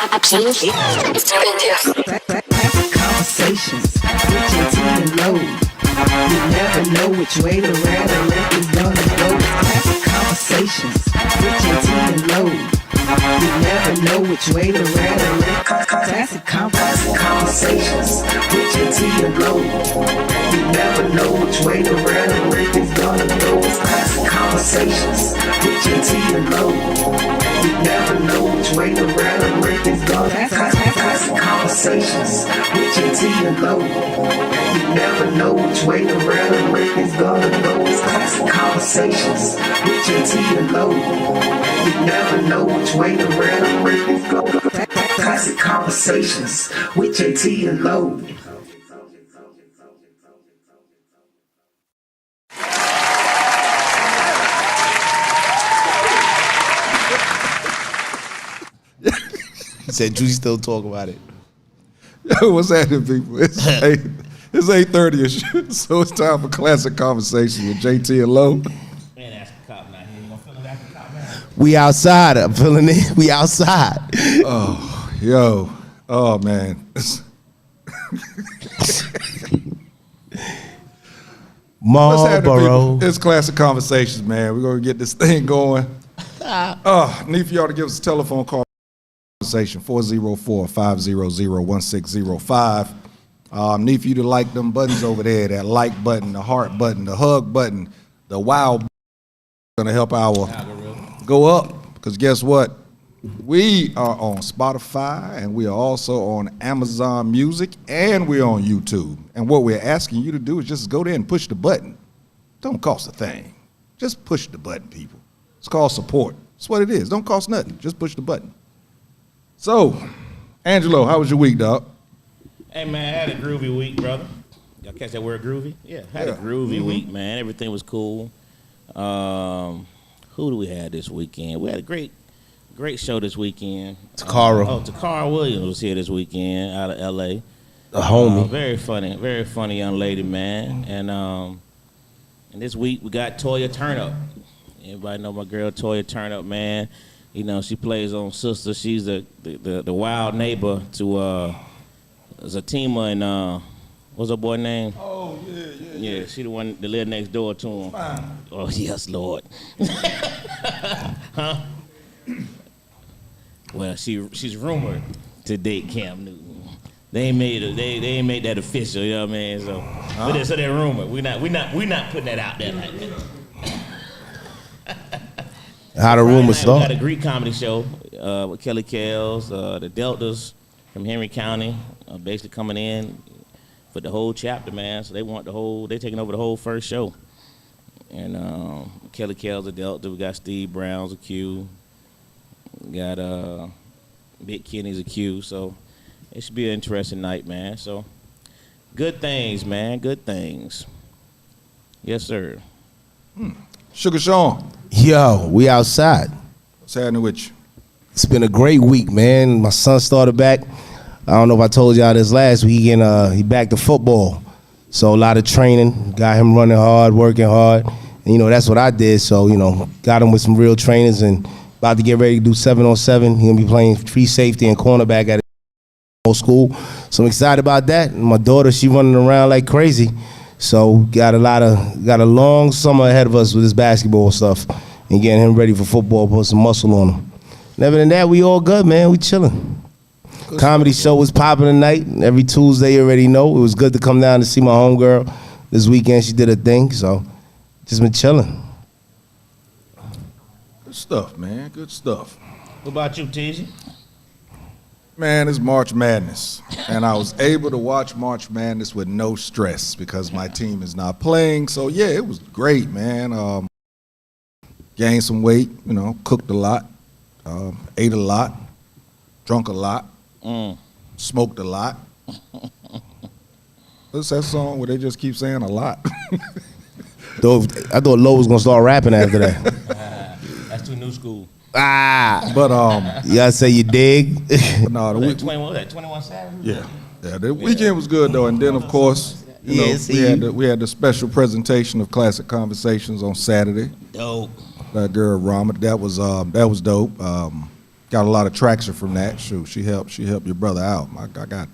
Absolutely. It's Classic Conversations with Jae Tea and Lo. You never know which way the rhetoric is gonna go. Classic Conversations with Jae Tea and Lo. You never know which way the rhetoric. Classic Conversations with Jae Tea and Lo. You never know which way the rhetoric is gonna go. Classic Conversations with Jae Tea and Lo. You never know which way the rhetoric is gonna go. Classic Conversations with Jae Tea and Lo. You never know which way the rhetoric is gonna go. Classic Conversations with Jae Tea and Lo. You never know which way the rhetoric is gonna go. Classic Conversations with Jae Tea and Lo. He said, "Juicy still talk about it." Yo, what's happening, people? It's 8:30 and shit, so it's time for Classic Conversations with Jae Tea and Lo. Man, that's the cop now. You gonna feel like the cop now? We outside. I'm feeling it. We outside. Oh, yo. Oh, man. What's happening, Marlboro. people? It's Classic Conversations, man. We're going to get this thing going. Need for y'all to give us a telephone call. Conversation 404-500-1605. Need for you to like them buttons over there, that like button, the heart button, the hug button, the wow button. Gonna help our go up, because guess what? We are on Spotify, and we are also on Amazon Music, and we're on YouTube. And what we're asking you to do is just go there and push the button. Don't cost a thing. Just push the button, people. It's called support. That's what it is. Don't cost nothing. Just push the button. So, Angelo, how was your week, dog? Hey, man, I had a groovy week, brother. Y'all catch that word groovy? Yeah, had a groovy week, man. Everything was cool. Who do we have this weekend? We had a great show this weekend. Takara. Takara Williams was here this weekend out of L.A. A homie. Very funny young lady, man. And this week we got Toya Turnup. Everybody know my girl Toya Turnup, man. You know, she plays on Sister. She's the wild neighbor to Zatima and what's her boy name? Oh, Yeah, she the one that live next door to him. Fine. Oh, yes, Lord. Huh? Well, she's rumored to date Cam Newton. They ain't made that official, you know what I mean? So, so they're rumored. We not putting that out there like that. How the rumors We got start? a Greek comedy show with Kelly Kells, the Deltas from Henry County, basically coming in for the whole chapter, man. So they taking over the whole first show. And Kelly Kells, the Delta. We got Steve Brown's a Q. We got Big Kenny's a Q. So it should be an interesting night, man. So good things, man. Good things. Yes, sir. Sugar Sean, Yo, we outside. what's happening with you? It's been a great week, man. My son started back. I don't know if I told y'all this last week, and he back to football. So a lot of training, got him running hard, working hard. And, you know, that's what I did. So, you know, got him with some real trainers and about to get ready to do 7-on-7. He's going to be playing free safety and cornerback at his school. So I'm excited about that. And my daughter, she running around like crazy. So got a long summer ahead of us with this basketball stuff and getting him ready for football, put some muscle on him. And other than that, we all good, man. We chilling. Comedy show was popping tonight. Every Tuesday, you already know. It was good to come down to see my homegirl. This weekend, she did her thing, so just been chilling. Good stuff, man. Good stuff. What about you, Teasy? Man, it's March Madness, and I was able to watch March Madness with no stress because my team is not playing. So, yeah, it was great, man. Gained some weight, you know, cooked a lot, ate a lot, drunk a lot, smoked a lot. What's that song where they just keep saying a lot? I thought Lo was going to start rapping after that. That's too new school. But, You gotta say you dig. no, the week, 21 Savage? yeah, the weekend was good, though. And then, of course, you know, Yes, we had the special presentation of Classic Conversations on Saturday. Dope. That girl Rama, that was dope. got a lot of traction from that. Shoot, she helped your brother out. I got,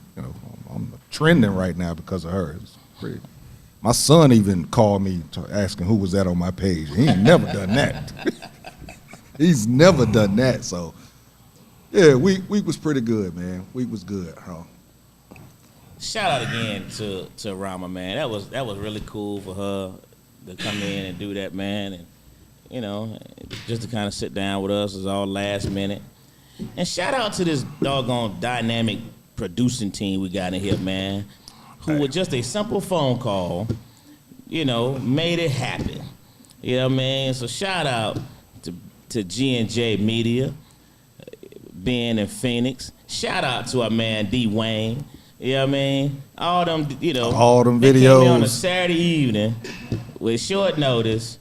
I'm trending right now because of her. It's pretty. My son even called me asking who was that on my page. He ain't never done that. He's never done that. So, yeah, week was pretty good, man. Week was good, huh? Shout out again to Rama, man. That was really cool for her to come in and do that, man. And just to kind of sit down with us is all last minute. And shout out to this doggone dynamic producing team we got in here, man, who with just a simple phone call, made it happen. You know what I mean? So shout out to G&J Media, being in Phoenix. Shout out to our man D. Wayne. You know what I mean? All them, all them they videos. came in on a Saturday evening with short notice.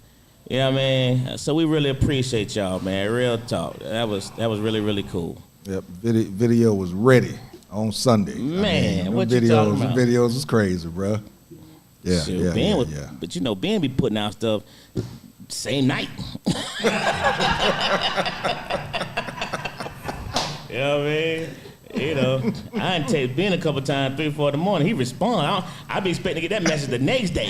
You know what I mean? So we really appreciate y'all, man. Real talk. That was really, really cool. Yep, video was ready on Sunday. Man, what you talking about? Videos was crazy, bro. Yeah, Shoot, yeah. But Ben be putting out stuff same night. You know what I mean? I didn't take Ben a couple times, 3 or 4 in the morning. He respond. I be expecting to get that message the next day.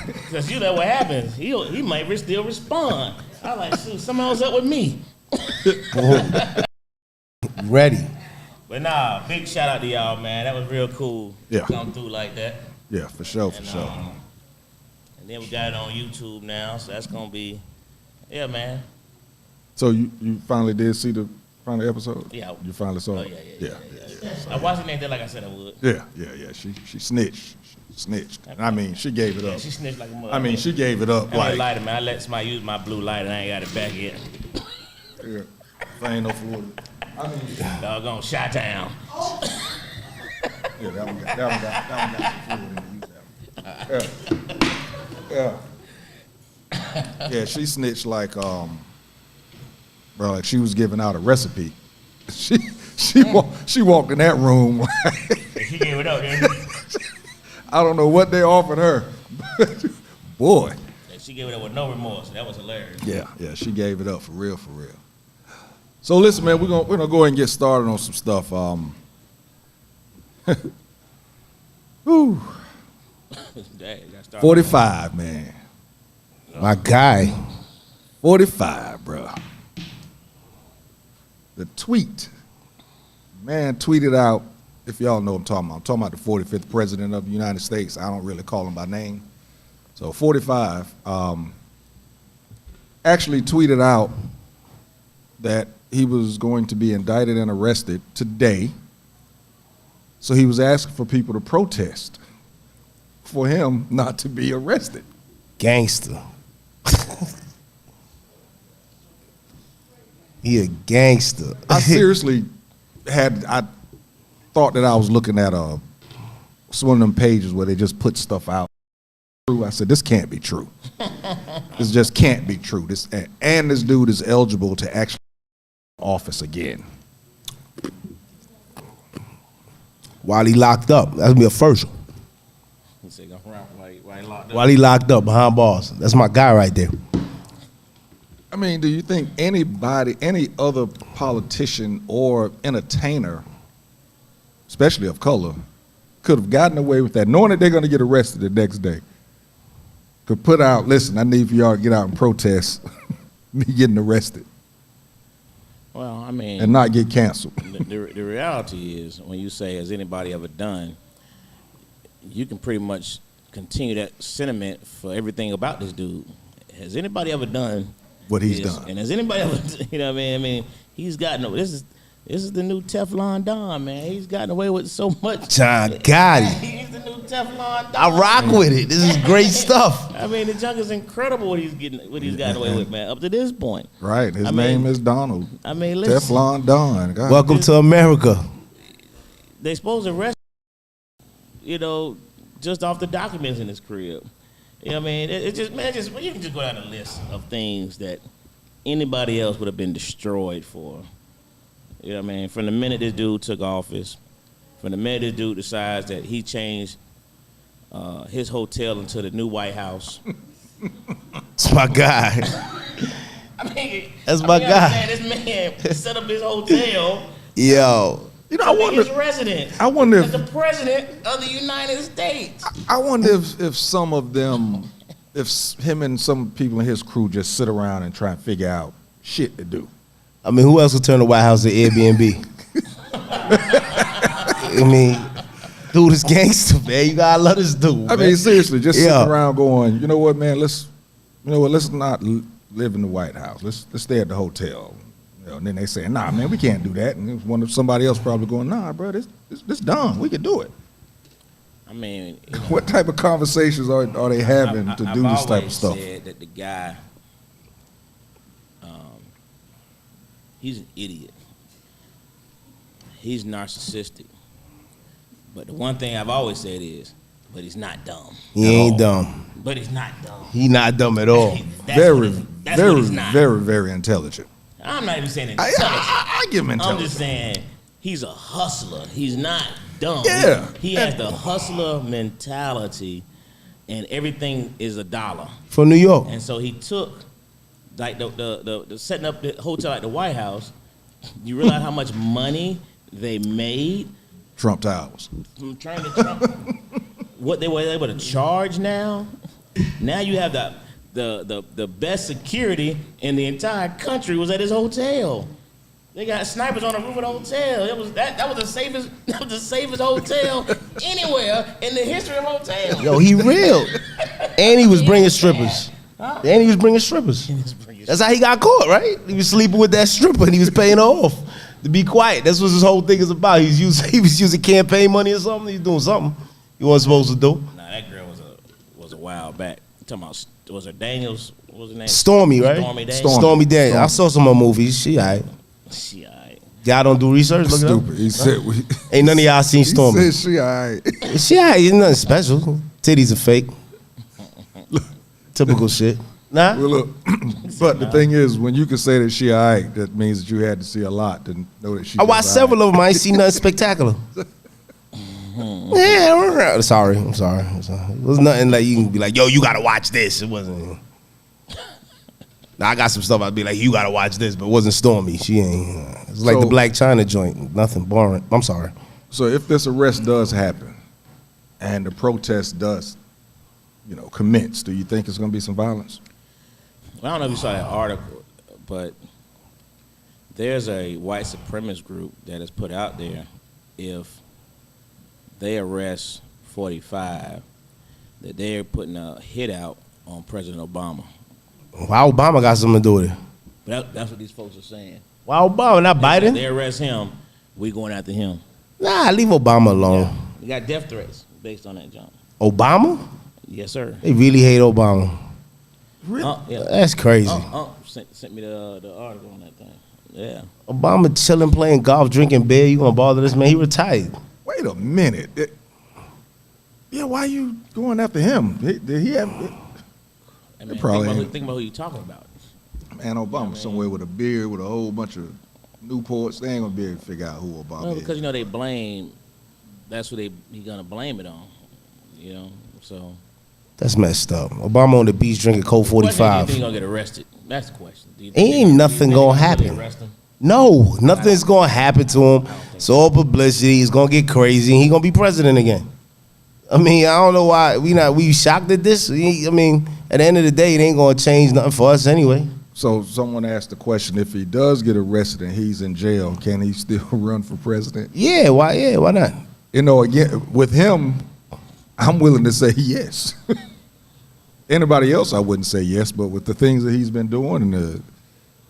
Because you know what happens. He might still respond. I like, shoot, something else up with me. Ready. But nah, big shout out to y'all, man. That was real cool. Yeah. Come through like that. Yeah, for sure. And then we got it on YouTube now, so that's gonna be, yeah, man. So you finally did see the final episode? Yeah. You finally saw Oh, it? yeah. I watched it like I said I would. Yeah. She snitched. I mean, she gave it Yeah, up. she snitched like a mother. I mean, she gave it up I like. lighter, man. I let somebody use my blue light and I ain't got it back yet. Yeah. If I ain't no fool. I mean, Doggone Chi-Town. yeah, that one got some food in it. Yeah. Yeah, she snitched like like she was giving out a recipe. She walked in that room. She gave it up, didn't she? I don't know what they offered her. Boy. She gave it up with no remorse. That was hilarious. Yeah, she gave it up for real. So listen, man, we're gonna go ahead and get started on some stuff. Whew. Dang, got started. 45, man. My guy. 45, bro. The tweet. Man tweeted out, if y'all know what I'm talking about the 45th president of the United States. I don't really call him by name. So 45 actually tweeted out that he was going to be indicted and arrested today. So he was asking for people to protest for him not to be arrested. Gangster. He a gangster. I seriously I thought that I was looking at one of them pages where they just put stuff out. I said, this can't be true. This just can't be true. And this dude is eligible to actually office again. While he locked up. That's gonna be a first one. While he locked up behind bars. That's my guy right there. I mean, do you think any other politician or entertainer, especially of color, could have gotten away with that, knowing that they're going to get arrested the next day? Could put out, listen, I need for y'all to get out and protest me getting arrested. Well, I mean, and not get canceled. The reality is, when you say, has anybody ever done, you can pretty much continue that sentiment for everything about this dude. Has anybody ever done what he's done? And has anybody ever, you know what I mean? He's gotten, this is the new Teflon Don, man. He's gotten away with so much. John Gotti. He's the new Teflon Don. I rock with it. This is great stuff. I mean, the junk is incredible what he's gotten away with, man, up to this point. Right. His name is Donald. I mean, listen. Teflon Don. God. Welcome to America. They supposed to arrest, just off the documents in his crib. You know what I mean? You can just go down the list of things that anybody else would have been destroyed for. You know what I mean? From the minute this dude took office, from the minute this dude decides that he changed his hotel into the new White House. It's my guy. I mean, That's my guy. This man set up his hotel. Yo. You know, I wonder. His resident. I wonder if the president of the United States. I wonder if some of them, him and some people in his crew just sit around and try and figure out shit to do. I mean, who else would turn the White House to Airbnb? I mean, dude is gangster, man. You gotta let us do. I mean, seriously, just Yeah. sitting around going, you know what, man? Let's not live in the White House. Let's stay at the hotel. You know, and then they say, nah, man, we can't do that. And one of somebody else probably going, nah, bro, this dumb. We could do it. I mean, What type of conversations are they having to do this type of stuff? I've always said that the guy, he's an idiot. He's narcissistic. But the one thing I've always said is, but he's not dumb. He ain't dumb. But he's not dumb. He not dumb at all. Very intelligent. I'm not even saying intelligent. I give him I'm intelligent. just saying he's a hustler. He's not dumb. Yeah. He has the hustler mentality, and everything is a dollar. From New York. And so he took, like the setting up the hotel at the White House. You realize how much money they made Trump Towers. from trying to Trump. What they were able to charge now. Now you have the best security in the entire country was at his hotel. They got snipers on the roof of the hotel. That was the safest hotel anywhere in the history of hotels. Yo, he real. And he was bringing strippers. And he was bringing strippers. That's how he got caught, right? He was sleeping with that stripper and he was paying her off to be quiet. That's what this whole thing is about. He was using campaign money or something. He was doing something he wasn't supposed to do. Nah, that girl was a while back. You talking about, was her Daniels? What was her name? Stormy, right? Stormy Daniels. Stormy Daniels. I saw some of her movies. She all right. She all right. Y'all don't do research? Look it up. Stupid. He said Ain't none of y'all seen Stormy. He said she all right. She all right. It's nothing special. Titties are fake. Typical shit. Nah? Well, look, but the thing is, when you can say that she all right, that means that you had to see a lot to know that she I watched was all several of them. I ain't seen nothing spectacular. Yeah, I'm sorry. It was nothing like you can be like, yo, you gotta watch this. It wasn't. Now I got some stuff I'd be like, you gotta watch this, but it wasn't Stormy. She ain't. It's like the So- Black China joint. Nothing boring. I'm sorry. So if this arrest does happen and the protest does, commence, do you think it's going to be some violence? Well, I don't know if you saw that article, but there's a white supremacist group that has put out there if they arrest 45, that they're putting a hit out on President Obama. Why Obama got something to do with it? But that's what these folks are saying. Why Obama, not They Biden? arrest him, we going after him. Nah, leave Obama alone. We got death threats based on that, John. Obama? Yes, sir. They really hate Obama. Yeah. That's crazy. Sent me the article on that thing. Yeah. Obama chilling, playing golf, drinking beer. You gonna bother this man? He retired. Wait a minute. Why are you going after him? Did he have... I mean, probably think about who you talking about. Man, Obama somewhere with a beard with a whole bunch of Newports. They ain't going to be able to figure out who Obama Well, is. because they blame. That's what he gonna blame it on. So. That's messed up. Obama on the beach drinking Colt Question, do you 45. think he gonna get arrested? That's the question. Do you think Ain't do you nothing think gonna they happen. arrest him? No, nothing's gonna happen to him. It's all publicity. He's gonna get crazy, and he gonna be president again. I mean, I don't know why we shocked at this. I mean, at the end of the day, it ain't gonna change nothing for us anyway. So someone asked the question, if he does get arrested and he's in jail, can he still run for president? Yeah, why not? Again, with him, I'm willing to say yes. Anybody else, I wouldn't say yes, but with the things that he's been doing and the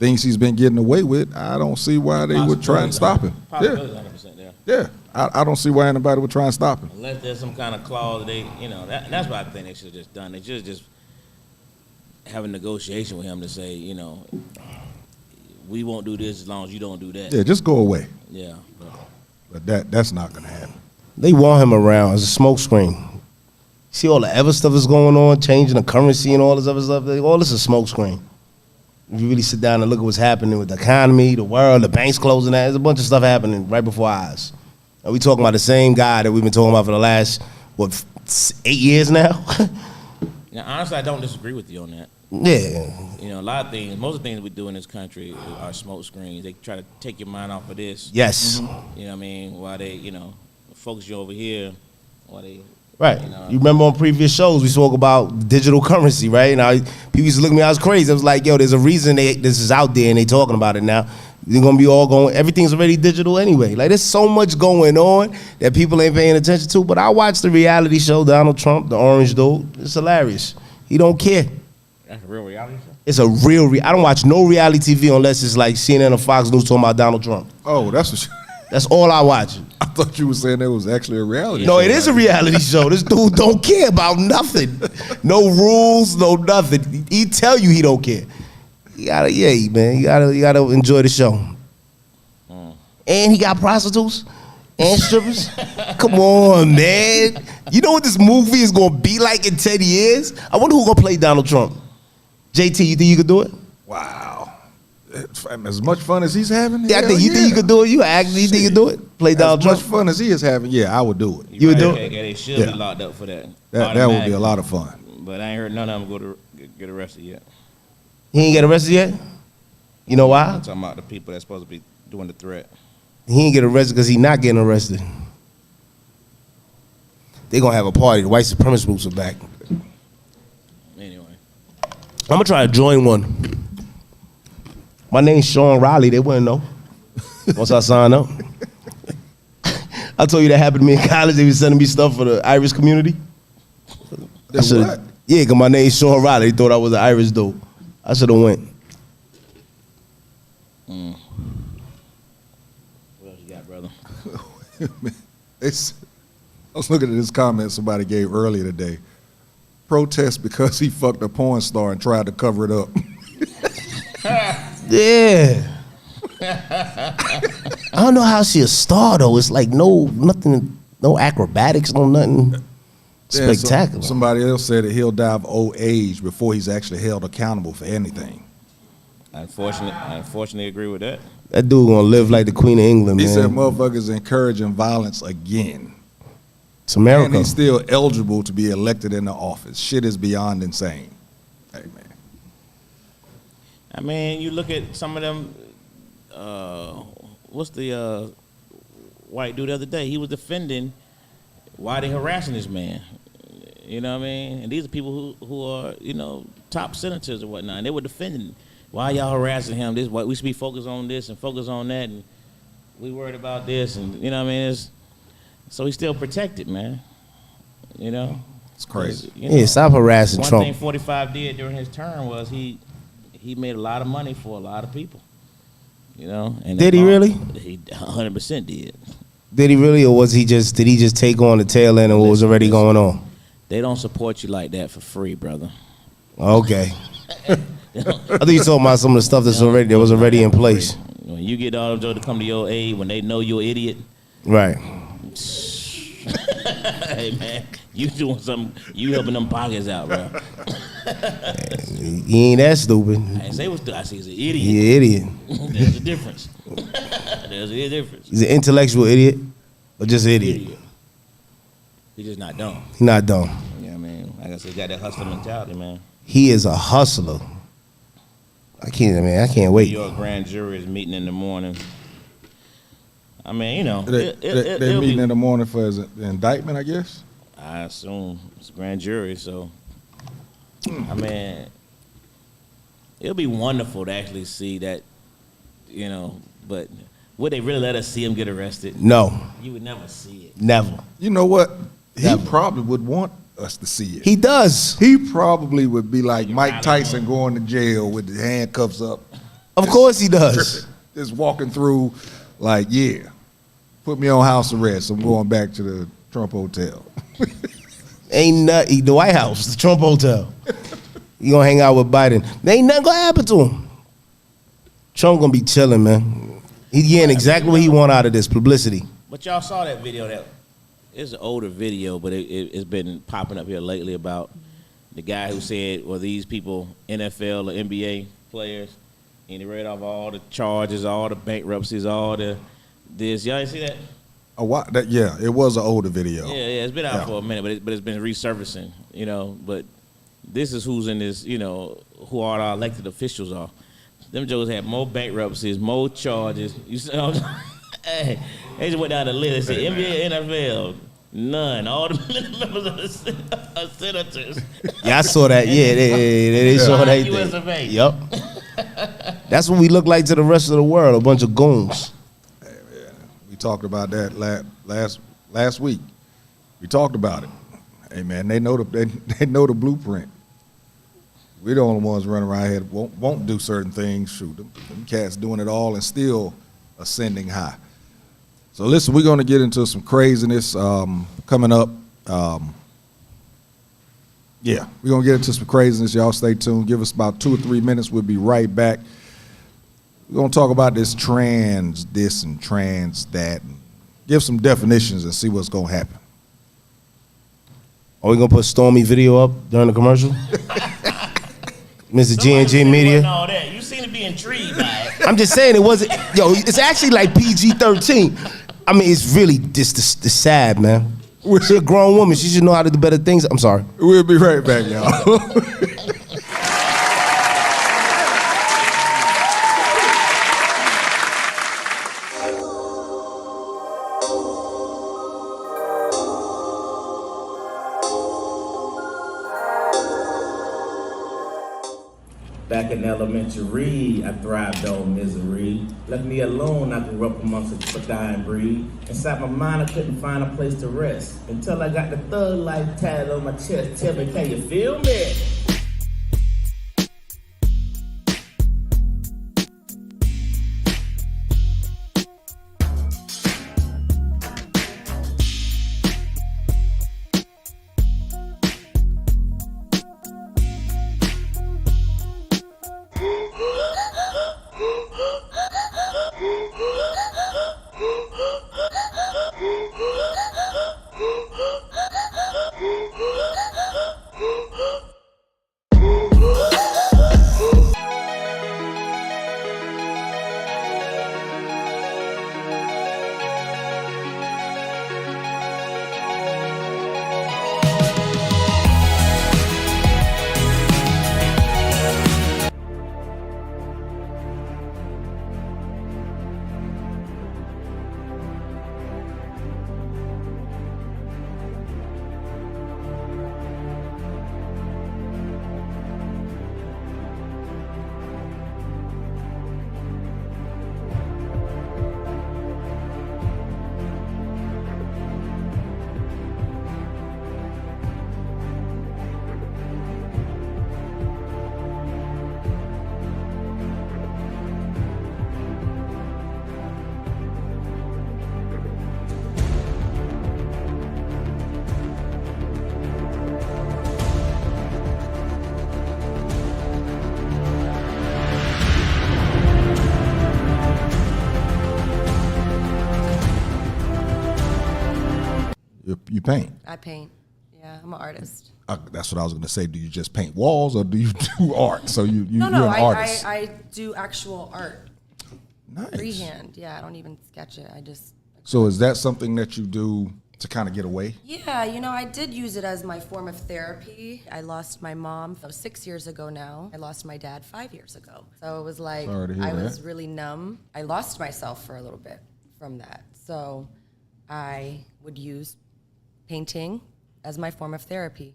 things he's been getting away with, I don't see why they would try and stop him. Possibility, 100% there. Yeah. I don't see why anybody would try and stop him. Unless there's some kind of clause that's what I think they should have just done. They should have just have a negotiation with him to say, we won't do this as long as you don't do that. Yeah, just go away. Yeah. But that's not going to happen. They want him around as a smokescreen. See all the other stuff that's going on, changing the currency and all this other stuff. All this is a smokescreen. If you really sit down and look at what's happening with the economy, the world, the banks closing, there's a bunch of stuff happening right before our eyes. And we talking about the same guy that we've been talking about for the last, 8 years now? Now, honestly, I don't disagree with you on that. Yeah. You know, a lot of things, most of the things we do in this country are smoke screens. They try to take your mind off of this. Yes. You know what I mean? While they, you know, focus you over here. While they, Right. you know. You remember on previous shows we spoke about digital currency, right? And people used to look at me, I was crazy. I was like, yo, there's a reason this is out there and they talking about it now. They're gonna be all going, everything's already digital anyway. Like there's so much going on that people ain't paying attention to. But I watched the reality show, Donald Trump, the orange dude. It's hilarious. He don't care. That's a real reality show? It's a real, I don't watch no reality TV unless it's like CNN or Fox News talking about Donald Trump. Oh, that's what That's all I watch. I thought you were saying that was actually a reality No, show. it is a reality show. This dude don't care about nothing. No rules, no nothing. He tell you he don't care. You gotta, yeah, man. You gotta enjoy the show. And he got prostitutes and strippers. Come on, man. You know what this movie is gonna be like in 10 years? I wonder who gonna play Donald Trump. JT, you think you could do it? Wow. As much fun as he's having? Yeah, I think you think you could do it. You actually think you could do it? Play Donald As Trump. much fun as he is having, yeah, I would do it. You would do it? Yeah, they should Yeah. be locked up for that. That would be a lot of fun. But I ain't heard none of them go to get arrested yet. He ain't get arrested yet? You know why? I'm talking about the people that's supposed to be doing the threat. He ain't get arrested because he not getting arrested. They gonna have a party. The white supremacist groups are back. Anyway. I'm gonna try to join one. My name's Sean Riley. They wouldn't know once I sign up. I told you that happened to me in college. They was sending me stuff for the Irish community. I shoulda- What? Yeah, because my name's Sean Riley. They thought I was an Irish dude. I should have went. What else you got, brother? I was looking at this comment somebody gave earlier today. Protest because he fucked a porn star and tried to cover it up. Yeah. I don't know how she a star though. It's like nothing, no acrobatics, no nothing Yeah, spectacular. Somebody else said that he'll die of old age before he's actually held accountable for anything. I unfortunately agree with that. That dude gonna live like the Queen of England, He man. said motherfuckers encouraging violence again. It's America. And he's still eligible to be elected into office. Shit is beyond insane. Hey, man. I mean, you look at some of them. What's the white dude the other day? He was defending why they harassing this man. You know what I mean? And these are people who are, you know, top senators or whatnot. And they were defending why y'all harassing him. This what we should be focused on this and focus on that, and we worried about this, and you know what I mean? So he's still protected, man. You know? It's crazy. You know, Yeah, stop harassing one Trump. thing 45 did during his term was he made a lot of money for a lot of people. You know? And Did he really? He 100% did. Did he really, or did he just take on the tail end of what was already going on? They don't support you like that for free, brother. Okay. I think you talking about some of the stuff that was already in place. When you get all of them to come to your aid when they know you're an idiot, Right. hey man, you doing something, you helping them pockets out, bro. He ain't that stupid. I didn't say what's I say he's an idiot. He an idiot. There's a difference. There's a difference. He's an intellectual idiot, or just an idiot. Idiot. He's just not dumb. He's not dumb. You know what I mean? Like I said, he got that hustler mentality, man. He is a hustler. I can't New wait. York grand jury is meeting in the morning. I mean, you know, They're it'll meeting be, in the morning for his indictment, I guess. I assume it's a grand jury, so I mean, it'll be wonderful to actually see that, you know. But would they really let us see him get arrested? No, You would never see it. never. You know what? He Never. probably would want us to see it. He does. He probably would be like Mike Tyson going to jail with the handcuffs up. Of course he does. Just walking through like, yeah, put me on house arrest. I'm going back to the Trump Hotel. Ain't nothing. The White House, the Trump Hotel. You gonna hang out with Biden? There ain't nothing gonna happen to him. Trump gonna be chilling, man. He's getting exactly what he want out of this publicity. But y'all saw that video. That it's an older video, but it's been popping up here lately about the guy who said, "Well, these people NFL or NBA players," and he read off all the charges, all the bankruptcies, all the this. Y'all see that? Yeah, it was an older video. Yeah, it's been out Yeah. for a minute, but it's been resurfacing, you know. But this is who's in this, who all our elected officials are. Them Joes had more bankruptcies, more charges. You see what I'm saying? Hey, they just went down the list and said NBA, NFL, none. All the members of the senators. Yeah, I saw that. Yeah, they saw that. US of A. Yep. That's what we look like to the rest of the world, a bunch of goons. We talked about that last week. We talked about it. Hey man, they know the blueprint. We're the only ones running around here that won't do certain things. Shoot, them cats doing it all and still ascending high. So listen, we're going to get into some craziness coming up. Yeah, we're going to get into some craziness. Y'all stay tuned. Give us about 2 or 3 minutes. We'll be right back. We're going to talk about this trans this and trans that and give some definitions and see what's going to happen. Are we going to put Stormy video up during the commercial? Mr. G&G Media. All that. You seem to be intrigued by it. I'm just saying it wasn't. Yo, it's actually like PG-13. I mean, it's really just the sad, man. She's a grown woman. She should know how to do better things. I'm sorry. We'll be right back, y'all. Back in elementary, I thrived on misery. Left me alone, I grew up amongst a dying breed. Inside my mind, I couldn't find a place to rest. Until I got the thug life tatted on my chest. Tell me, can you feel me? You paint. I paint. Yeah, I'm an artist. That's what I was going to say. Do you just paint walls or do you do art? So you're an artist. I do actual art. Nice. Freehand. Yeah, I don't even sketch it. I just. So is that something that you do to kind of get away? Yeah, I did use it as my form of therapy. I lost my mom 6 years ago now. I lost my dad 5 years ago. So it was like I was really numb. I lost myself for a little bit from that. So I would use painting as my form of therapy.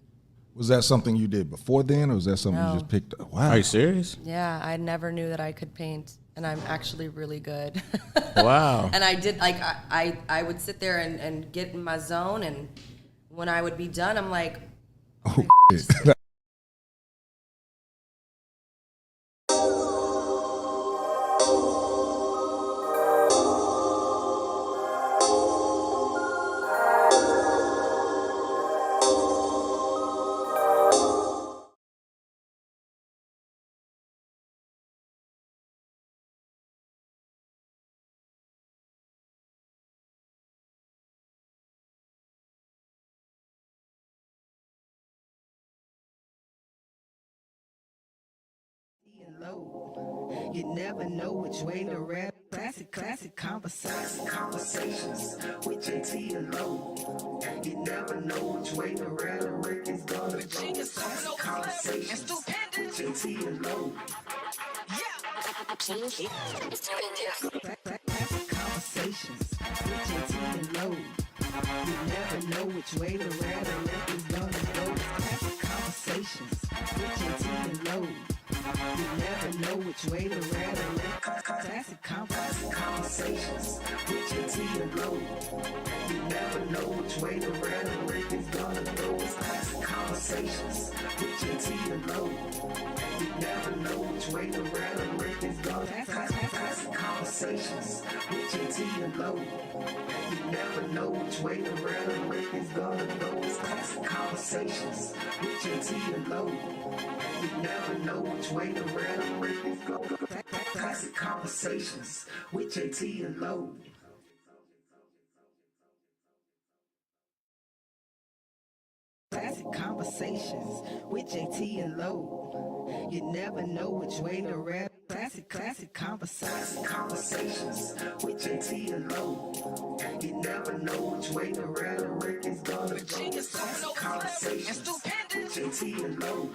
Was that something you did before then, or was that something No. you just picked up? Wow. Are you serious? Yeah, I never knew that I could paint, and I'm actually really good. Wow. And I did, like, I would sit there and get in my zone, and when I would be done, I'm like, Oh, shit. Low. You never know which way to rap. Classic conversations with Jae Tea and Lo. You never know which way the rhetoric is gonna go. Classic conversations with Jae Tea and Lo. Classic conversations with Jae Tea and Lo. You never know which way the rhetoric is gonna go. Classic conversations with Jae Tea and Lo. You never know which way the rhetoric. Classic conversations with Jae Tea and Lo. You never know which way the rhetoric is gonna go. Classic conversations with Jae Tea and Lo. You never know which way the rhetoric is gonna. Classic conversations with Jae Tea and Lo. You never know which way the rhetoric is gonna go. Classic conversations with Jae Tea and Lo. You never know which way the rhetoric is going. Classic conversations with Jae Tea and Lo. Classic conversations with Jae Tea and Lo. You never know which way the rap. Classic conversations with Jae Tea and Lo. You never know which way the rhetoric is gonna go. Classic conversations with Jae Tea and Lo.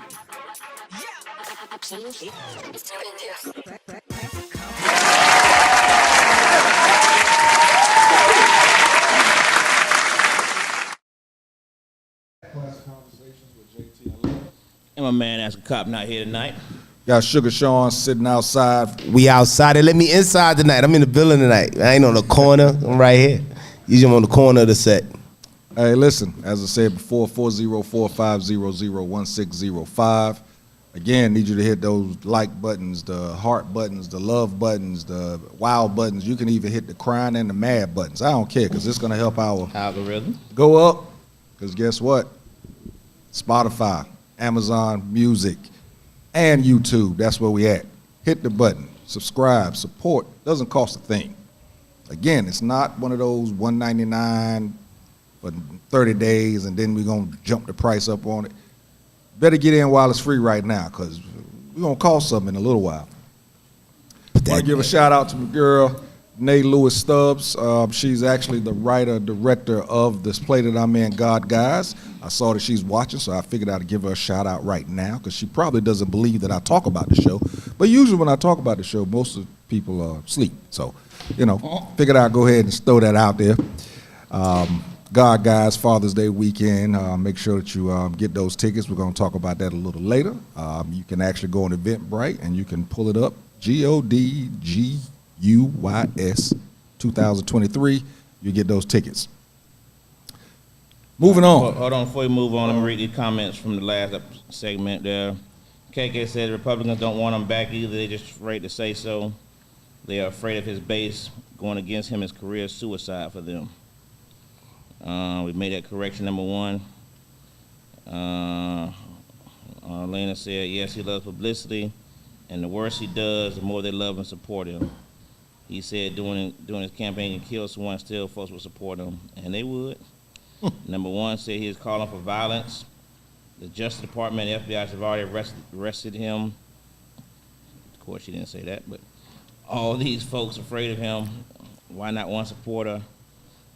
And my man Ask a Cop not here tonight. Got Sugar Sean sitting outside. We outside. They let me inside tonight. I'm in the building tonight. I ain't on the corner. I'm right here. Usually I'm on the corner of the set. Hey, listen, as I said before, 404-500-1605. Again, need you to hit those like buttons, the heart buttons, the love buttons, the wow buttons. You can even hit the crying and the mad buttons. I don't care, because it's going to help our Algorithm. go up. Because guess what? Spotify, Amazon Music, and YouTube, that's where we at. Hit the button, subscribe, support. Doesn't cost a thing. Again, it's not one of those $1.99 for 30 days and then we're going to jump the price up on it. Better get in while it's free right now, because we're going to cost something in a little while. I want to give a shout out to my girl, Nay Lewis Stubbs. She's actually the writer, director of this play that I'm in, God Guys. I saw that she's watching, so I figured I'd give her a shout out right now, because she probably doesn't believe that I talk about the show. But usually when I talk about the show, most of the people sleep. So, figured I'd go ahead and throw that out there. God Guys, Father's Day weekend. Make sure that you get those tickets. We're going to talk about that a little later. You can actually go on Eventbrite and you can pull it up. GODGUYS 2023. You get those tickets. Moving on. Hold on, before we move on, let me read these comments from the last segment there. KK said Republicans don't want him back either. They're just afraid to say so. They are afraid of his base going against him as career suicide for them. We made that correction, number one. Lena said, yes, he loves publicity, and the worse he does, the more they love and support him. He said during his campaign, he killed someone, still folks would support him, and they would. Number one said he is calling for violence. The Justice Department and FBI have already arrested him. Of course, she didn't say that, but all these folks afraid of him. Why not one supporter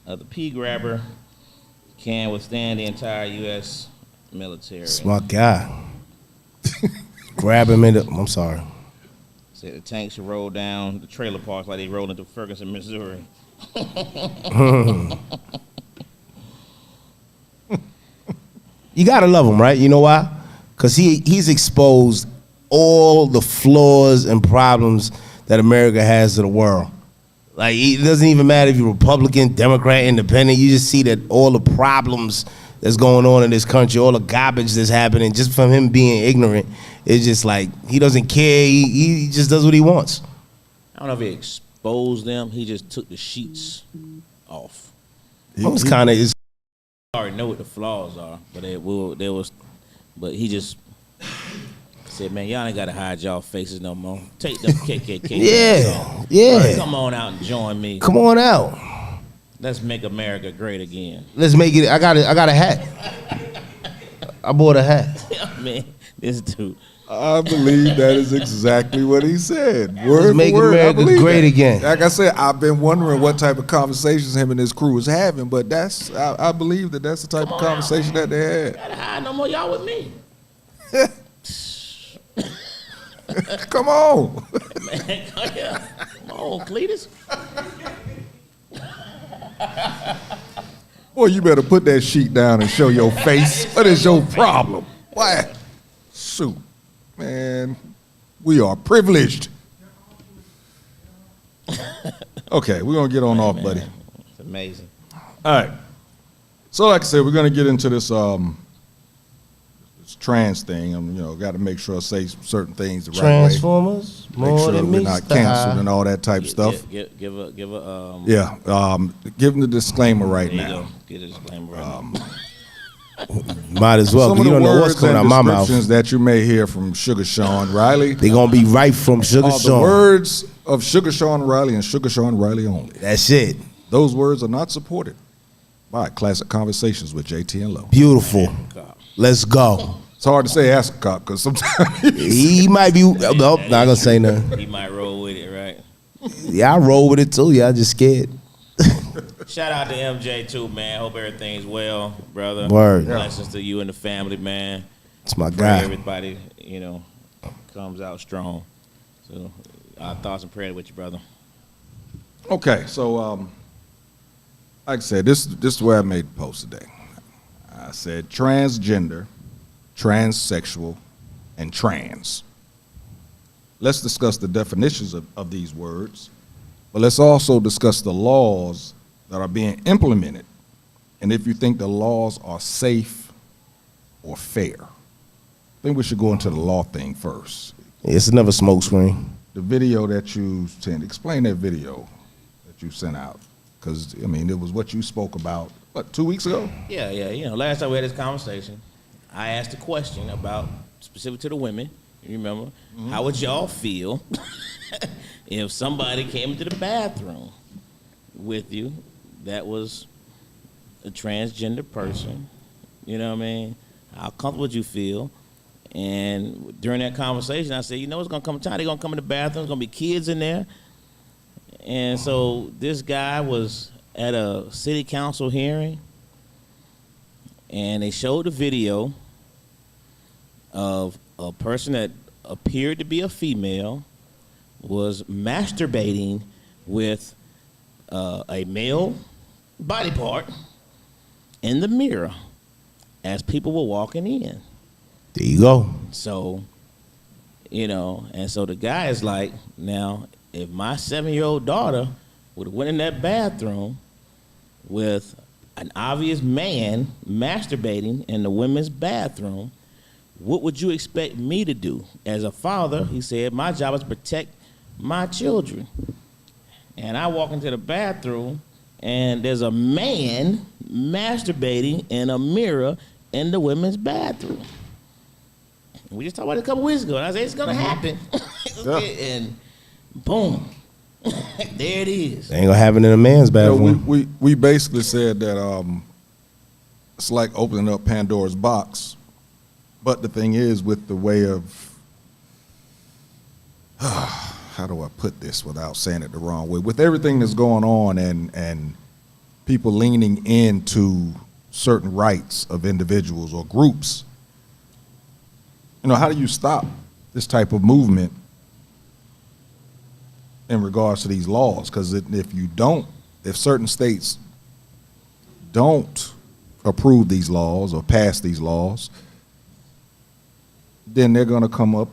of the P grabber can withstand the entire U.S. military? Smart guy. Grab him I'm sorry. Said the tanks should roll down the trailer parks like they rolled into Ferguson, Missouri. You gotta love him, right? You know why? Because he's exposed all the flaws and problems that America has to the world. Like, it doesn't even matter if you're Republican, Democrat, Independent. You just see that all the problems that's going on in this country, all the garbage that's happening, just from him being ignorant, it's just like he doesn't care. He just does what he wants. I don't know if he exposed them. He just took the sheets off. It was kind of. I already know what the flaws are, but but he just said, man, y'all ain't got to hide y'all faces no more. Take them KKK off. Yeah. Come on out and join me. Come on out. Let's make America great again. Let's make it. I got a hat. I bought a hat. Man, this dude. I believe that is exactly what he said. Word Make for word, I America believe great that. again. Like I said, I've been wondering what type of conversations him and his crew was having, but I believe that's the type of conversation that they had. Gotta hide no more y'all with me. Come on. Man, come on, Cletus. Boy, you better put that sheet down and show your face. What is your problem? Why? Shoot, man, we are privileged. Okay, we're gonna get on off, buddy. It's amazing. All right. So, like I said, we're gonna get into this this trans thing. Got to make sure I say certain things the right way. Transformers, Make more sure than we're meets not the canceled eye. and all that type stuff. Give a Yeah, give them the disclaimer right there you now. go. Get a disclaimer right now. Might as well, Some 'cause of you the don't know what's words coming out and my mouth. descriptions that you may hear from Sugar Sean Riley They gonna be right from Sugar are the Sean. words of Sugar Sean Riley and Sugar Sean Riley only. That's it. Those words are not supported by Classic Conversations with Jae Tea and Lo. Beautiful. Let's go. It's hard to say ask a cop because sometimes He might be. Nope, not gonna say nothing. He might roll with it, right? Yeah, I roll with it too. Yeah, I just scared. Shout out to MJ too, man. Hope everything's well, brother. Word. Blessings to you and the family, man. It's my Pray guy. everybody, comes out strong. So our thoughts and prayers with you, brother. Okay, so like I said, this is where I made the post today. I said transgender, transsexual, and trans. Let's discuss the definitions of these words, but let's also discuss the laws that are being implemented, and if you think the laws are safe or fair. I think we should go into the law thing first. It's another smoke screen. The video that you sent, explain that video that you sent out, because it was what you spoke about, 2 weeks ago? Yeah. Last time we had this conversation, I asked a question about specific to the women. You remember? Mm-hmm. How would y'all feel if somebody came into the bathroom with you that was a transgender person? You know what I mean? How comfortable would you feel? And during that conversation, I said, it's gonna come a time they're gonna come in the bathroom. There's gonna be kids in there. And so this guy was at a city council hearing, and they showed the video of a person that appeared to be a female was masturbating with a male body part in the mirror as people were walking in. There you go. So, and so the guy is like, now, if my 7-year-old daughter would have went in that bathroom with an obvious man masturbating in the women's bathroom, what would you expect me to do? As a father, he said, my job is to protect my children. And I walk into the bathroom, and there's a man masturbating in a mirror in the women's bathroom. We just talked about it a couple weeks ago, and I said, it's going to happen. Yeah. And boom, there it is. They ain't gonna happen in a man's bathroom. We basically said that it's like opening up Pandora's box, but the thing is, with the way of how do I put this without saying it the wrong way? With everything that's going on and people leaning into certain rights of individuals or groups, how do you stop this type of movement in regards to these laws? Because if certain states don't approve these laws or pass these laws, then they're going to come up,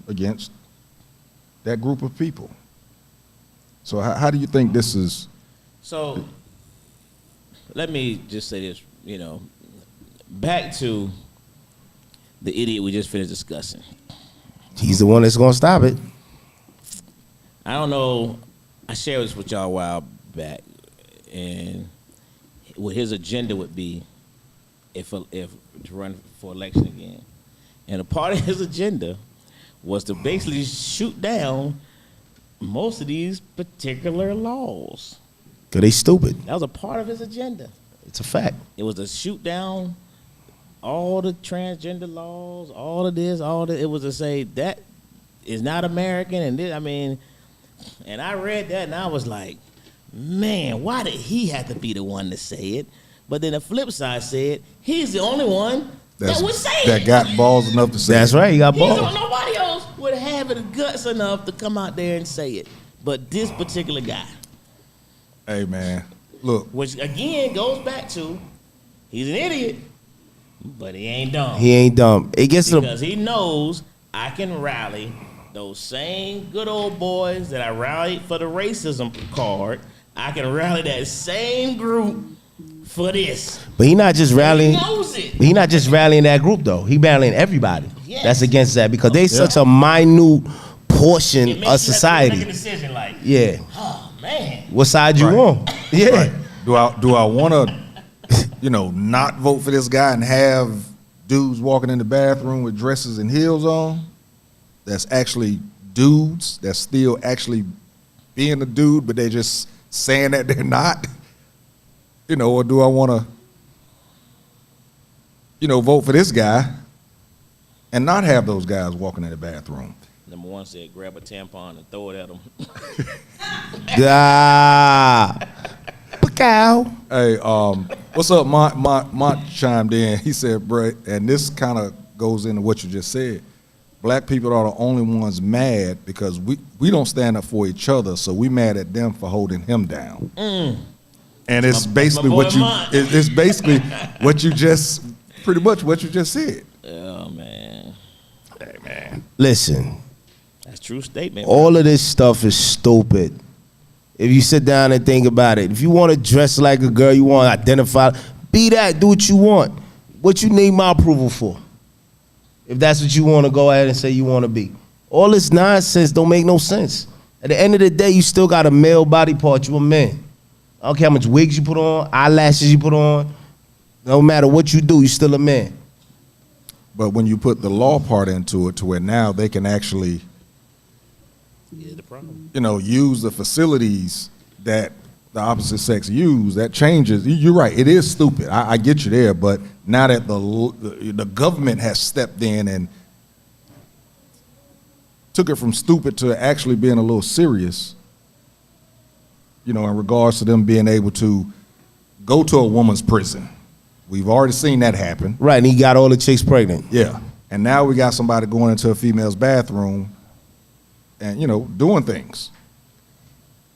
against that group of people. So how do you think this is? So let me just say this, back to the idiot we just finished discussing. He's the one that's gonna stop it. I don't know. I shared this with y'all a while back, and what his agenda would be if to run for election again. And a part of his agenda was to basically shoot down most of these particular laws. Cause they stupid. That was a part of his agenda. It's a fact. It was to shoot down all the transgender laws, all of this, it was to say that is not American, and this, I mean, and I read that and I was like, man, why did he have to be the one to say it? But then the flip side said he's the only one that would say it. That got balls enough to say That's it. right, he got balls. Nobody else would have the guts enough to come out there and say it, but this particular guy. Hey, man, look. Which again goes back to he's an idiot, but he ain't dumb. He ain't dumb. It gets because he knows I can rally those same good old boys that I rallied for the racism card. I can rally that same group for this. But he not just rallying. He knows it. He not just rallying that group though. He rallying everybody. Yes. That's against that because they such a minute portion of society. Make a decision like, yeah. Oh man. What side you on? Yeah. Right. Do I want to, not vote for this guy and have dudes walking in the bathroom with dresses and heels on? That's actually dudes. That's still actually being a dude, but they just saying that they're not. Or do I want to, vote for this guy and not have those guys walking in the bathroom? Number one said, grab a tampon and throw it at them. Cow. Hey, what's up? Mont chimed in. He said, bro, and this kind of goes into what you just said. Black people are the only ones mad because we don't stand up for each other, so we mad at them for holding him down. And it's basically it's basically pretty much what you just said. Oh man. Hey man. Listen. That's a true statement. All of this stuff is stupid. If you sit down and think about it, if you want to dress like a girl, you want to identify, be that, do what you want. What you need my approval for? If that's what you want to go ahead and say you want to be. All this nonsense don't make no sense. At the end of the day, you still got a male body part. You a man. I don't care how much wigs you put on, eyelashes you put on. No matter what you do, you still a man. But when you put the law part into it to where now they can actually, the problem. Use the facilities that the opposite sex use, that changes. You're right. It is stupid. I get you there. But now that the government has stepped in and took it from stupid to actually being a little serious, in regards to them being able to go to a woman's prison. We've already seen that happen. Right, and he got all the chicks pregnant. Yeah. And now we got somebody going into a female's bathroom and, doing things.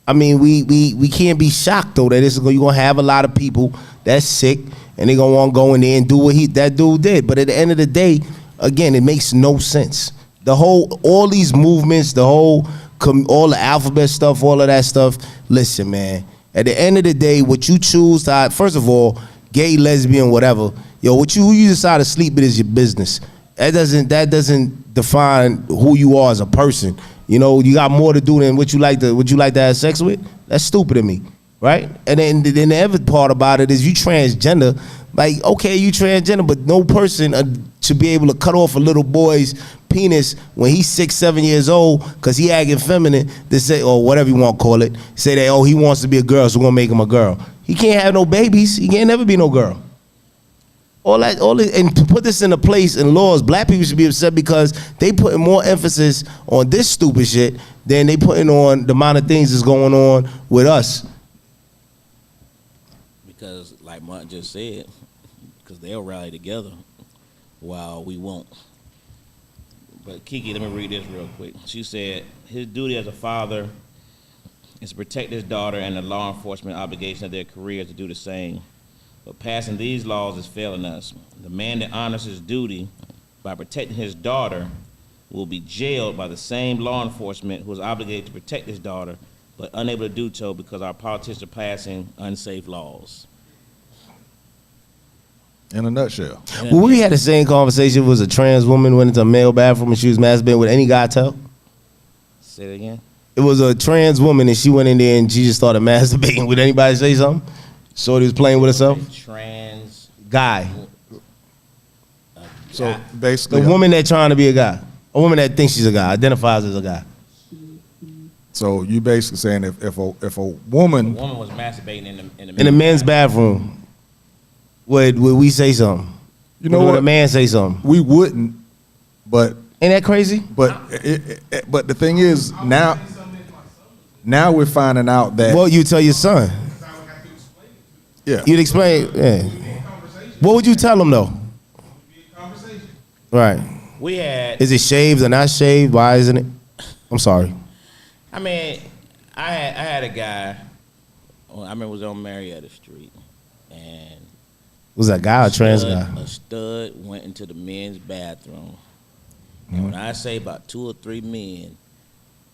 I mean, we can't be shocked though that you're gonna have a lot of people that's sick and they're gonna want to go in there and do what that dude did. But at the end of the day, again, it makes no sense. All these movements, all the alphabet stuff, all of that stuff. Listen, man. At the end of the day, what you choose to, first of all, gay, lesbian, whatever. Who you decide to sleep with is your business. That doesn't define who you are as a person. You got more to do than what you like to have sex with. That's stupid to me, right? And then the other part about it is you transgender. Like, okay, you transgender, but no person should be able to cut off a little boy's penis when he's 6, 7 years old because he acting feminine to say, or whatever you want to call it, say that, he wants to be a girl, so we're going to make him a girl. He can't have no babies. He can't never be no girl. All that, and to put this into place in laws, black people should be upset because they putting more emphasis on this stupid shit than they putting on the amount of things that's going on with us. Because, like Mark just said, because they'll rally together while we won't. But Kiki, let me read this real quick. She said, his duty as a father is to protect his daughter and the law enforcement obligation of their career to do the same. But passing these laws is failing us. The man that honors his duty by protecting his daughter will be jailed by the same law enforcement who is obligated to protect his daughter, but unable to do so because our politicians are passing unsafe laws. In a nutshell. Well, we had the same conversation. Was a trans woman went into a male bathroom and she was masturbating. Would any guy tell? Say it again. It was a trans woman and she went in there and she just started masturbating. Would anybody say something? Shorty was playing with herself. Trans guy. So basically, the woman that trying to be a guy, a woman that thinks she's a guy, identifies as a guy. So you basically saying if a woman was masturbating in the men's bathroom, would we say something? You know when what? a man say something. We wouldn't, but Ain't that crazy? but the thing is now we're finding out that What you tell your son? yeah. You'd explain. Yeah. What would you tell him though? Right. We had. Is it shaved or not shaved? Why isn't it? I'm sorry. I mean, I had a guy. I remember it was on Marietta Street, and Was that guy or trans guy? a stud went into the men's bathroom. And when I say about 2 or 3 men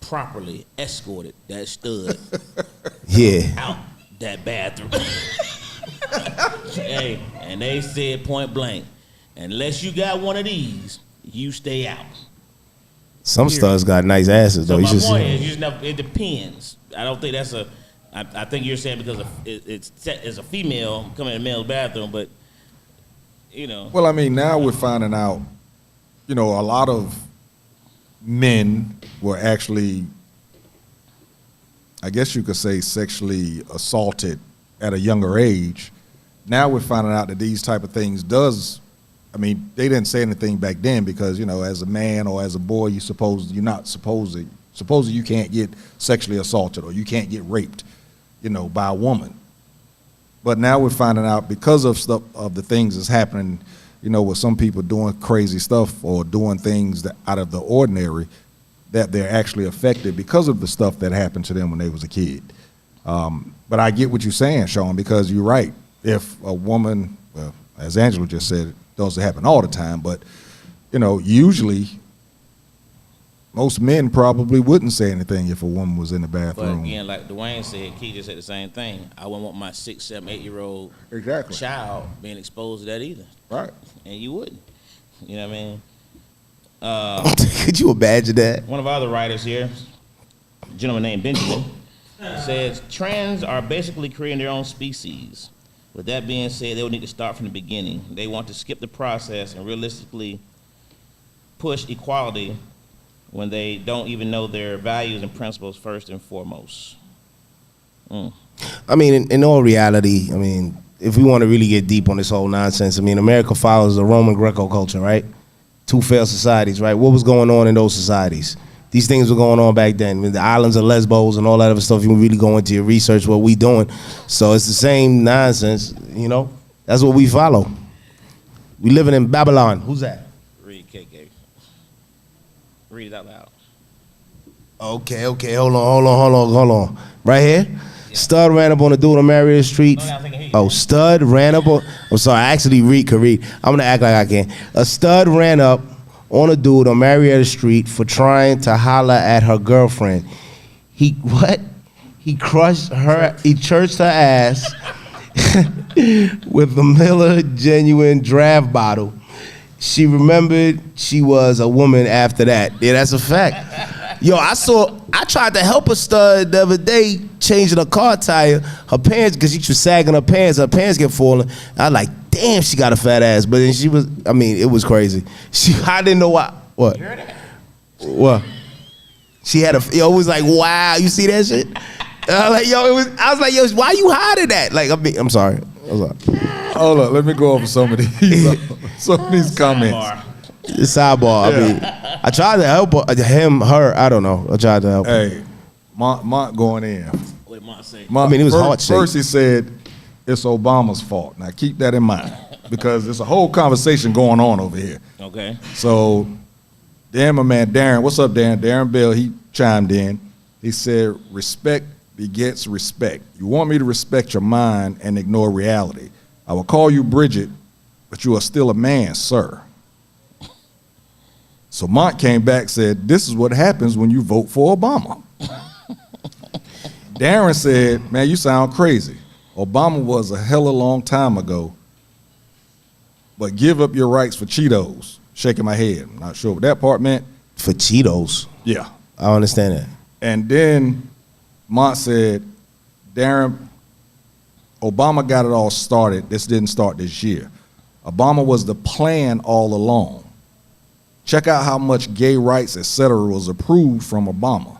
properly escorted that stud Yeah. out that bathroom. Hey, and they said point blank, unless you got one of these, you stay out. Some studs got nice asses though. So You my should point see. is, you just never, it depends. I don't think that's a. I think you're saying because it's a female coming in a male's bathroom, but you know. Well, I mean, now we're finding out, you know, a lot of men were actually, I guess you could say, sexually assaulted at a younger age. Now we're finding out that these type of things does, I mean, they didn't say anything back then because, you know, as a man or as a boy, you're not supposed you can't get sexually assaulted or you can't get raped, you know, by a woman. But now we're finding out because of stuff of the things that's happening, you know, with some people doing crazy stuff or doing things that out of the ordinary, that they're actually affected because of the stuff that happened to them when they was a kid. But I get what you're saying, Sean, because you're right. If a woman, well, as Angelo just said, it doesn't happen all the time, but you know, usually most men probably wouldn't say anything if a woman was in the But bathroom. again, like Dwayne said, Key just said the same thing. I wouldn't want my 6, 7, 8-year-old Exactly. child being exposed to that either. Right. And you wouldn't. You know what I mean? Could you imagine that? One of our other writers here, a gentleman named Benjamin, says trans are basically creating their own species. With that being said, they would need to start from the beginning. They want to skip the process and realistically push equality when they don't even know their values and principles first and foremost. I mean, in all reality, I mean, if we want to really get deep on this whole nonsense, I mean, America follows the Roman Greco culture, right? 2 failed societies, right? What was going on in those societies? These things were going on back then. The islands of Lesbos and all that other stuff, you can really go into your research, what we doing. So it's the same nonsense, you know? That's what we follow. We living in Babylon. Who's that? Read, KK. Read it out loud. Okay, hold on. Right here? Yeah. Stud ran up on a dude on Marietta Street. No, I think I hear you. Oh, stud ran up on, I'm sorry, I actually could read. I'm gonna act like I can. A stud ran up on a dude on Marietta Street for trying to holler at her girlfriend. He crushed her, he churched her ass with the Miller Genuine draft bottle. She remembered she was a woman after that. Yeah, that's a fact. Yo, I tried to help a stud the other day changing a car tire. Her pants, because she was sagging her pants kept falling. I was like, damn, she got a fat ass. But then it was crazy. I didn't know why. What? You heard that? What? She had it was like, wow, you see that shit? I was like, yo, why you hiding that? Like, I'm sorry. Hold on, let me go over some of these comments. Sidebar. Yeah. I mean, I tried to help her. I don't know. I tried to help her. Hey, Mont going in. What did Mont say? It was heart shaped. First he said it's Obama's fault. Now keep that in mind because there's a whole conversation going on over here. Okay. So, then my man Darren, what's up, Darren? Darren Bell, he chimed in. He said, respect begets respect. You want me to respect your mind and ignore reality. I will call you Bridget, but you are still a man, sir. So Mont came back, said, this is what happens when you vote for Obama. Darren said, man, you sound crazy. Obama was a hella long time ago, but give up your rights for Cheetos. Shaking my head. I'm not sure what that part meant. For Cheetos? Yeah. I don't understand that. And then Mont said, Darren, Obama got it all started. This didn't start this year. Obama was the plan all along. Check out how much gay rights, etc., was approved from Obama.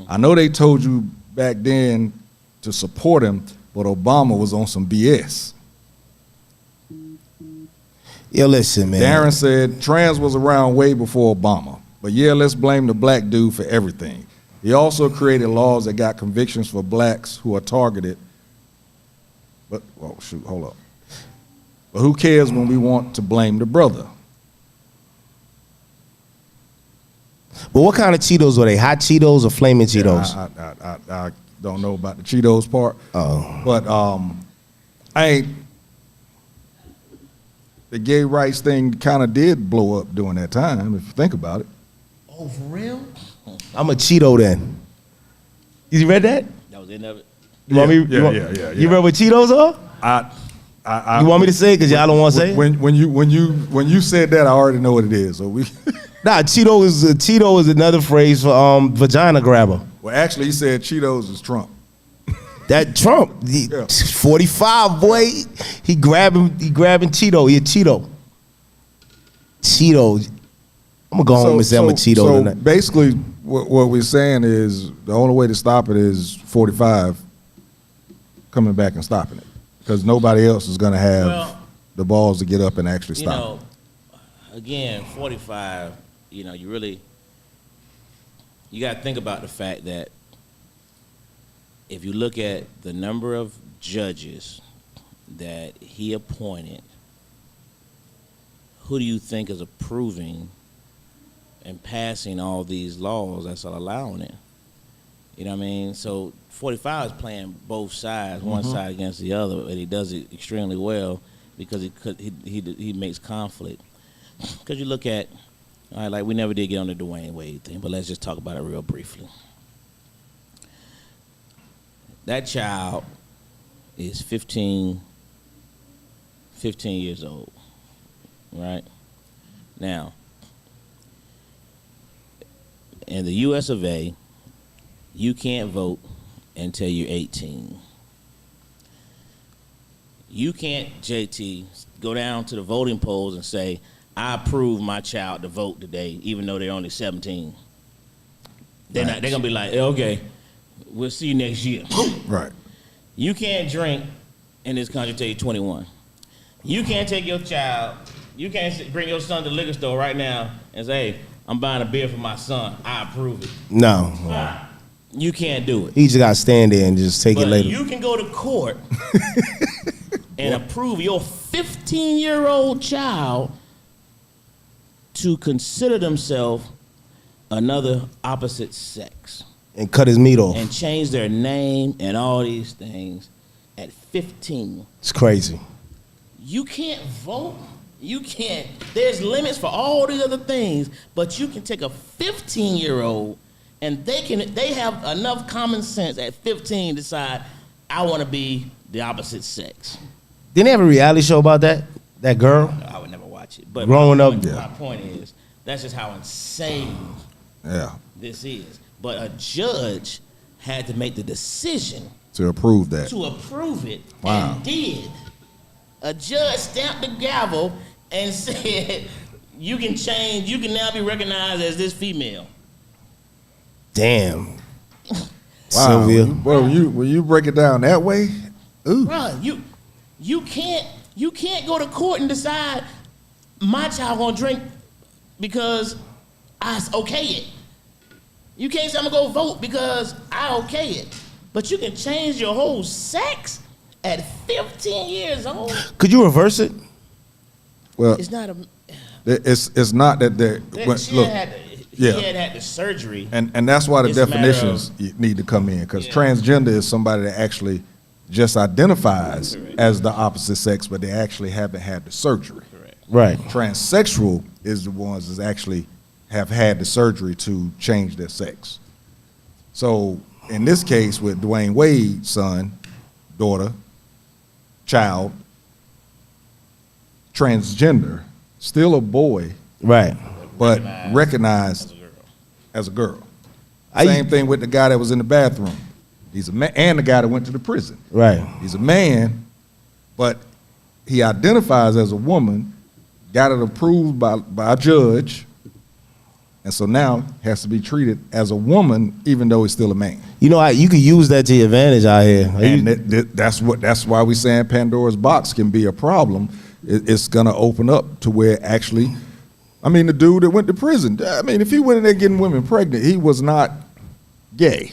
I know they told you back then to support him, but Obama was on some BS. Yo, listen, man. Darren said trans was around way before Obama. But yeah, let's blame the black dude for everything. He also created laws that got convictions for blacks who are targeted. But, oh, shoot, hold up. But who cares when we want to blame the brother? But what kind of Cheetos were they? Hot Cheetos or flaming Cheetos? I don't know about the Cheetos part. Oh. But the gay rights thing kind of did blow up during that time, if you think about it. Oh, for real? I'm a Cheeto then. You read that? That was the end of it. You want me? Yeah. You read what Cheetos are? You want me to say it because y'all don't want to say it? When you said that, I already know what it is. So we. Nah, Cheeto is another phrase for vagina grabber. Well, actually, he said Cheetos is Trump. That Trump, 45 boy, he grabbing Cheeto. He a Cheeto. Cheeto. I'm gonna go home and say I'm a Cheeto so tonight. Basically, what we're saying is the only way to stop it is 45 coming back and stopping it, because nobody else is gonna have the balls to get up and actually stop it. Again, 45. You got to think about the fact that if you look at the number of judges that he appointed, who do you think is approving and passing all these laws that's allowing it? You know what I mean? So 45 is playing both sides, one side against the other, and he does it extremely well because he makes conflict. Because you look at, all right, like we never did get on the Dwayne Wade thing, but let's just talk about it real briefly. That child is 15 years old, right? Now, in the US of A, you can't vote until you're 18. You can't, JT, go down to the voting polls and say, I approve my child to vote today, even though they're only 17. They're gonna be like, okay, we'll see you next year. Right. You can't drink in this country till you're 21. You can't take your child, you can't bring your son to the liquor store right now and say, hey, I'm buying a beer for my son, I approve it. No. You can't do it. He just got to stand there and just take it later. You can go to court and approve your 15-year-old child to consider themselves another opposite sex. And cut his meat off. And change their name and all these things at 15. It's crazy. You can't vote. You can't. There's limits for all these other things, but you can take a 15-year-old and they have enough common sense at 15 to decide, I want to be the opposite sex. Didn't they have a reality show about that? That girl? No, I would never watch it. But growing up, my point is, that's just how insane this is. But a judge had to make the decision to approve that. To approve it, and did. A judge stamped the gavel and said, you can change, you can now be recognized as this female. Damn. Wow. Sylvia. When you break it down that way, ooh. Bro, you can't go to court and decide my child gonna drink because I okay it. You can't say I'm gonna go vote because I okay it. But you can change your whole sex at 15 years old. Could you reverse it? Well, it's not a. It's not that they're. He had the surgery, and that's why the definitions need to come in, because transgender is somebody that actually just identifies as the opposite sex, but they actually haven't had the surgery. Correct. Right. Transsexual is the ones that actually have had the surgery to change their sex. So in this case with Dwayne Wade's son, daughter, child, transgender, still a boy, right, but recognized as a girl. Same thing with the guy that was in the bathroom. He's a man, and the guy that went to the prison. Right. He's a man, but he identifies as a woman, got it approved by a judge, and so now has to be treated as a woman, even though he's still a man. You know, you could use that to your advantage out here. And that's why we saying Pandora's box can be a problem, it's gonna open up to where actually, I mean, the dude that went to prison, I mean, if he went in there getting women pregnant, he was not gay.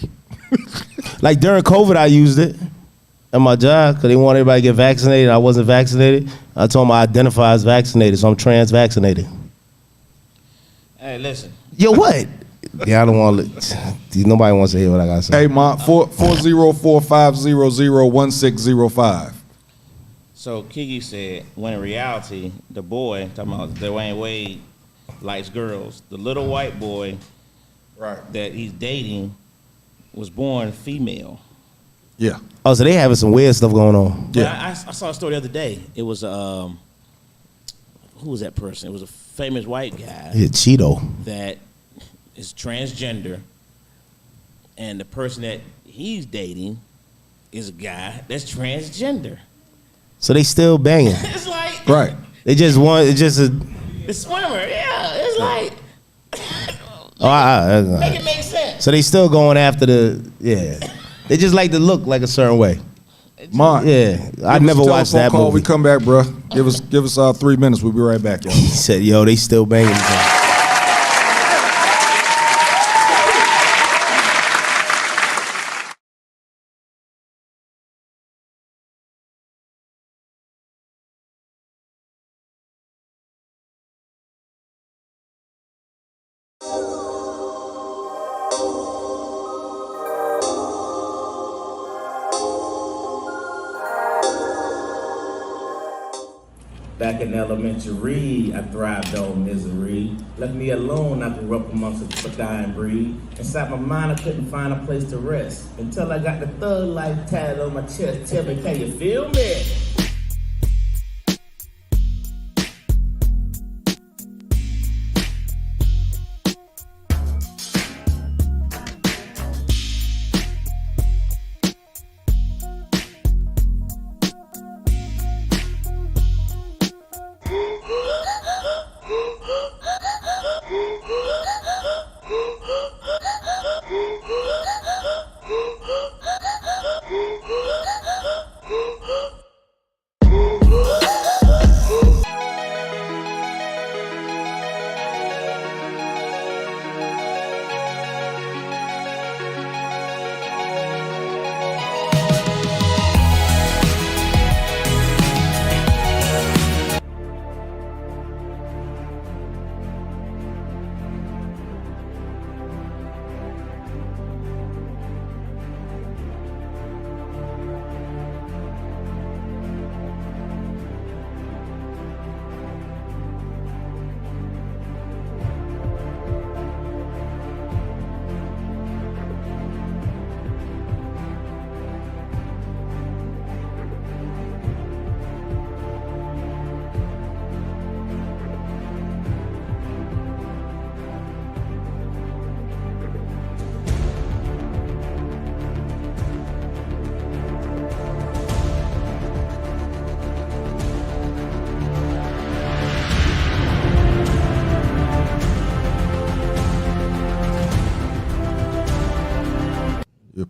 Like during COVID, I used it at my job because they wanted everybody to get vaccinated. I wasn't vaccinated. I told them I identify as vaccinated, so I'm trans-vaccinated. Hey, listen. Yo, what? Yeah, I don't want to. Nobody wants to hear what I got to say. Hey, Mont, 404-500-1605. So Kiki said, when in reality, the boy, talking about Dwayne Wade, likes girls. The little white boy that he's dating was born female. Yeah. Oh, so they having some weird stuff going on. Yeah. I saw a story the other day. It was, who was that person? It was a famous white guy. Yeah, Cheeto. That is transgender, and the person that he's dating is a guy that's transgender. So they still banging. It's like Right. They just want, it's just a. the swimmer, yeah. It's like make it make sense. So they still going after the, yeah. They just like to look like a certain way. Mont. Yeah, I never watched that call. movie. We come back, bro. Give us 3 minutes. We'll be right back, y'all. He said, yo, they still banging each other. Back in elementary, I thrived on misery. Left me alone, I grew up amongst a dying breed. Inside my mind, I couldn't find a place to rest. Until I got the thug life tatted on my chest. Tell me, can you feel me?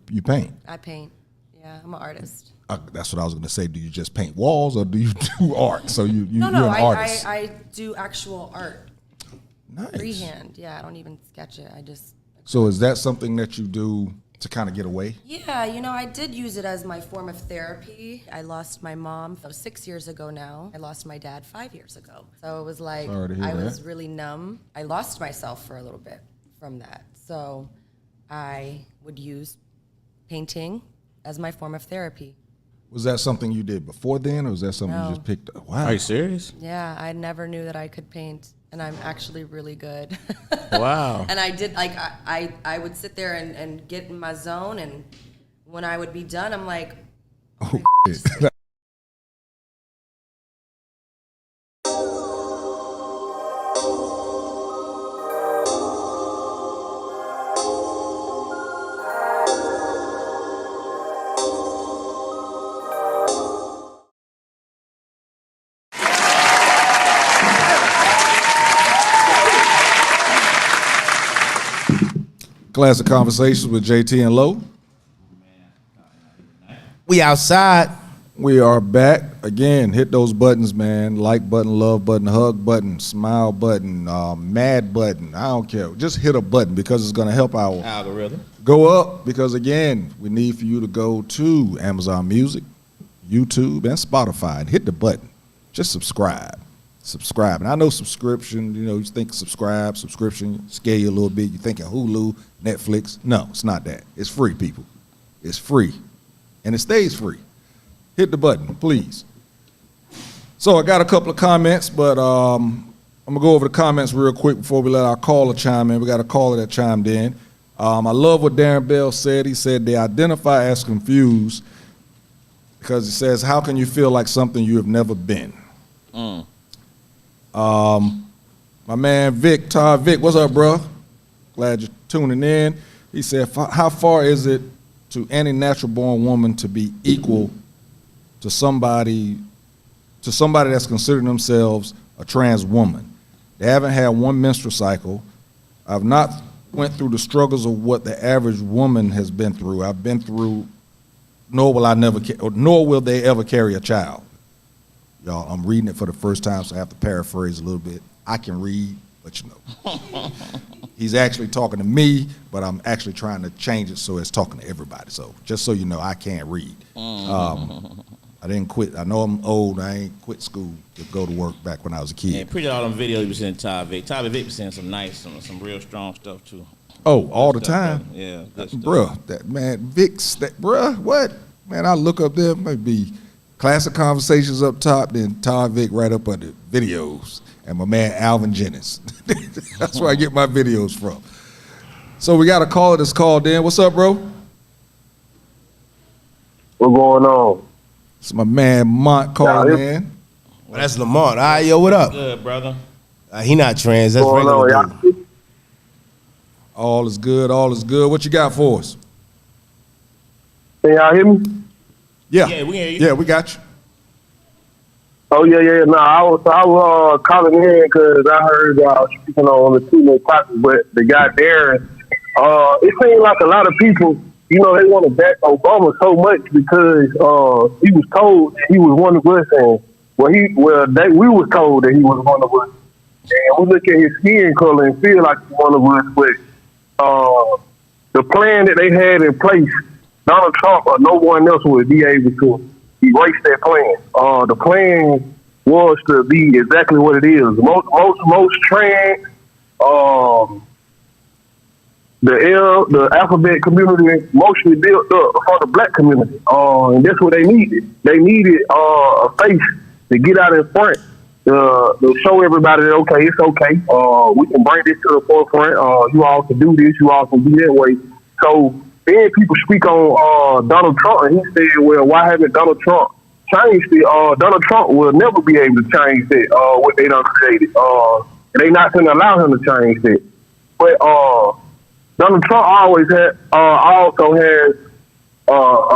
You paint. I paint. Yeah, I'm an artist. That's what I was going to say. Do you just paint walls or do you do art? So you're an artist. I do actual art. Nice. Freehand. Yeah, I don't even sketch it. I just. So is that something that you do to kind of get away? Yeah, I did use it as my form of therapy. I lost my mom 6 years ago now. I lost my dad 5 years ago. So it was like Sorry to hear I that. was really numb. I lost myself for a little bit from that. So I would use painting as my form of therapy. Was that something you did before then, or was that something No. you just picked up? Wow. Are you serious? Yeah, I never knew that I could paint, and I'm actually really good. Wow. And I did, like, I would sit there and get in my zone, and when I would be done, I'm like, Oh, shit. Classic Konversations with Jae Tea and Lo. We outside. We are back. again, hit those buttons, man. Like button, love button, hug button, smile button, mad button. I don't care. Just hit a button because it's going to help our Algorithm. go up. Because, again, we need for you to go to Amazon Music, YouTube, and Spotify and hit the button. Just subscribe. Subscribe. And I know subscription, you think subscription scare you a little bit. You're thinking Hulu, Netflix. No, it's not that. It's free, people. It's free. And it stays free. Hit the button, please. So I got a couple of comments, but I'm going to go over the comments real quick before we let our caller chime in. We got a caller that chimed in. I love what Darren Bell said. He said they identify as confused because he says, how can you feel like something you have never been? My man Vic, Todd Vic, what's up, bro? Glad you're tuning in. He said, how far is it to any natural born woman to be equal to somebody that's considering themselves a trans woman? They haven't had one menstrual cycle. I've not went through the struggles of what the average woman has been through. I've been through, nor will they ever carry a child. Y'all, I'm reading it for the first time, so I have to paraphrase a little bit. I can read, but he's actually talking to me, but I'm actually trying to change it so it's talking to everybody. So just so you know, I can't read. I didn't quit. I know I'm old. I ain't quit school to go to work back when I was a kid. Yeah, appreciate all them videos you was in Todd Vic. Todd Vic was saying some nice, some real strong stuff too. Oh, all the stuff, time? brother. Yeah. Good stuff. Bruh, that man, Vic's, what? Man, I look up there, maybe Classic Konversations up top, then Todd Vic right up under videos. And my man Alvin Jennings. That's where I get my videos from. So we got a caller that's called in. What's up, bro? What's going on? It's my man Mont calling in. Well, that's Lamont. All right, yo, what up? Good, brother. He not trans. That's What's going regular on, dude. y'all? All is good, all is good. What you got for us? Can y'all hear me? Yeah, we hear you. Yeah, we got you. Oh, yeah. No, I was calling in because I heard y'all speaking on the two-minute topic, but the guy Darren, it seems like a lot of people, they want to back Obama so much because he was told that he was one of us, and we was told that he was one of us. And we look at his skin color and feel like he's one of us, but the plan that they had in place, Donald Trump or no one else would be able to erase that plan. The plan was to be exactly what it is. Most trans, the alphabet community mostly built up for the black community, and that's what they needed. They needed a face to get out in front to show everybody that it's okay. We can bring this to the forefront. You all can do this. You all can be that way. So then people speak on Donald Trump, and he said, "Well, why haven't Donald Trump changed it?" Donald Trump will never be able to change that. What they done created. They not going to allow him to change that. But Donald Trump also has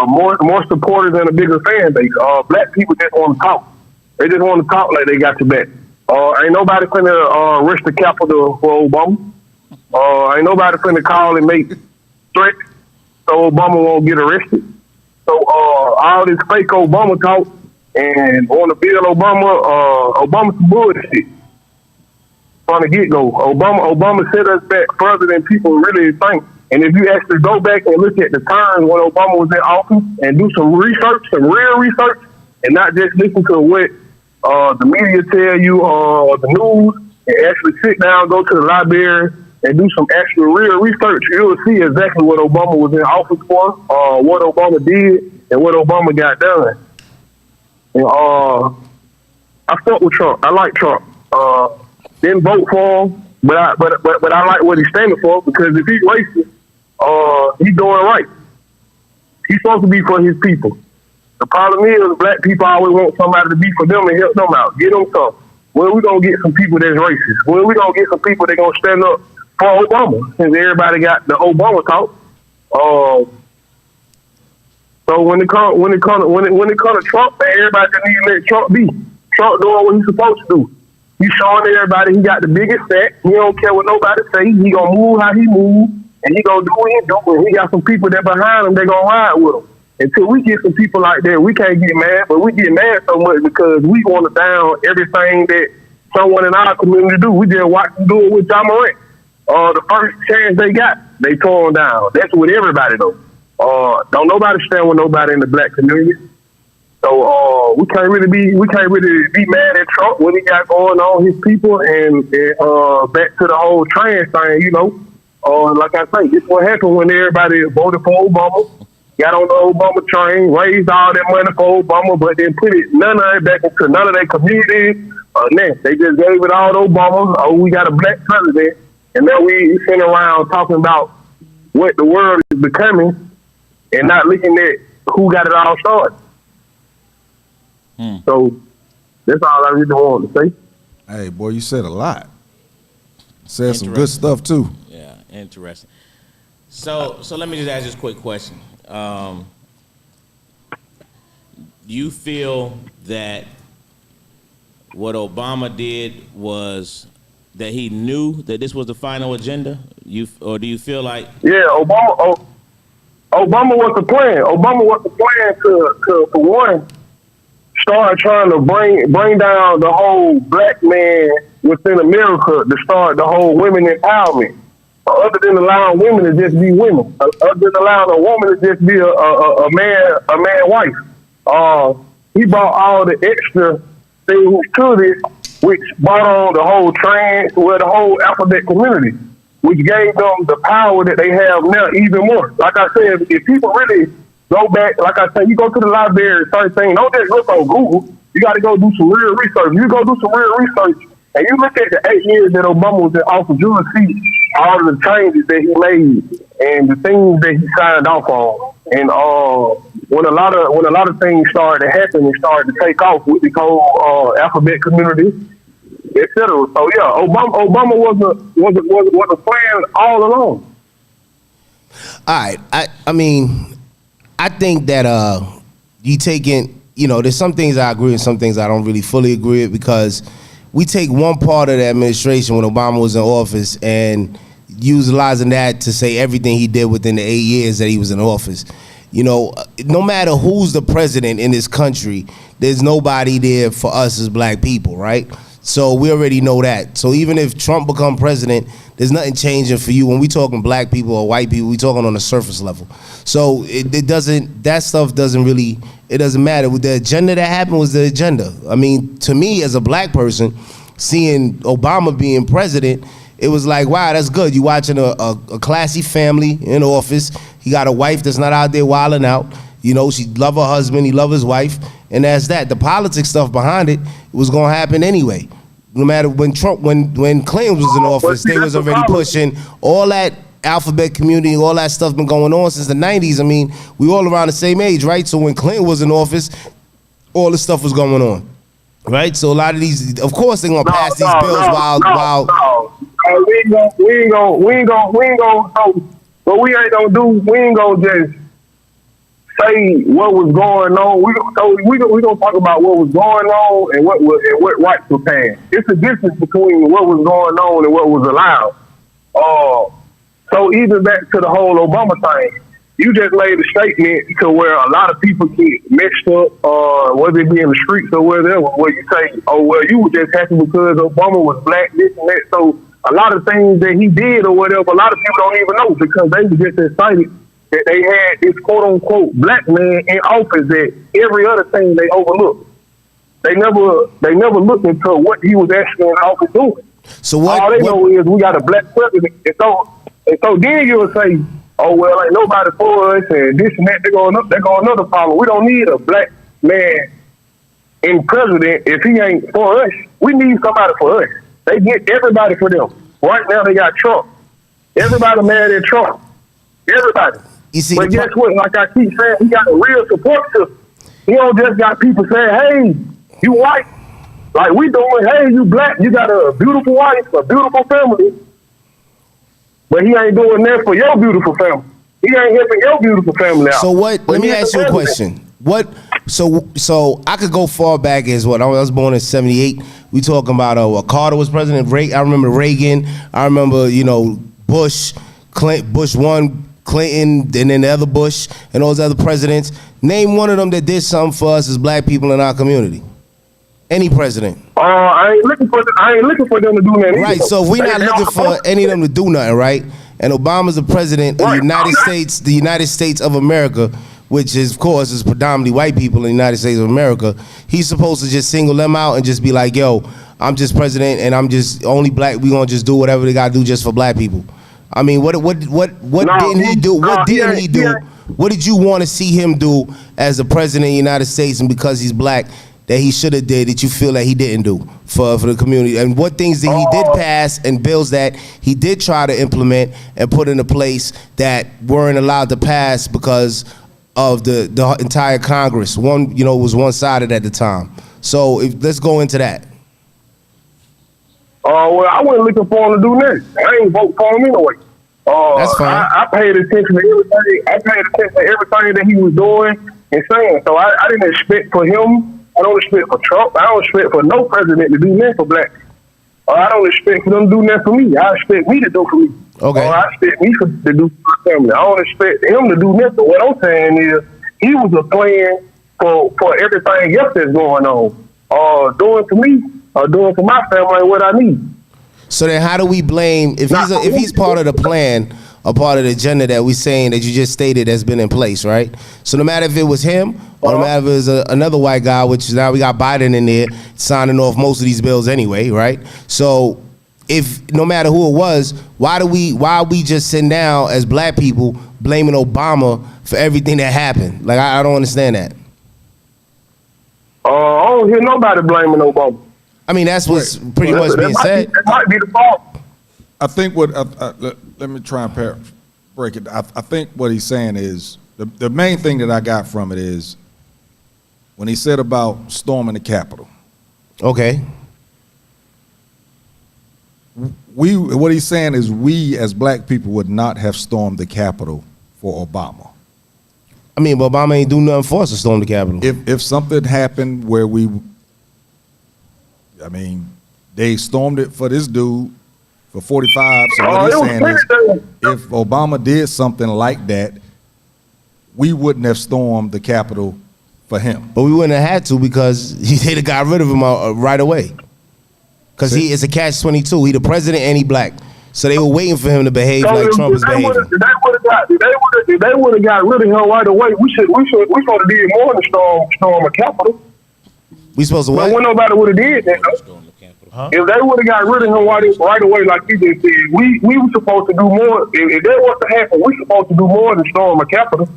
more supporters and a bigger fan base. Black people just want to talk. They just want to talk like they got your back. Ain't nobody finna rush the Capitol for Obama. Ain't nobody finna call and make threats so Obama won't get arrested. So all this fake Obama talk and want to build Obama's some bullshit. From the get-go, Obama set us back further than people really think. And if you actually go back and look at the times when Obama was in office and do some research, some real research, and not just listen to what the media tell you or the news, and actually sit down, go to the library, and do some actual real research, you'll see exactly what Obama was in office for, what Obama did, and what Obama got done. And I fuck with Trump. I like Trump. Didn't vote for him, but I like what he's standing for, because if he's racist, he's doing right. He's supposed to be for his people. The problem is black people always want somebody to be for them and help them out, get them something. When we gonna get some people that's racist? When we gonna get some people that gonna stand up for Obama? Since everybody got the Obama talk. So when it comes to Trump, man, everybody just need to let Trump be. Trump doing what he's supposed to do. He's showing everybody he got the biggest sack. He don't care what nobody say. He gonna move how he move, and he gonna do what he do. And he got some people that behind him, they gonna ride with him. until we get some people like that, we can't get mad, but we get mad so much because we want to down everything that someone in our community do. We just watch them do it with John Morant. The first chance they got, they tore them down. That's with everybody though. Don't nobody stand with nobody in the black community. So we can't really be mad at Trump, what he got going on, his people, and back to the whole trans thing, you know. Like I say, this what happened when everybody voted for Obama, got on the Obama train, raised all that money for Obama, but then put none of it back into none of their communities. They just gave it all to Obama. Oh, we got a black president, and now we sitting around talking about what the world is becoming, and not looking at who got it all started. So that's all I really wanted to say. Hey, boy, you said a lot. Said some good stuff too. Yeah, interesting. So let me just ask this quick question. Do you feel that what Obama did was that he knew that this was the final agenda? Or do you feel like? Yeah, Obama was the plan. Obama was the plan to for one, start trying to bring down the whole black man within America to start the whole women empowerment. Other than allowing women to just be women, other than allowing a woman to just be a man wife. He brought all the extra things to this, which brought on the whole trans, the whole alphabet community, which gave them the power that they have now even more. Like I said, if people really go back, like I said, you go to the library, certain things, don't just look on Google. You got to go do some real research. You go do some real research, and you look at the 8 years that Obama was in office, you will see all of the changes that he made and the things that he signed off on. And when a lot of things started to happen and started to take off with the whole alphabet community, etc. So yeah, Obama was a plan all along. All right, I mean, I think that you taking, you know, there's some things I agree with, some things I don't really fully agree with, because we take one part of the administration when Obama was in office and utilizing that to say everything he did within the 8 years that he was in office. You know, no matter who's the president in this country, there's nobody there for us as black people, right? So we already know that. So even if Trump become president, there's nothing changing for you. When we talking black people or white people, we talking on a surface level. So it doesn't, that stuff doesn't really, it doesn't matter. With the agenda that happened was the agenda. I mean, to me as a black person, seeing Obama being president, it was like, wow, that's good. You watching a classy family in office. He got a wife that's not out there wilding out. You know, she love her husband, he love his wife, and that's that. The politics stuff behind it was gonna happen anyway. No matter when Clinton was in office, they was already pushing all that alphabet community, all that stuff been going on since the 90s. I mean, we all around the same age, right? So when Clinton was in office, all this stuff was going on, right? So a lot of these, of course, they're gonna pass these bills while. We ain't gonna just say what was going on. We gonna talk about what was going on and what rights were passed. It's a difference between what was going on and what was allowed. So even back to the whole Obama thing, you just made a statement to where a lot of people get mixed up, whether it be in the streets or whatever, where you say, oh, well, you were just happy because Obama was black, this and that. So a lot of things that he did or whatever, a lot of people don't even know because they were just excited that they had this quote-unquote black man in office that every other thing they overlooked. They never looked into what he was actually in office doing. So what? All they know is we got a black president. And so then you'll say, oh, well, ain't nobody for us and this and that. They're going another problem. We don't need a black man in president if he ain't for us. We need somebody for us. They get everybody for them. Right now they got Trump. Everybody mad at Trump. Everybody. You see, but guess what? Like I keep saying, he got a real support system. He don't just got people saying, hey, you white. Like we doing, hey, you black. You got a beautiful wife, a beautiful family. But he ain't doing that for your beautiful family. He ain't helping your beautiful family out. So what? Let me ask you a question. What? So I could go far back as what I was born in '78. We talking about Carter was president. I remember Reagan. I remember Bush, Bush 1, Clinton, and then the other Bush and all those other presidents. Name one of them that did something for us as black people in our community. Any president. I ain't looking for them to do nothing. Right, so if we're not looking for any of them to do nothing, right? And Obama's the president of the United States of America, which is, of course, is predominantly white people in the United States of America. He's supposed to just single them out and just be like, yo, I'm just president and I'm just only black. We gonna just do whatever they gotta do just for black people. I mean, what didn't he do? What didn't he do? What did you want to see him do as the president of the United States, and because he's black, that he should have did that you feel that he didn't do for the community? And what things that he did pass and bills that he did try to implement and put into place that weren't allowed to pass because of the entire Congress? One, was one-sided at the time. So let's go into that. Well, I wasn't looking for him to do nothing. I ain't vote for him anyway. That's fine. I paid attention to everything. I paid attention to everything that he was doing and saying. So I didn't expect for him. I don't expect for Trump. I don't expect for no president to do nothing for black. I don't expect for them to do nothing for me. I expect me to do for me. Okay. I expect me to do for my family. I don't expect him to do nothing. What I'm saying is he was a plan for everything else that's going on. Doing for me, or doing for my family what I need. So then how do we blame, if he's part of the plan, a part of the agenda that we're saying that you just stated has been in place, right? So no matter if it was him or no matter if it was another white guy, which now we got Biden in there signing off most of these bills anyway, right? So if no matter who it was, why are we just sitting down as black people blaming Obama for everything that happened? Like, I don't understand that. I don't hear nobody blaming Obama. I mean, that's what's pretty much being said. That might be the fault. I think let me try and break it. I think what he's saying is, the main thing that I got from it is when he said about storming the Capitol. Okay. What he's saying is we as black people would not have stormed the Capitol for Obama. I mean, but Obama ain't do nothing for us to storm the Capitol. If something happened where they stormed it for this dude for 45. So what he's saying is, if Obama did something like that, we wouldn't have stormed the Capitol for him. But we wouldn't have had to because they'd have got rid of him right away. Because he is a catch-22. He the president and he black. So they were waiting for him to behave like Trump is behaving. If they would have got rid of him right away, we should have did more than storm the Capitol. We supposed to what? But nobody would have did that. Huh? If they would have got rid of him right away, like you just said, we were supposed to do more. If that was to happen, we supposed to do more than storm the Capitol.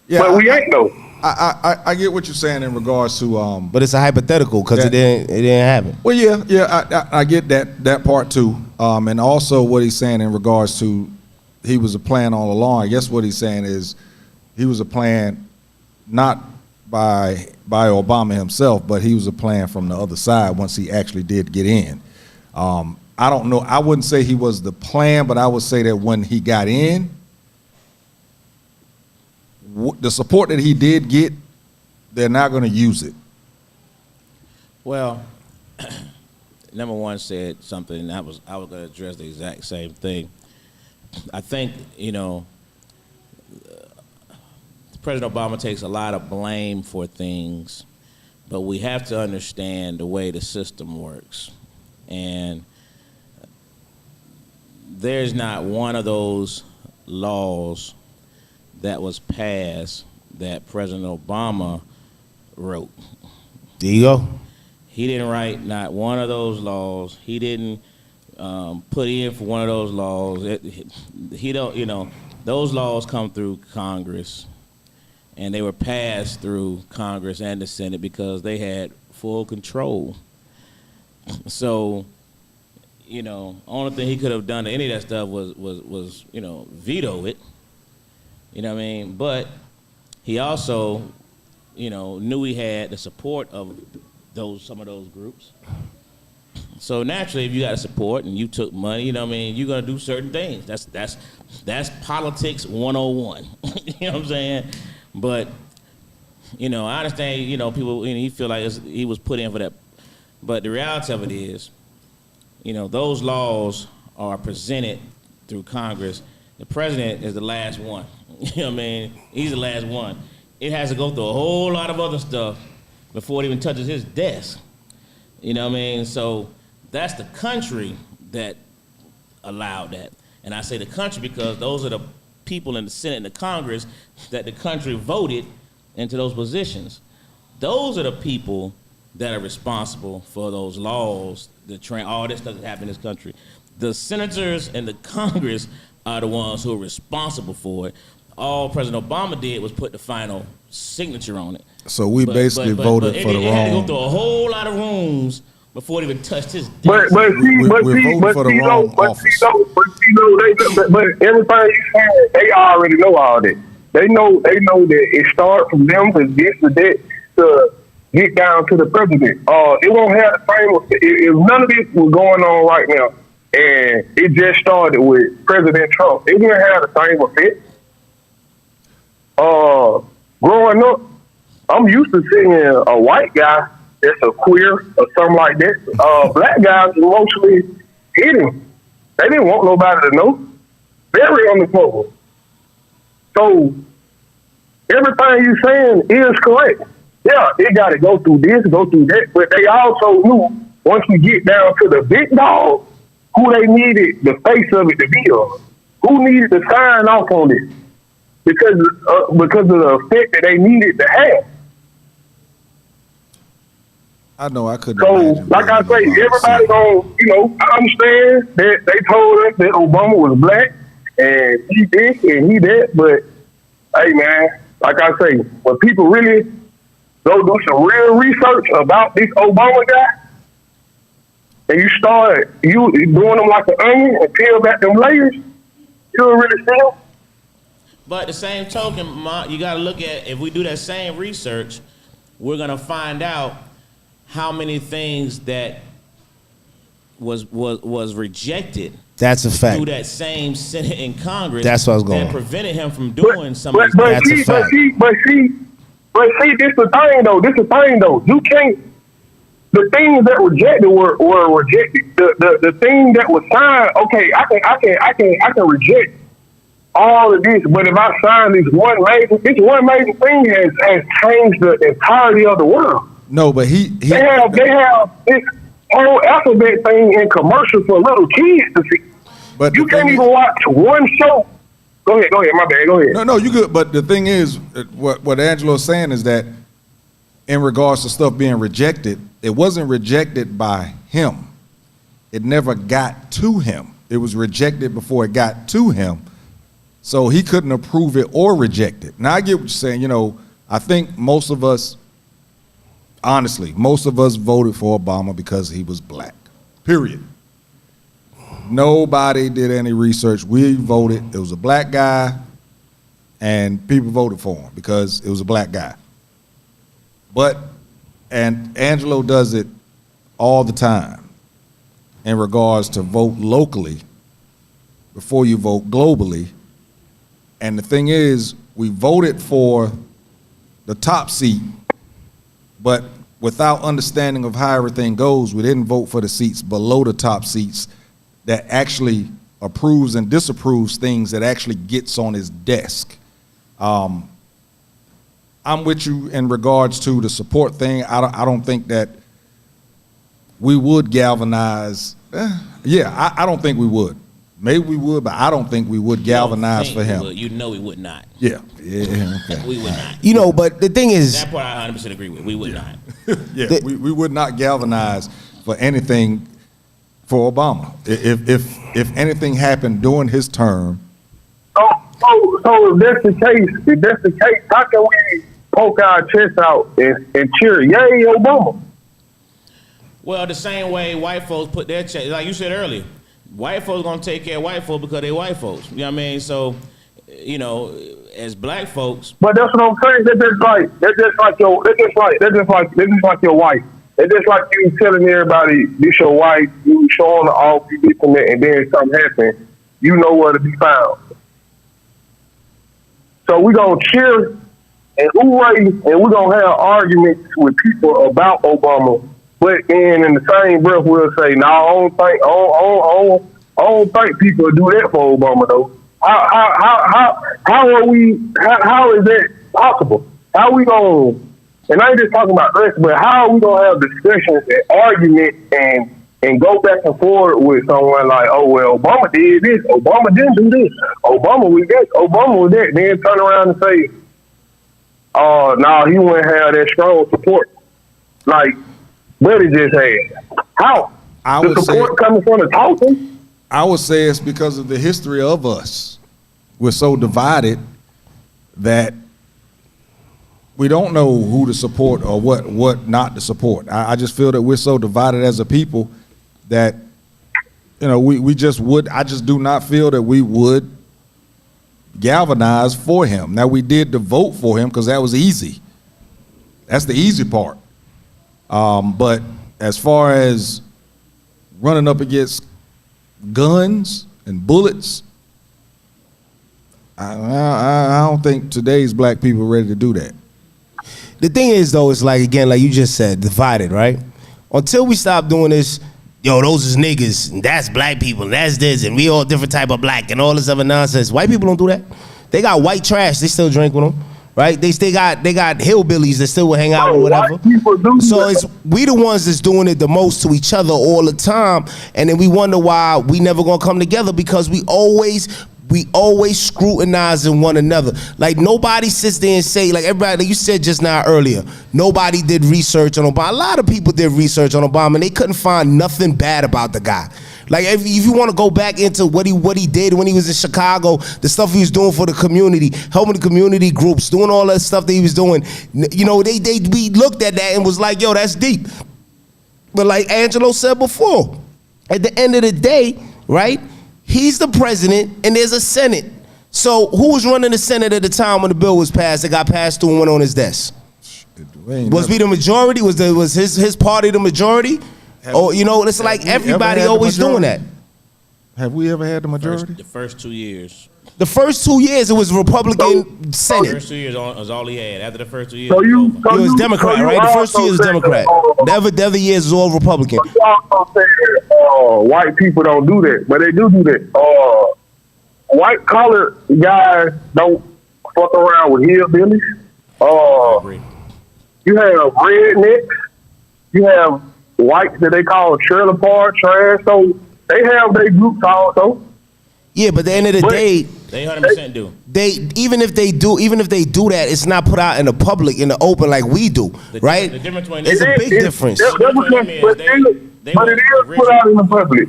Yeah, but we ain't though. I get what you're saying in regards to but it's a hypothetical because it didn't happen. Well, yeah, I get that part too, and also what he's saying in regards to he was a plan all along. I guess what he's saying is he was a plan not by Obama himself, but he was a plan from the other side once he actually did get in. I don't know. I wouldn't say he was the plan, but I would say that when he got in, the support that he did get, they're not going to use it. Well, number one said something, and I was going to address the exact same thing. I think, President Obama takes a lot of blame for things, but we have to understand the way the system works. And there's not one of those laws that was passed that President Obama wrote. There you go. He didn't write not one of those laws. He didn't put in for one of those laws. Those laws come through Congress, and they were passed through Congress and the Senate because they had full control. So, only thing he could have done to any of that stuff was veto it. You know what I mean? But he also, knew he had the support of some of those groups. So naturally, if you got support and you took money, you're gonna do certain things. That's politics 101. You know what I'm saying? But I understand. People. You feel like he was put in for that. But the reality of it is, those laws are presented through Congress. The president is the last one. You know what I mean? He's the last one. it has to go through a whole lot of other stuff before it even touches his desk. You know what I mean? So that's the country that allowed that. And I say the country because those are the people in the Senate and the Congress that the country voted into those positions. Those are the people that are responsible for those laws, all this stuff that happened in this country. The senators and the Congress are the ones who are responsible for it. All President Obama did was put the final signature on it. So we basically voted for the wrong. It had to go through a whole lot of rooms before it even touched his desk. But everything you said, they already know all that. They know that it starts from them to this to that to get down to the president. It won't have the same. If none of this was going on right now, and it just started with President Trump, it wouldn't have the same effect. Growing up, I'm used to seeing a white guy that's a queer or something like that. Black guys mostly hidden. They didn't want nobody to know. Very uncomfortable. So everything you're saying is correct. Yeah, it got to go through this, go through that. But they also knew once we get down to the big dog, who they needed the face of it to be on. Who needed to sign off on this? Because of the effect that they needed to have. I know I couldn't. So, imagine like I say, everybody gonna, I understand that they told us that Obama was black and he this and he that, but hey man, like I say, when people really go do some real research about this Obama guy, and you start doing them like an onion and peel back them layers, you'll really see them. But the same token, you got to look at, if we do that same research, we're going to find out how many things that was rejected. That's a fact. Through that same Senate and Congress. That's what I was going. That prevented him from doing some of these But things. see, this the thing though. You can't. The things that rejected were rejected. The thing that was signed, okay, I can reject all of this, but if I sign this one major thing has changed the entirety of the world. No, but they have this whole alphabet thing in commercials for little kids to see. But you can't even watch one show. Go ahead, my bad, go ahead. No, you good. But the thing is, what Angelo's saying is that in regards to stuff being rejected, it wasn't rejected by him. It never got to him. It was rejected before it got to him. So he couldn't approve it or reject it. Now I get what you're saying. I think most of us voted for Obama because he was black. Period. Nobody did any research. We voted. It was a black guy, and people voted for him because it was a black guy. And Angelo does it all the time in regards to vote locally before you vote globally. And the thing is, we voted for the top seat, but without understanding of how everything goes, we didn't vote for the seats below the top seats that actually approves and disapproves things that actually gets on his desk. I'm with you in regards to the support thing. I don't think that we would galvanize. I don't think we would. Maybe we would, but I don't think we would galvanize for him. We would not. Yeah. Okay. We would not. But the thing is, that part I 100% agree with. We would not. We would not galvanize for anything for Obama. If anything happened during his term. So if that's the case, how can we poke our chest out and cheer, yay, Obama? Well, the same way white folks put their chest, like you said earlier, white folks gonna take care of white folks because they white folks. You know what I mean? So, as black folks. But that's what I'm saying. That's just like your wife. It's just like you telling everybody this your wife, you showing off, you this and that, and then something happens, you know where to be found. So we gonna cheer and hooray, and we're gonna have arguments with people about Obama. But then in the same breath, we'll say, "No, I don't think people will do that for Obama, though." How is that possible? how we gonna? And I ain't just talking about us, but how are we gonna have discussions and arguments and go back and forth with someone like, oh well, Obama did this, Obama didn't do this, Obama was that, Obama was that, then turn around and say, oh no, he wouldn't have that strong support like Buddy just had. How? The support coming from the talking? I would say it's because of the history of us. We're so divided that we don't know who to support or what not to support. I just feel that we're so divided as a people that, you know, I just do not feel that we would galvanize for him. Now, we did the vote for him because that was easy. That's the easy part. But as far as running up against guns and bullets, I don't think today's black people are ready to do that. The thing is, though, it's like, again, like you just said, divided, right? Until we stop doing this, yo, those is niggas, and that's black people, and that's this, and we all different type of black, and all this other nonsense. White people don't do that. They got white trash, they still drink with them, right? They got hillbillies that still will hang out or whatever. So it's we the ones that's doing it the most to each other all the time, and then we wonder why we never gonna come together because we always scrutinizing one another. Like nobody sits there and say, like everybody, like you said just now earlier, nobody did research on Obama. A lot of people did research on Obama and they couldn't find nothing bad about the guy. Like if you want to go back into what he did when he was in Chicago, the stuff he was doing for the community, helping the community groups, doing all that stuff that he was doing, you know, we looked at that and was like, yo, that's deep. But like Angelo said before, at the end of the day, right? He's the president, and there's a Senate. So who was running the Senate at the time when the bill was passed? It got passed through and went on his desk. Was we the majority? Was his party the majority? Or you know, it's like everybody always doing that. Have we ever had the majority? The first 2 years. The first 2 years, it was Republican Senate. The first 2 years was all he had. After the first 2 years, it was Democrat, right? The first 2 years was Democrat. The other years was all Republican. You also said white people don't do that, but they do that. White collar guys don't fuck around with hillbillies. You have rednecks. You have whites that they call trailer park trash. So they have their groups also. Yeah, but at the end of the day, they 100% do. Even if they do that, it's not put out in the public, in the open, like we do, right? The difference between it's a big difference. But it is put out in the public.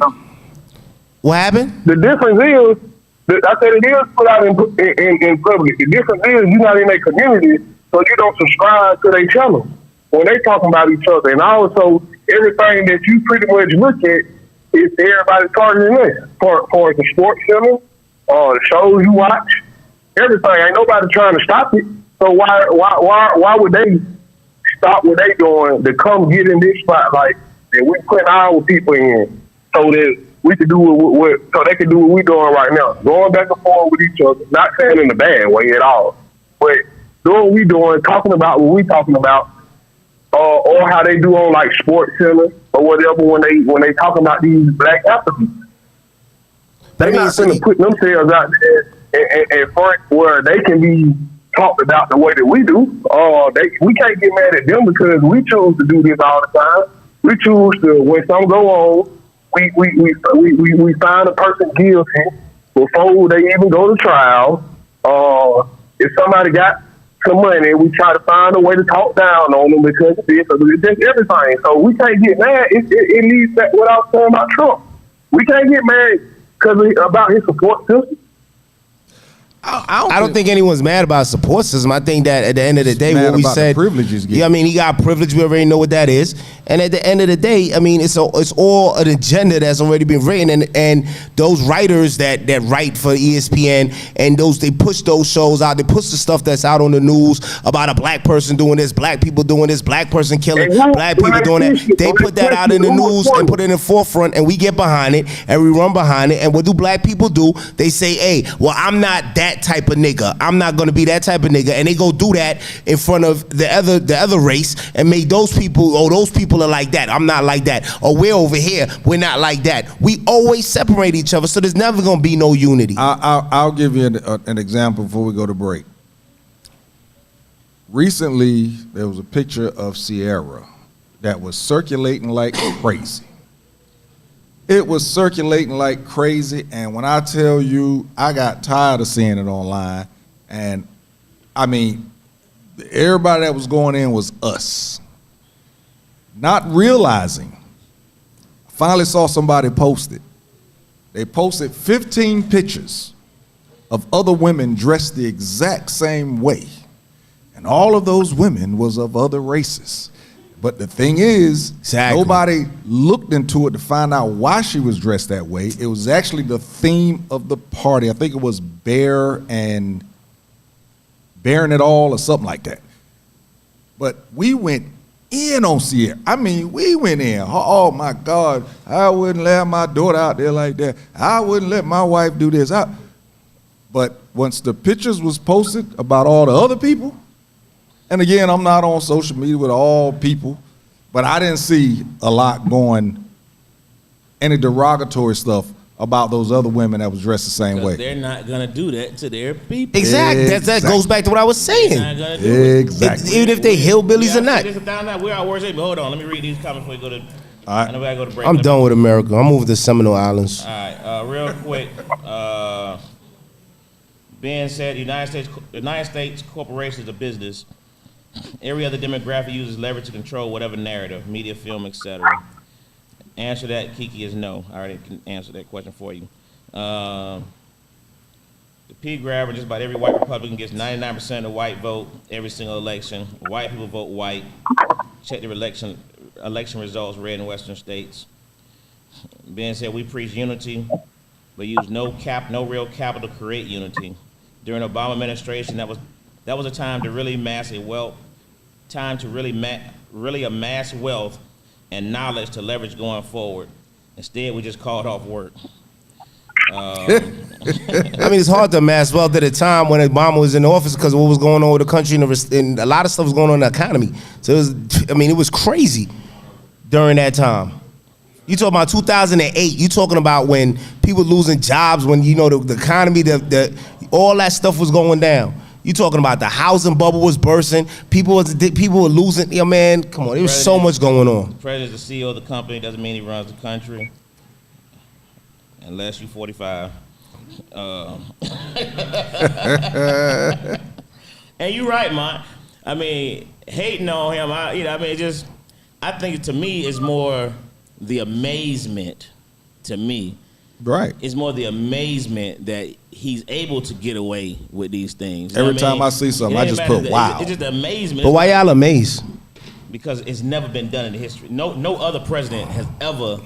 What happened? The difference is, I said it is put out in public. The difference is you're not in a community, so you don't subscribe to their channel when they talking about each other. And also, everything that you pretty much look at is everybody targeting us for the sports channel, the shows you watch, everything. Ain't nobody trying to stop it. So why would they stop what they doing to come get in this spotlight and we put our people in so that we could do so they can do what we doing right now, going back and forth with each other, not saying in a bad way at all, but doing what we doing, talking about what we talking about, or how they do on like Sports Center or whatever when they talking about these black athletes. They're not going to put themselves out there in front where they can be talked about the way that we do. We can't get mad at them because we choose to do this all the time. We choose to, when something go on, we find a person guilty before they even go to trial. If somebody got some money, we try to find a way to talk down on them because of this or just everything. So we can't get mad. It leads back what I was saying about Trump. We can't get mad about his support system. I don't think anyone's mad about support system. I think that at the end of the day, what we said, privileges. I mean, he got privilege. We already know what that is. And at the end of the day, I mean, it's all an agenda that's already been written. And those writers that write for ESPN and they push those shows out. They push the stuff that's out on the news about a black person doing this, black people doing this, black person killing, black people doing that. They put that out in the news and put it in the forefront, and we get behind it and we run behind it. And what do black people do? They say, hey, well, I'm not that type of nigga. I'm not gonna be that type of nigga. And they go do that in front of the other race and make those people, those people are like that. I'm not like that. Or we're over here. We're not like that. We always separate each other, so there's never gonna be no unity. I'll give you an example before we go to break. recently there was a picture of Sierra that was circulating like crazy. It was circulating like crazy, and when I tell you, I got tired of seeing it online, and I mean, everybody that was going in was us. Not realizing, I finally saw somebody post it. They posted 15 pictures of other women dressed the exact same way. And all of those women was of other races. But the thing is, nobody looked into it to find out why she was dressed that way. It was actually the theme of the party. I think it was Bearing It All or something like that. But we went in on Sierra. I mean, we went in. Oh my God, I wouldn't let my daughter out there like that. I wouldn't let my wife do this. But once the pictures was posted about all the other people, and again, I'm not on social media with all people, but I didn't see a lot going, any derogatory stuff about those other women that was dressed the same way. They're not gonna do that to their people. Exactly. That goes back to what I was saying. They're not gonna do Exactly. Even if they hillbillies or not. We're our worst enemy. Hold on, let me read these comments before we go to. All right. I know we gotta go to break. I'm done with America. I'm moving to Seminole Islands. All right, real quick. Ben said, United States corporations are business. Every other demographic uses leverage to control whatever narrative, media, film, etc. Answer that, Kiki, is no. I already can answer that question for you. The P grabber, just about every white Republican gets 99% of the white vote every single election. White people vote white. Check the election results read in Western states. Ben said, we preach unity, but use no real capital to create unity. During the Obama administration, that was a time to really amass wealth and knowledge to leverage going forward. Instead, we just called off work. I mean, it's hard to amass wealth at a time when Obama was in office because of what was going on with the country and a lot of stuff was going on in the economy. So it was crazy during that time. You talking about 2008? You talking about when people losing jobs, when the economy, all that stuff was going down. You talking about the housing bubble was bursting. People were losing. Man, come on, there was so much going on. The president's the CEO of the company. Doesn't mean he runs the country. Unless you're 45. And you're right, man. I mean, hating on him, I think to me it's more the amazement to me. Right. It's more the amazement that he's able to get away with these things. Every time I see something, I just put wow. It's just amazement. But why y'all amazed? Because it's never been done in the history. No other president has ever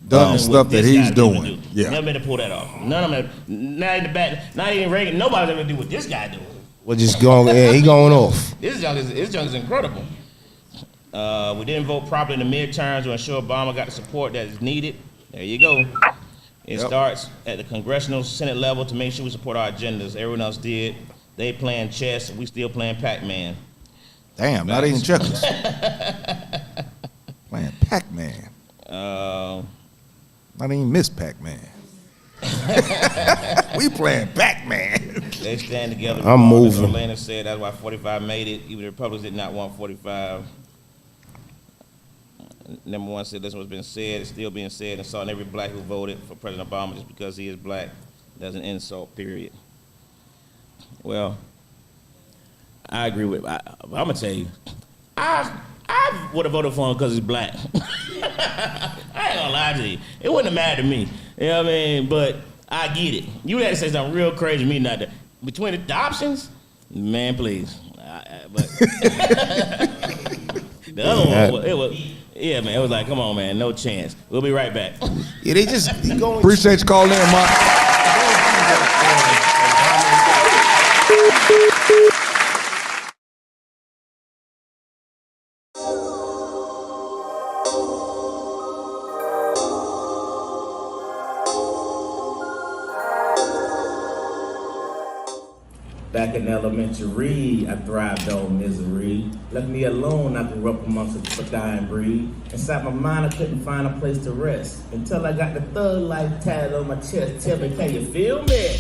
done the stuff that he's doing. Yeah. Never been to pull that off. None of them, not in the back, not even Reagan. Nobody's ever do what this guy doing. Well, just going, he going off. This junk is incredible. We didn't vote properly in the midterms to ensure Obama got the support that is needed. There you go. It starts at the congressional Senate level to make sure we support our agendas. Everyone else did. They playing chess, we still playing Pac-Man. Damn, not even checkers. Playing Pac-Man. Not even Miss Pac-Man. We playing Pac-Man. They stand together. I'm moving. Orlando said that's why 45 made it. Even the Republicans did not want 45. Number one said this was been said, it's still being said, and saw every black who voted for President Obama just because he is black. That's an insult, period. Well, I agree with, I'm gonna tell you, I would have voted for him because he's black. I ain't gonna lie to you. It wouldn't have mattered to me. You know what I mean? But I get it. You had to say something real crazy to me not to. Between the options, man, please. But the other one, it was. Yeah, man, it was like, come on, man, no chance. We'll be right back. Yeah, they just going. Appreciate you calling in, Mark. Back in elementary, I thrived on misery. Left me alone, I grew up amongst a dying breed. Inside my mind, I couldn't find a place to rest. Until I got the thug life tatted on my chest. Tell me, can you feel me?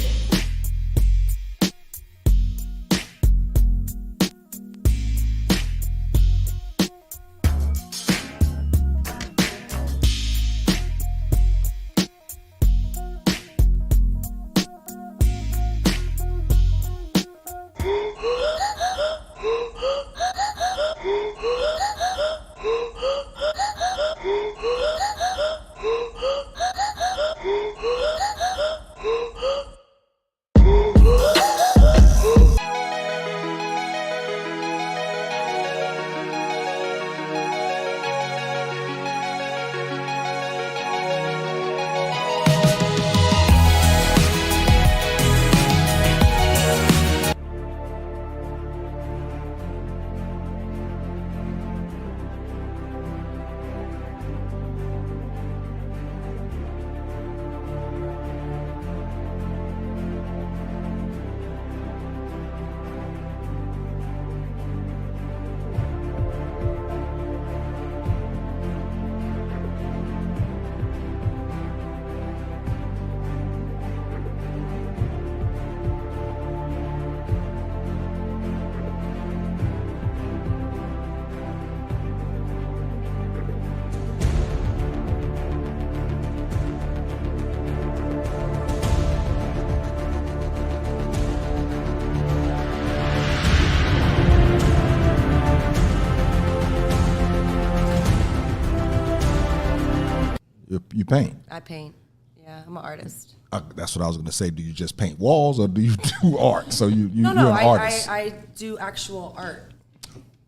You paint. I paint. Yeah, I'm an artist. That's what I was going to say. Do you just paint walls or do you do art? So you're an artist. I do actual art.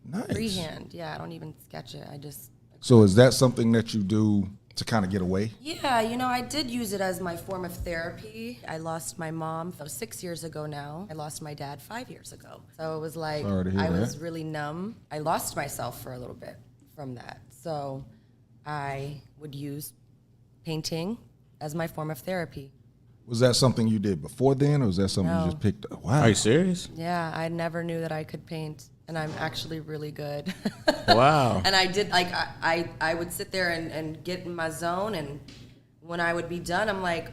Nice. Freehand. Yeah, I don't even sketch it. I just. So is that something that you do to kind of get away? Yeah, I did use it as my form of therapy. I lost my mom 6 years ago now. I lost my dad 5 years ago. So it was like I was really numb. I lost myself for a little bit from that. So I would use painting as my form of therapy. Was that something you did before then, or was that something you just picked up? Wow. Are you serious? Yeah, I never knew that I could paint, and I'm actually really good. Wow. And I did, like, I would sit there and get in my zone, and when I would be done, I'm like,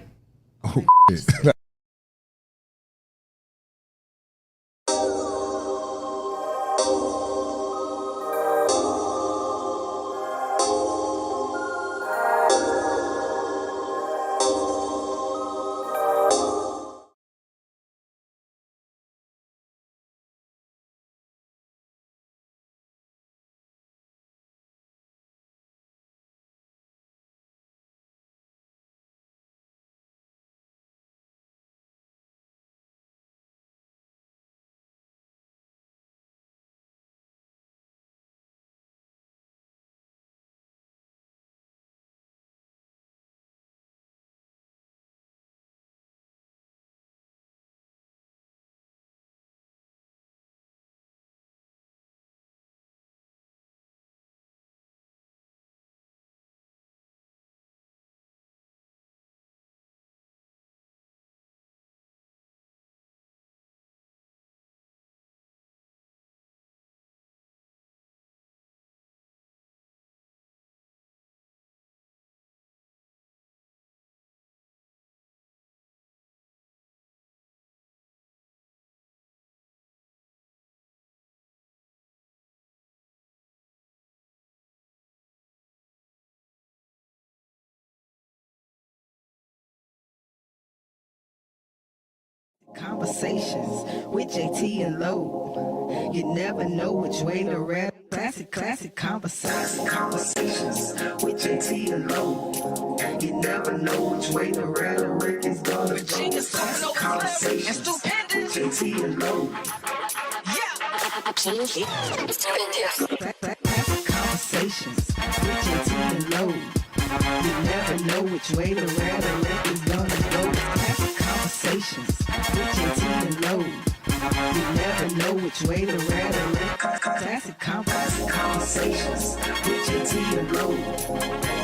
Oh, Conversations with Jae Tea and Lo. You never know which way to rap. Classic conversations with Jae Tea and Lo. You never know which way to rap. The record's gonna go. Classic conversations with Jae Tea and Lo. Classic conversations with Jae Tea and Lo. You never know which way to rap. The record's gonna go. Classic conversations with Jae Tea and Lo. You never know which way to rap. Classic conversations with Jae Tea and Lo.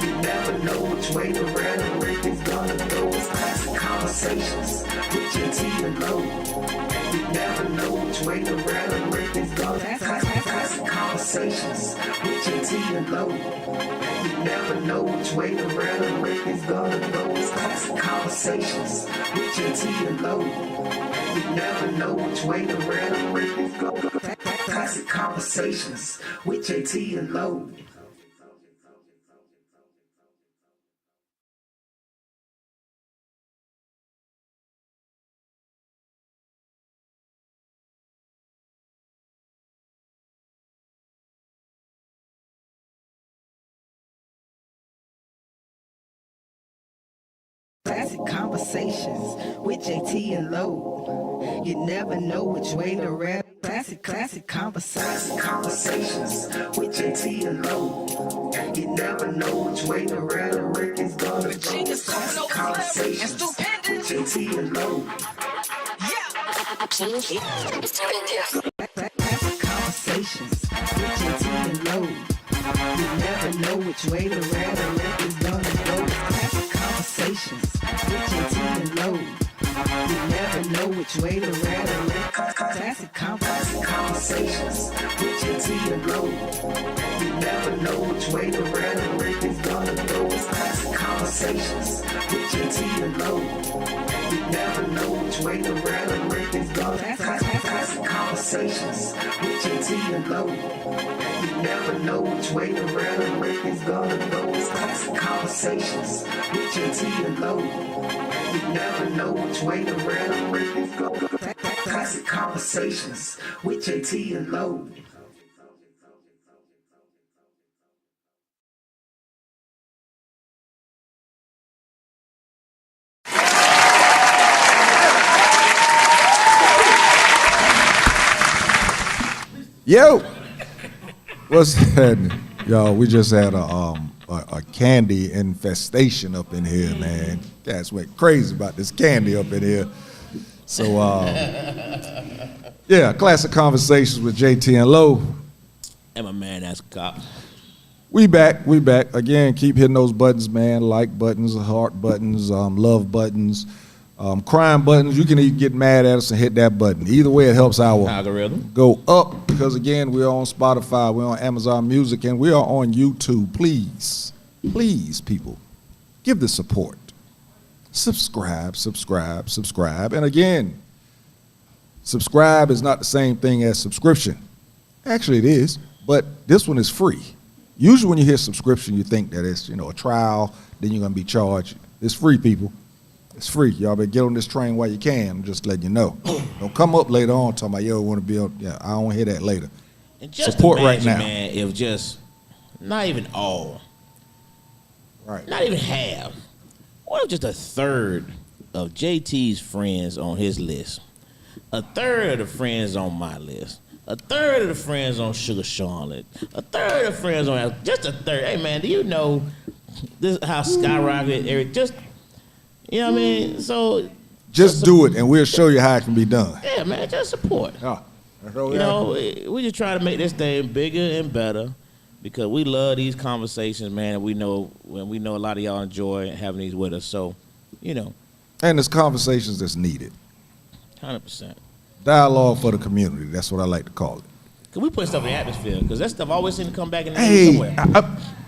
You never know which way to rap. The record's gonna go. It's classic conversations with Jae Tea and Lo. You never know which way to rap. The record's gonna classic conversations with Jae Tea and Lo. You never know which way to rap. The record's gonna go. It's classic conversations with Jae Tea and Lo. You never know which way to rap. The record's gonna go. Classic conversations with Jae Tea and Lo. Classic Conversations with Jae Tea and Lo. You never know which way to rap. Classic Conversations with Jae Tea and Lo. You never know which way to rap. The record's gonna go. Classic Conversations with Jae Tea and Lo. Classic Conversations with Jae Tea and Lo. You never know which way to rap. The record's gonna go. Classic Conversations with Jae Tea and Lo. You never know which way to rap. Classic Conversations with Jae Tea and Lo. You never know which way to rap. The record's gonna go. It's Classic Conversations with Jae Tea and Lo. You never know which way to rap. The record's gonna go. Classic Conversations with Jae Tea and Lo. You never know which way to rap. The record's gonna go. It's Classic Conversations with Jae Tea and Lo. You never know which way to rap. The record's gonna go. Classic Conversations with Jae Tea and Lo. Yo, what's happening, y'all? We just had a candy infestation up in here, man. Guys went crazy about this candy up in here. So, yeah, Classic Conversations with Jae Tea and Lo. And my man, that's Cop. We back. Again, keep hitting those buttons, man. Like buttons, heart buttons, love buttons, crime buttons. You can even get mad at us and hit that button. Either way, it helps our Algorithm go up, because again, we're on Spotify, we're on Amazon Music, and we are on YouTube. Please, people, give the support. Subscribe. And again, subscribe is not the same thing as subscription. Actually, it is, but this one is free. Usually when you hear subscription, you think that it's, a trial, then you're going to be charged. It's free, people. It's free. Y'all better get on this train while you can. I'm just letting you know. Don't come up later on talking about, yo, want to be on. Yeah, I don't hear that later. And just support imagine, right now. Man, if just not even all, right, not even half, what if just a third of JT's friends on his list, a third of the friends on my list, a third of the friends on Sugar Charlotte, a third of the friends on, just a third. Hey, man, do you know this how skyrocketed Eric? Just, you know what I mean? So just do it, and we'll show you how it can be done. Yeah, man, just support. Yeah. We just try to make this thing bigger and better, because we love these conversations, man, and we know a lot of y'all enjoy having these with us. So, and there's conversations that's needed. 100%. Dialogue for the community. That's what I like to call it. Cause we put stuff in the atmosphere, because that stuff always seems to come back in the news somewhere.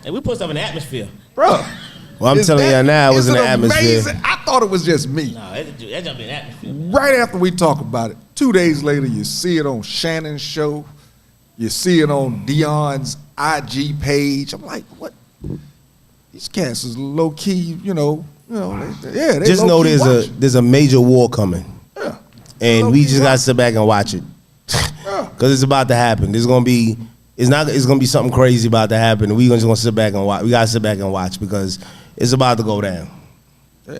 And we put stuff in the atmosphere, bro. Well, I'm telling you now, it was in the atmosphere. I thought it was just me. No, that jump in the atmosphere. Right after we talk about it, 2 days later, you see it on Shannon's show. You see it on Dion's IG page. I'm like, what? These cats is low key, they just know there's a major war coming. Yeah. And we just gotta sit back and watch it. Cause it's about to happen. It's gonna be something crazy about to happen. And we just gonna sit back and watch. We gotta sit back and watch, because it's about to go down.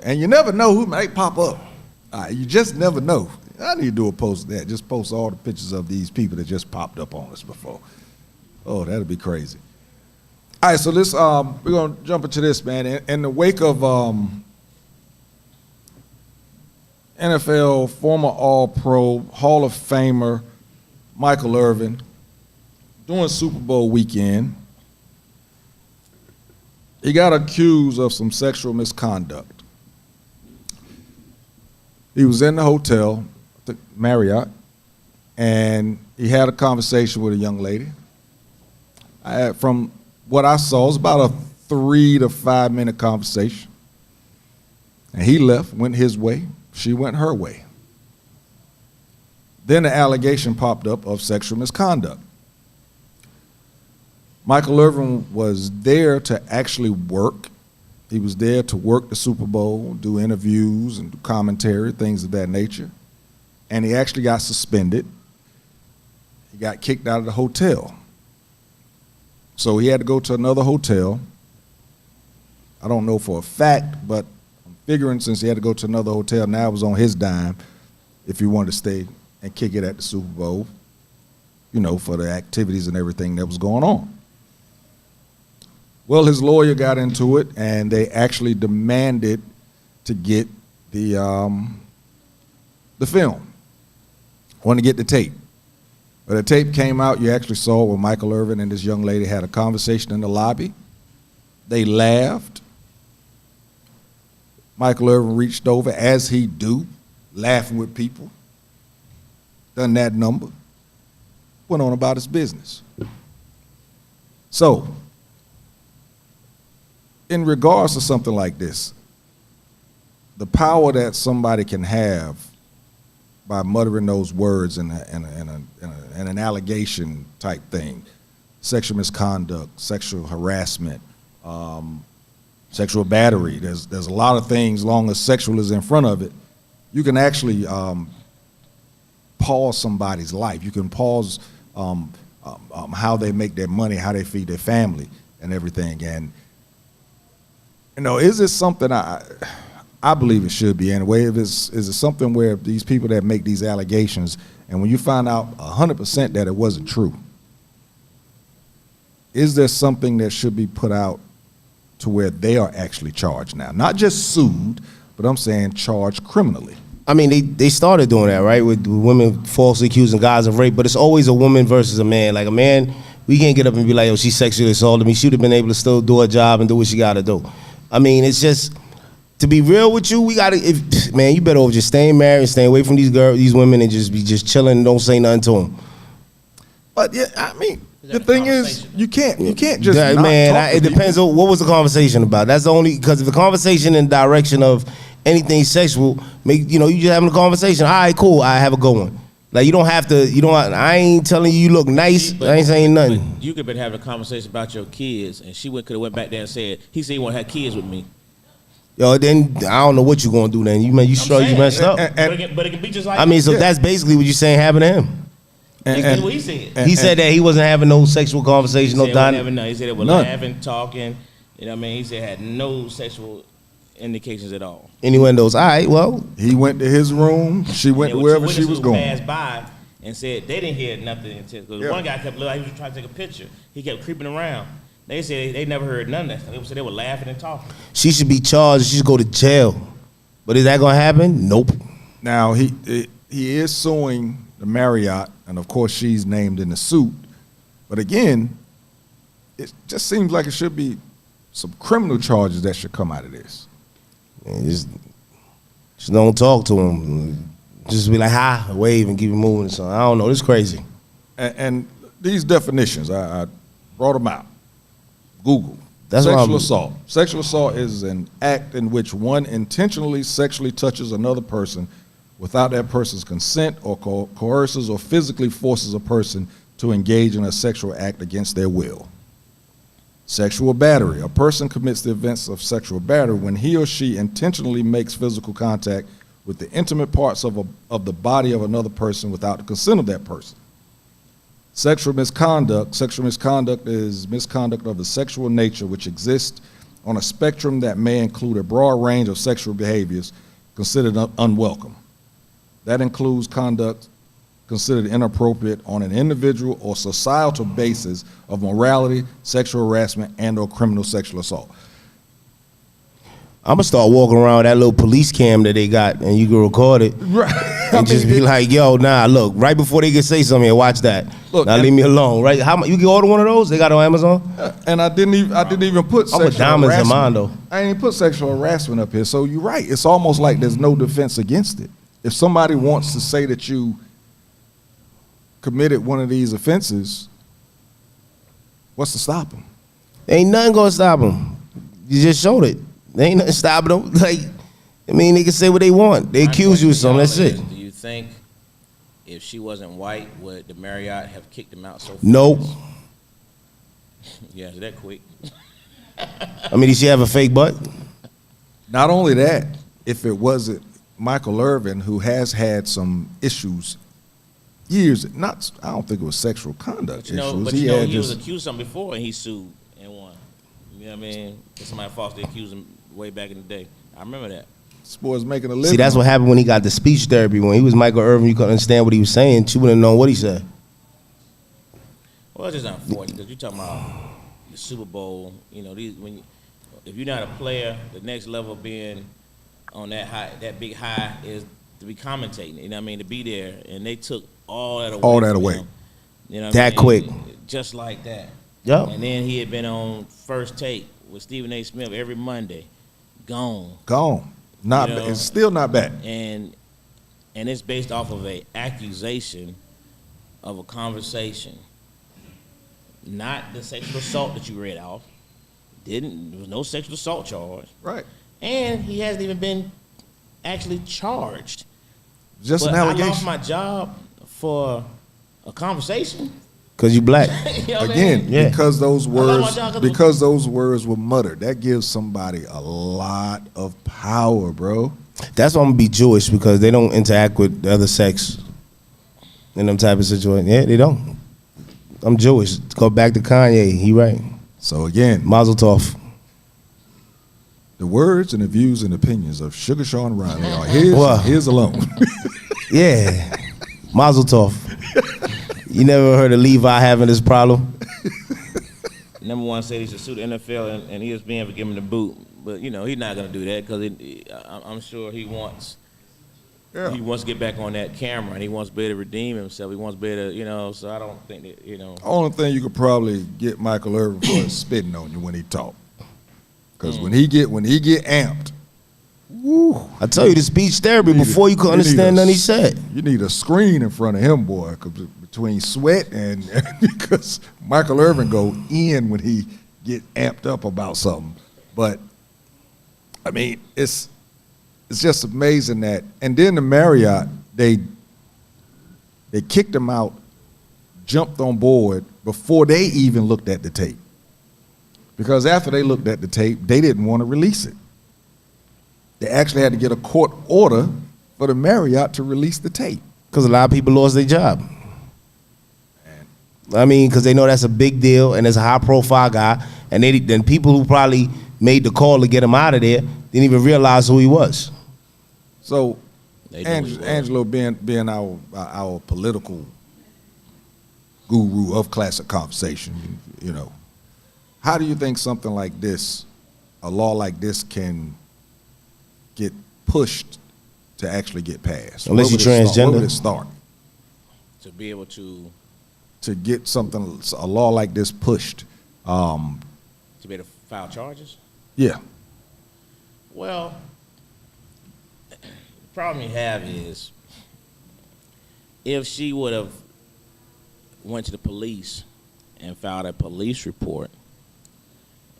And you never know who might pop up. You just never know. I need to do a post of that. Just post all the pictures of these people that just popped up on us before. Oh, that'd be crazy. All right, so this we're gonna jump into this, man. In the wake of NFL former All-Pro, Hall of Famer Michael Irvin during Super Bowl weekend, he got accused of some sexual misconduct. He was in the hotel, the Marriott, and he had a conversation with a young lady. From what I saw, it was about a 3 to 5 minute conversation. And he left, went his way. She went her way. Then the allegation popped up of sexual misconduct. Michael Irvin was there to actually work. He was there to work the Super Bowl, do interviews and do commentary, things of that nature. And he actually got suspended. He got kicked out of the hotel. So he had to go to another hotel. I don't know for a fact, but I'm figuring since he had to go to another hotel, now it was on his dime if he wanted to stay and kick it at the Super Bowl, for the activities and everything that was going on. Well, his lawyer got into it, and they actually demanded to get the film. Want to get the tape. But the tape came out, you actually saw when Michael Irvin and this young lady had a conversation in the lobby. They laughed. Michael Irvin reached over, as he do, laughing with people. Done that number. Went on about his business. So, in regards to something like this, the power that somebody can have by muttering those words in an allegation type thing, sexual misconduct, sexual harassment, sexual battery, there's a lot of things, long as sexual is in front of it, you can actually pause somebody's life. You can pause how they make their money, how they feed their family and everything. And is this something I believe it should be anyway? Is it something where these people that make these allegations, and when you find out 100% that it wasn't true, is there something that should be put out to where they are actually charged now? Not just sued, but I'm saying charged criminally. I mean, they started doing that, right, with women falsely accusing guys of rape, but it's always a woman versus a man. Like a man, we can't get up and be like, oh, she sexually assaulted me. She would have been able to still do her job and do what she got to do. I mean, it's just, to be real with you, man, you better off just staying married and staying away from these women and just be chilling and don't say nothing to them. But yeah, I mean, the thing is, you can't just it depends on what was the conversation about. That's the only, because if the conversation in the direction of anything sexual, you just having a conversation. All right, cool, I have a good one. Like you don't have to. I ain't telling you look nice. I ain't saying nothing. You could have been having a conversation about your kids, and she could have went back there and said, he said he want to have kids with me. Yo, then I don't know what you gonna do. Then you messed up. But it can be just like. I mean, so that's basically what you're saying happened to him. Exactly what he said. He said that he wasn't having no sexual conversation, no dialogue. He said it was laughing, talking. You know what I mean? He said had no sexual indications at all. Innuendos. All right, well. He went to his room. She went to wherever she was going. Passed by and said they didn't hear nothing until one guy kept looking. He was trying to take a picture. He kept creeping around. They said they never heard none of that stuff. They said they were laughing and talking. She should be charged. She should go to jail. But is that gonna happen? Nope. Now he is suing the Marriott, and of course she's named in the suit. But again, it just seems like it should be some criminal charges that should come out of this. Man, just don't talk to him. Just be like, hi, wave, and keep it moving. So I don't know. This is crazy. And these definitions, I brought them out. Google. That's sexual assault. Sexual assault is an act in which one intentionally sexually touches another person without that person's consent or coerces or physically forces a person to engage in a sexual act against their will. Sexual battery. A person commits the offense of sexual battery when he or she intentionally makes physical contact with the intimate parts of the body of another person without the consent of that person. Sexual misconduct. Sexual misconduct is misconduct of the sexual nature which exists on a spectrum that may include a broad range of sexual behaviors considered unwelcome. That includes conduct considered inappropriate on an individual or societal basis of morality, sexual harassment, and or criminal sexual assault. I'm gonna start walking around with that little police cam that they got, and you can record it, Right. and just be like, "Yo, nah, look." Right before they can say something, here, watch that. Look, now leave me alone. Right? How much you can order one of those? They got it on Amazon. And I didn't even put I'm sexual a diamonds in mine, though. I ain't put sexual harassment up here. So you're right. It's almost like there's no defense against it. If somebody wants to say that you committed one of these offenses, what's to stop them? Ain't nothing gonna stop them. You just showed it. There ain't nothing stopping them. Like, I mean, they can say what they want. They accuse you of something. That's it. Do you think if she wasn't white, would the Marriott have kicked him out so fast? Nope. Yeah, is that quick? I mean, did she have a fake butt? Not only that, if it wasn't Michael Irvin, who has had some issues years, I don't think it was sexual conduct issues. He was accused of something before and he sued and won. You know what I mean? Somebody falsely accused him way back in the day. I remember that. This boy's making a living. See, that's what happened when he got the speech therapy. When he was Michael Irvin, you couldn't understand what he was saying. You wouldn't know what he said. Well, it's just unfortunate because you're talking about the Super Bowl. You know, if you're not a player, the next level being on that big high is to be commentating. You know what I mean? To be there, and they took all that away. All that away. Him. You know That quick. Just like that. Yep. And then he had been on First Take with Stephen A. Smith every Monday. Gone. Not You know, it's still not back. And it's based off of a accusation of a conversation. Not the sexual assault that you read off. There was no sexual assault charge. Right. And he hasn't even been actually charged. Just But an allegation. I lost my job for a conversation. Because you black. You know what I Again, mean? Yeah. because those lost my job words were muttered, that gives somebody a lot of power, bro. That's why I'm going to be Jewish, because they don't interact with the other sex in them type of situations. Yeah, they don't. I'm Jewish. Go back to Kanye. He right. So again, Mazel tov. the words and the views and opinions of Sugar Sean Riley are his, Wow. his alone. Yeah. Mazel tov. You never heard of Levi having this problem? Number one said he should sue the NFL and ESPN for giving him the boot. But, you know, he's not going to do that because I'm sure he wants Yeah. he wants to get back on that camera and he wants to be able to redeem himself. He wants to be able to, you know, so I don't think that, you know. Only thing you could probably get Michael Irvin for is spitting on you when he talk. Because when he get amped, woo. I tell you, the speech therapy before you could understand nothing he said. You need a screen in front of him, boy, 'cause between sweat and because Michael Irvin go in when he get amped up about something. But I mean, it's just amazing that. And then the Marriott, they kicked him out, jumped on board before they even looked at the tape. Because after they looked at the tape, they didn't want to release it. They actually had to get a court order for the Marriott to release the tape. Because a lot of people lost their job. I mean, because they know that's a big deal and it's a high-profile guy, and then people who probably made the call to get him out of there didn't even realize who he was. So, They knew he was. Angelo being our political guru of Classic Conversation, you know, how do you think something like this, a law like this, can get pushed to actually get passed? Unless Where you're would it start? Where transgender. would it start? To be able to get a law like this pushed? be able to file charges? Yeah. Well, the problem you have is if she would have went to the police and filed a police report,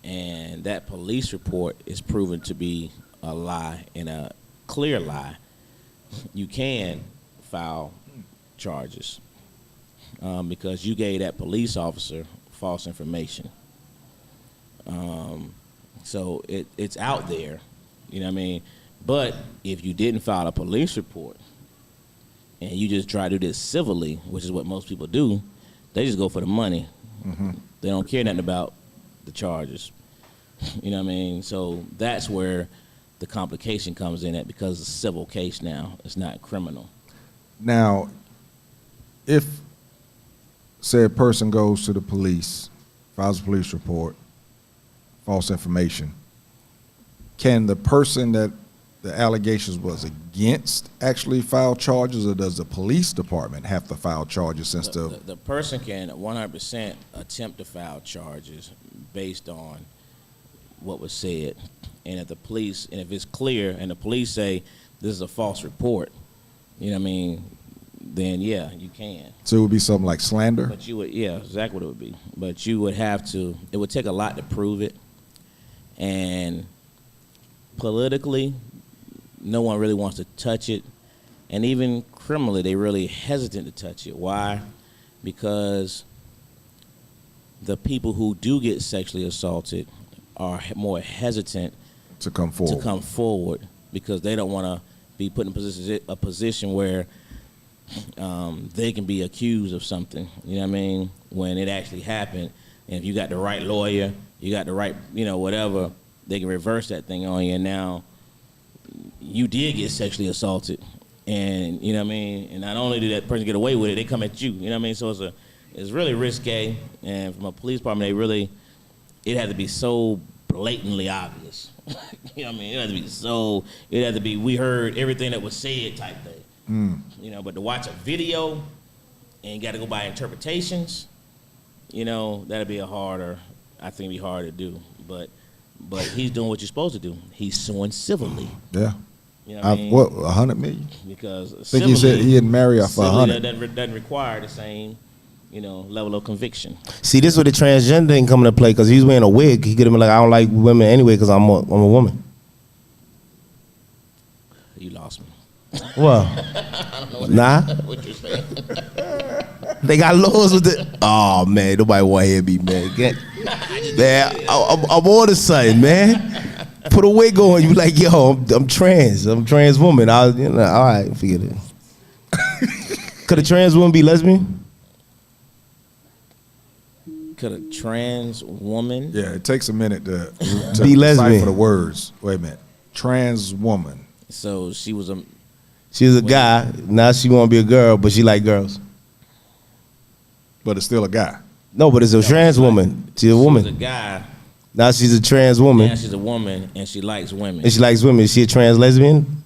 and that police report is proven to be a lie and a clear lie, you can file charges because you gave that police officer false information. So it's out there, you know what I mean? But if you didn't file a police report and you just try to do this civilly, which is what most people do, they just go for the money. Mm-hmm. They don't care nothing about the charges. You know what I mean? So that's where the complication comes in at, because it's a civil case now. It's not criminal. Now, if said person goes to the police, files a police report, false information, can the person that the allegations was against actually file charges, or does the police department have to file charges since The person can 100% attempt to file charges based on what was said. And if it's clear and the police say this is a false report, you know what I mean, then yeah, you can. So it would be something like slander? But you would, yeah, exactly what it would be. But you would have to, it would take a lot to prove it. And politically, no one really wants to touch it. And even criminally, they're really hesitant to touch it. Why? Because the people who do get sexually assaulted are more hesitant To come forward. because they don't want to be put in a position where they can be accused of something, you know what I mean, when it actually happened. And if you got the right lawyer, you got the right, you know, whatever, they can reverse that thing on you. And now you did get sexually assaulted, and you know what I mean. And not only did that person get away with it, they come at you. You know what I mean. So it's really risque, and from a police department, it had to be so blatantly obvious. You know what I mean? It had to be, we heard everything that was said type thing. You know, but to watch a video and you got to go by interpretations, you know, that'd be harder to do. But he's doing what you're supposed to do. He's suing civilly. Yeah. You know what I mean? What, 100 million? Because I think he said he didn't marry her for 100. That doesn't require the same, you know, level of conviction. See, this is where the transgender thing come into play, because he's wearing a wig. He could have been like, I don't like women anyway because I'm a woman. You lost me. Well, nah. What you're saying? They got laws with the. Oh man, nobody want to hear me, man. Man, I'm on to something, man. Put a wig on, you like, yo, I'm trans. I'm a trans woman. All right, forget it. Could a trans woman be lesbian? Could a trans woman? Yeah, it takes a minute to Be lesbian. decipher the words. Wait a minute. Trans woman. So she was a guy. Now she want to be a girl, but she like girls. But it's still a guy. No, but it's a trans woman. She's a woman. She was a guy. Now she's a trans woman. Now she's a woman, and she likes women. And she likes women. Is she a trans lesbian?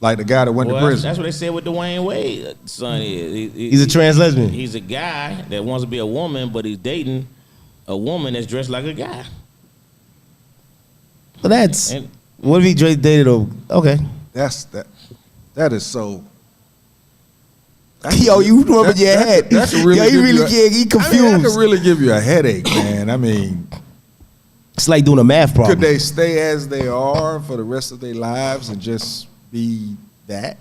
Like the guy that went to prison. That's what they said with Dwayne Wade. Son is. He's a trans lesbian. He's a guy that wants to be a woman, but he's dating a woman that's dressed like a guy. Well, what if he dated a? Okay. That is so. Yo, you rubbing your head. That could really yo, you give really can't. He confused. I mean, that could really give you a headache, man. I mean, it's like doing a math problem. Could they stay as they are for the rest of their lives and just be that?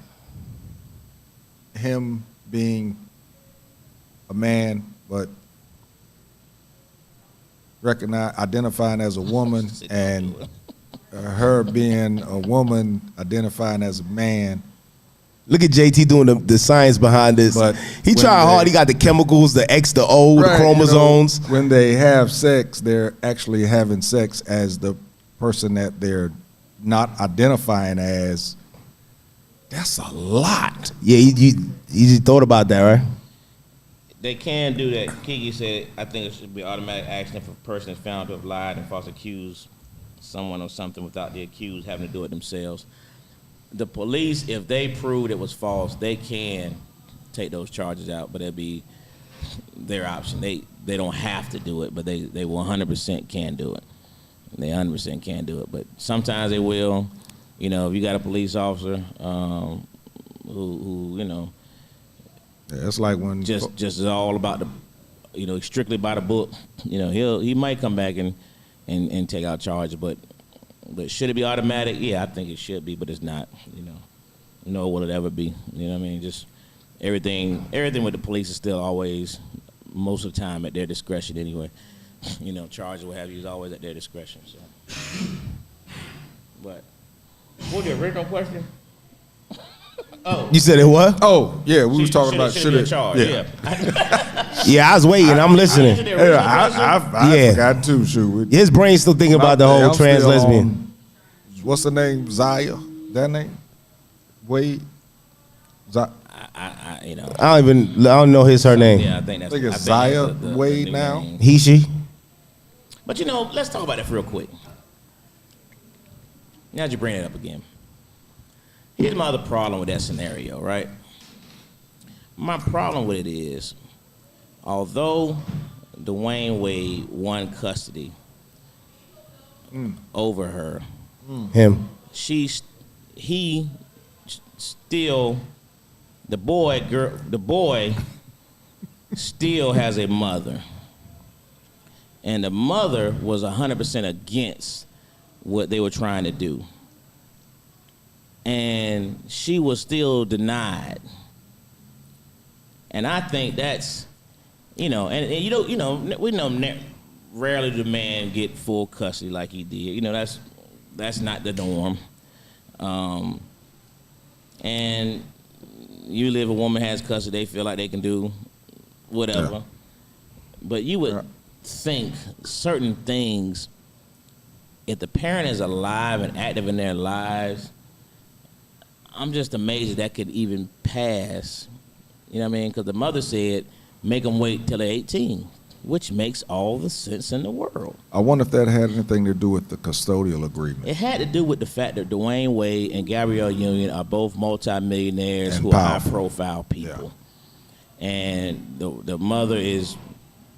Him being a man, but identifying as a woman, and her being a woman identifying as a man. Look at JT doing the science behind this. But he trying hard. He got the chemicals, the X, the O, the chromosomes. You know, when they have sex, they're actually having sex as the person that they're not identifying as. That's a lot. Yeah, you just thought about that, right? They can do that. Kiki said, I think it should be automatic action if a person is found to have lied and falsely accused someone of something without the accused having to do it themselves. The police, if they proved it was false, they can take those charges out, but it'll be their option. They don't have to do it, but they 100% can do it. They 100% can do it, but sometimes they will. You know, if you got a police officer who you know, yeah, it's like when just is all about the, you know, strictly by the book. You know, he might come back and take out charges, but should it be automatic? Yeah, I think it should be, but it's not. You know, nor will it ever be. You know what I mean? Just everything with the police is still always, most of the time, at their discretion anyway. You know, charges, what have you, is always at their discretion. So, but what was your original question? Oh, You said it what? oh yeah, we was talking about should it be a charge? Yeah. Yeah, I was waiting. I'm listening. I forgot to shoot. His brain's still thinking about the whole trans lesbian. What's the name? Zaya? That name? Wade? You know. I don't know her name. Yeah, I think I think it's Zaya Wade new now. name. He, she. But you know, let's talk about that real quick. Now that you bring it up again. Here's my other problem with that scenario, right? My problem with it is, although Dwayne Wade won custody over her, Him. he still, the boy still has a mother. And the mother was 100% against what they were trying to do. And she was still denied. And I think that's, you know, and you know, we know rarely do man get full custody like he did. You know, that's not the norm. And usually if a woman has custody, they feel like they can do whatever. Yeah. But you would think certain things, if the parent is alive and active in their lives, I'm just amazed that could even pass. You know what I mean? Because the mother said, make them wait till they're 18, which makes all the sense in the world. I wonder if that had anything to do with the custodial agreement. It had to do with the fact that Dwayne Wade and Gabrielle Union are both multimillionaires And who powerful. are high-profile people. Yeah. And the mother is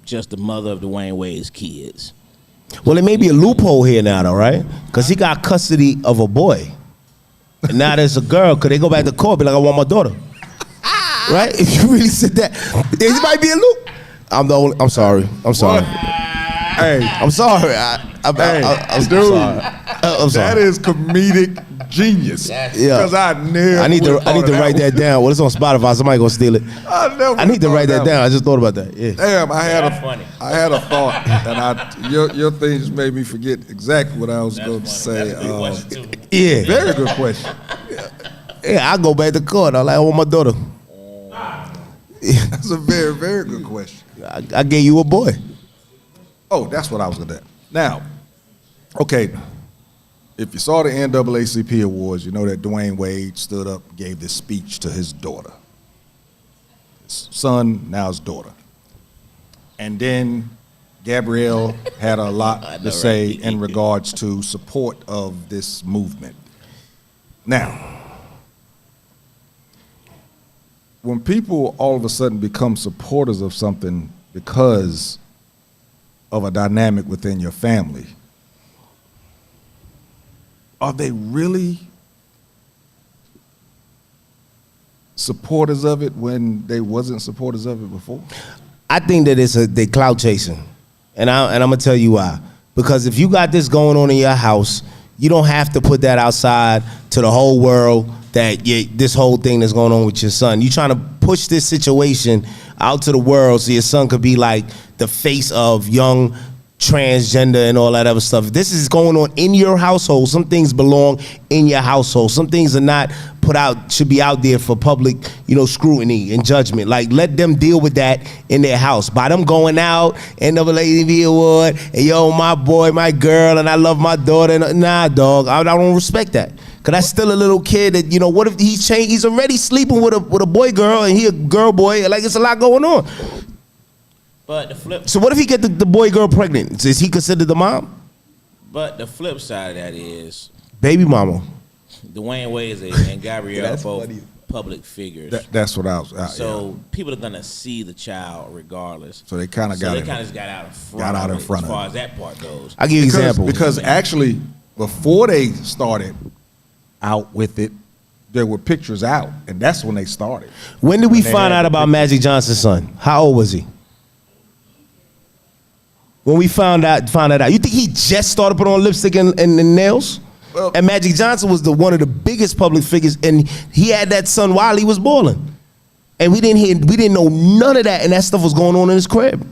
just the mother of Dwayne Wade's kids. Well, there may be a loophole here now, though, right? Because he got custody of a boy. And now there's a girl. Could they go back to court? Be like, I want my daughter. Right? If you really said that, there might be a loop. I'm sorry. I'm sorry. Hey, I'm sorry. I'm dude, sorry. I'm sorry. that is comedic genius. Yeah. Because I never. I need to write that down. Well, it's on Spotify. Somebody gonna steal it. I need to write that down. I just thought about that. Yeah. Damn, I had a thought, and your thing just made me forget exactly what I was going to say. That's a good question, too. Yeah. Very good question. Yeah, I go back to court. I'm like, I want my daughter. That's a very, very good question. I gave you a boy. Oh, that's what I was going to do. Now, okay, if you saw the NAACP Awards, you know that Dwayne Wade stood up and gave this speech to his daughter. His son, now his daughter. And then Gabrielle had a lot to say in regards to support of this movement. Now, when people all of a sudden become supporters of something because of a dynamic within your family, are they really supporters of it when they wasn't supporters of it before? I think that they clout chasing, and I'm gonna tell you why. Because if you got this going on in your house, you don't have to put that outside to the whole world that this whole thing that's going on with your son. You trying to push this situation out to the world so your son could be like the face of young transgender and all that other stuff. This is going on in your household. Some things belong in your household. Some things are not put out, should be out there for public, scrutiny and judgment. Like, let them deal with that in their house. By them going out, NAACP award, and yo, my boy, my girl, and I love my daughter. Nah, dog, I don't respect that. Cause that's still a little kid that, what if he's changed? He's already sleeping with a boy girl and he a girl boy. Like, it's a lot going on. But the flip. So what if he get the boy girl pregnant? Is he considered the mom? But the flip side of that is baby mama. Dwayne Wade and Gabrielle are both public figures. That's what I was. So people are gonna see the child regardless. So they kind of got out in front. As far as that part goes. I'll give you an example. Because actually, before they started out with it, there were pictures out, and that's when they started. When did we find out about Magic Johnson's son? How old was he? When we found that out, you think he just started putting on lipstick and nails? Well, and Magic Johnson was one of the biggest public figures, and he had that son while he was balling, and we didn't know none of that, and that stuff was going on in his crib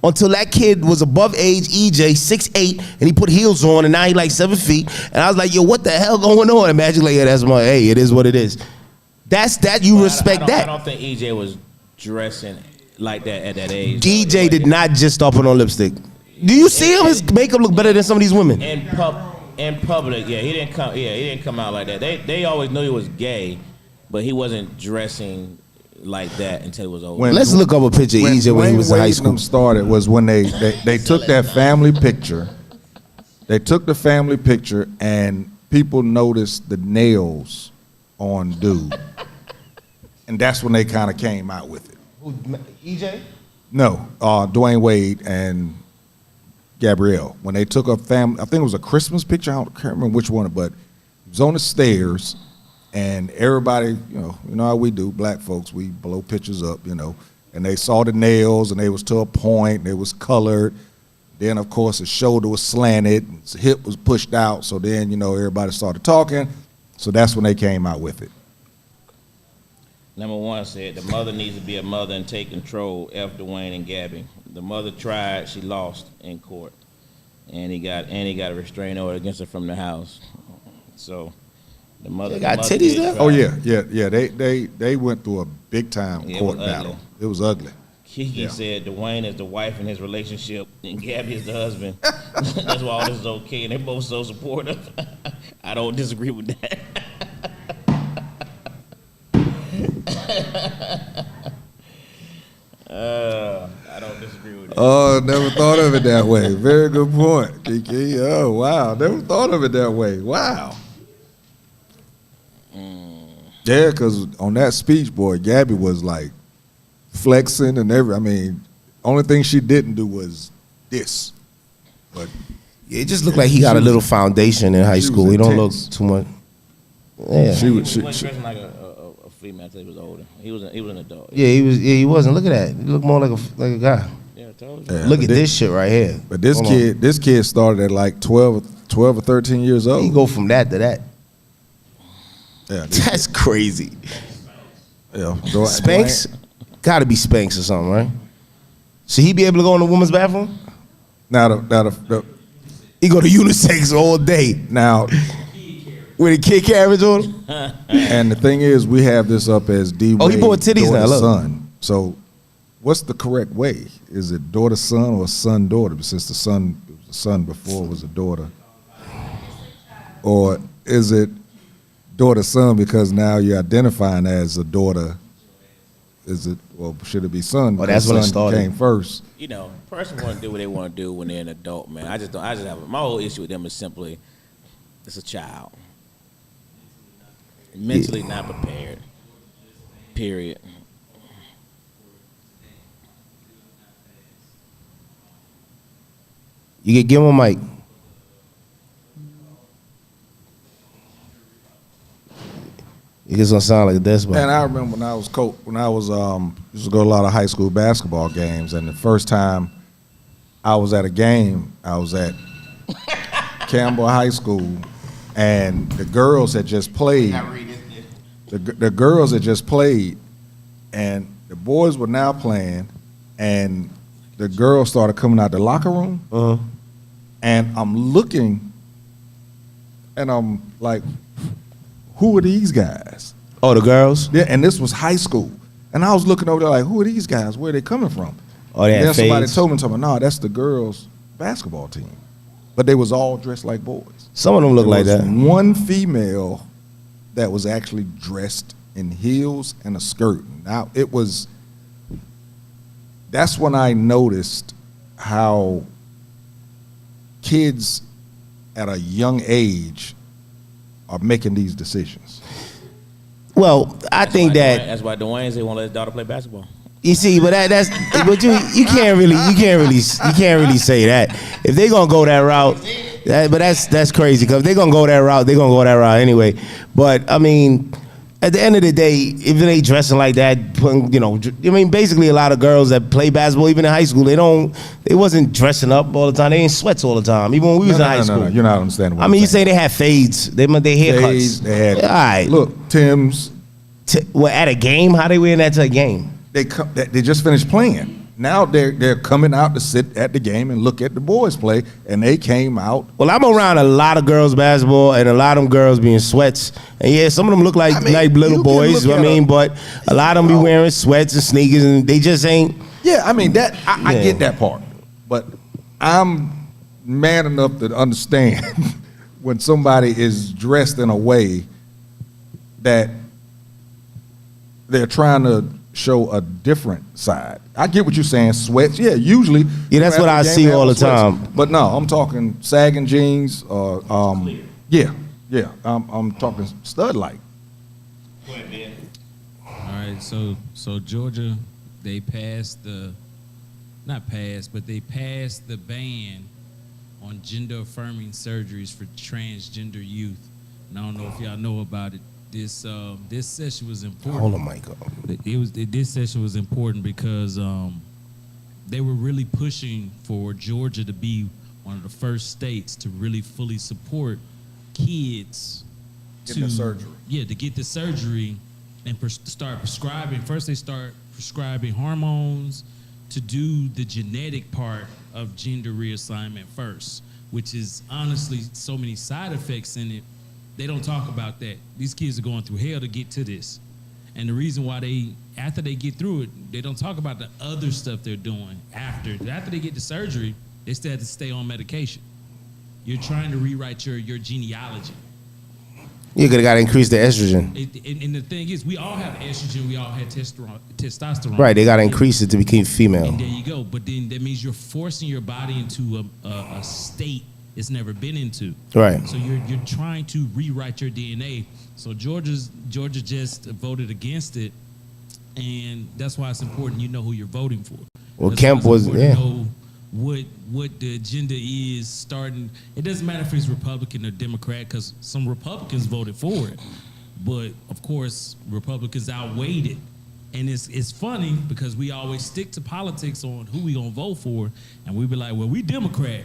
until that kid was above age, EJ, 6'8", and he put heels on, and now he like 7 feet, and I was like, yo, what the hell going on? And Magic like, yeah, it is what it is. That's that. You respect that. I don't think EJ was dressing like that at that age. DJ did not just start putting on lipstick. Do you see him? His makeup look better than some of these women. In public, yeah, he didn't come out like that. They always knew he was gay, but he wasn't dressing like that until it was over. Let's look up a picture of EJ when he was in high school. When started was when they took that family picture. They took the family picture and people noticed the nails on dude, and that's when they kind of came out with it. Who, EJ? No, Dwayne Wade and Gabrielle. When they took a family, I think it was a Christmas picture. I can't remember which one, but it was on the stairs, and everybody, you know how we do, black folks, we blow pictures up, and they saw the nails, and they was to a point, they was colored. Then, of course, his shoulder was slanted, his hip was pushed out, so then, everybody started talking, so that's when they came out with it. Number one said the mother needs to be a mother and take control. F. Dwayne and Gabby. The mother tried, she lost in court, and he got a restraining order against her from the house. So the mother got titties there. Oh yeah. They went through a big time court battle. It was ugly. Kiki said Dwayne is the wife in his relationship and Gabby is the husband. That's why all this is okay, and they both so supportive. I don't disagree with that. I don't disagree with that. Oh, never thought of it that way. Very good point, Kiki. Oh, wow. Never thought of it that way. Wow. Yeah, because on that speech, boy, Gabby was like flexing and I mean, only thing she didn't do was this. But It just looked like he got a little foundation in high school. He don't look too much. Yeah. He wasn't dressing like a female until he was older. He was an adult. Yeah, he was. Yeah, he wasn't. Look at that. He looked more like a guy. Yeah, I told you. Yeah, Look at this shit right here. But this kid started at like 12 or 13 years old. He go from that to that. Yeah, That's crazy. yeah. Spanx? Gotta be Spanx or something, right? Should he be able to go in the woman's bathroom? Now He go to unisex all day. now, With a kid carriage on him? and the thing is, we have this up as D. Oh, he bought titties now, look. Son. So, what's the correct way? Is it daughter son or son daughter? Since the son before was a daughter, or is it daughter son because now you're identifying as a daughter? Is it, well, should it be son? Oh, that's because when it son started. came first. You know, person want to do what they want to do when they're an adult, man. I just have my whole issue with them is simply it's a child. Mentally not prepared. Period. You give him a mic. It just gonna sound like a desk And I remember when I was used to go to a lot of high school basketball games, and the first time I was at a game, I was at Campbell High School, and the girls had just played. The girls had just played, and the boys were now playing, and the girls started coming out the locker room, and I'm looking, and I'm like, who are these guys? Oh, the girls? Yeah, and this was high school. And I was looking over there like, who are these guys? Where are they coming from? Oh, they and had then somebody fades? told me, no, that's the girls' basketball team. But they was all dressed like boys. Some of them look There like was that. one female that was actually dressed in heels and a skirt. Now, that's when I noticed how kids at a young age are making these decisions. Well, I think That's why Dwayne said he won't let his daughter play basketball. you see, but but you can't really say that. If they gonna go that route, that's crazy. Because if they gonna go that route, they gonna go that route anyway. But I mean, at the end of the day, if they dressing like that, basically a lot of girls that play basketball, even in high school, they wasn't dressing up all the time. They ain't sweats all the time. Even when we was in high school. No, you're not understanding what I I'm mean, you saying. say they had fades. They haircuts. They had, all right. look, Tim's. Well, at a game, how they wearing that to a game? They just finished playing. Now they're coming out to sit at the game and look at the boys play, and they came out. Well, I'm around a lot of girls basketball, and a lot of them girls be in sweats. And yeah, some of them look like little boys. But a lot of them be wearing sweats and sneakers, and they just ain't. Yeah, I mean that. I get that part, but I'm man enough to understand when somebody is dressed in a way that they're trying to show a different side. I get what you're saying, sweats. Yeah, usually. Yeah, that's what I see all the time. But no, I'm talking sagging jeans. Yeah. I'm talking stud like. Go ahead, Ben. All right, so Georgia, they passed they passed the ban on gender affirming surgeries for transgender youth. And I don't know if y'all know about it. This session was important. Hold on, Michael. This session was important because they were really pushing for Georgia to be one of the first states to really fully support kids Get the surgery. Yeah, to get the surgery and start prescribing. First, they start prescribing hormones to do the genetic part of gender reassignment first, which is honestly so many side effects in it. They don't talk about that. These kids are going through hell to get to this. And the reason why after they get through it, they don't talk about the other stuff they're doing after. After they get the surgery, they still have to stay on medication. You're trying to rewrite your genealogy. You could have got to increase the estrogen. And the thing is, we all have estrogen, we all have testosterone. Right, they got to increase it to become female. And there you go. But then that means you're forcing your body into a state it's never been into. Right. So you're trying to rewrite your DNA. So Georgia just voted against it, and that's why it's important you know who you're voting for. Well, That's Kemp why was, it's important yeah. to know what the agenda is starting. It doesn't matter if it's Republican or Democrat, because some Republicans voted for it, but of course Republicans outweighed it. And it's funny because we always stick to politics on who we gonna vote for, and we be like, well, we Democrat.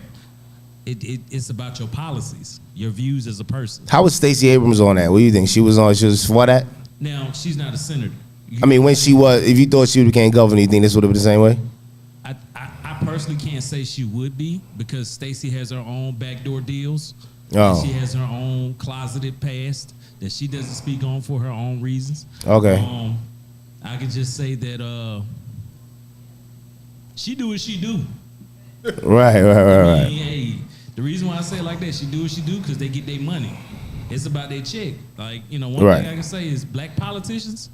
It's about your policies, your views as a person. How was Stacey Abrams on that? What do you think? She was for that? Now, she's not a senator. I mean, when she was, if you thought she became governor, you think this would have been the same way? I personally can't say she would be, because Stacey has her own backdoor deals. Oh. And she has her own closeted past that she doesn't speak on for her own reasons. Okay. I can just say that she do what she do. Right. I mean, hey, the reason why I say it like that, she do what she do, because they get their money. It's about their check. Like, one thing I can say is black politicians,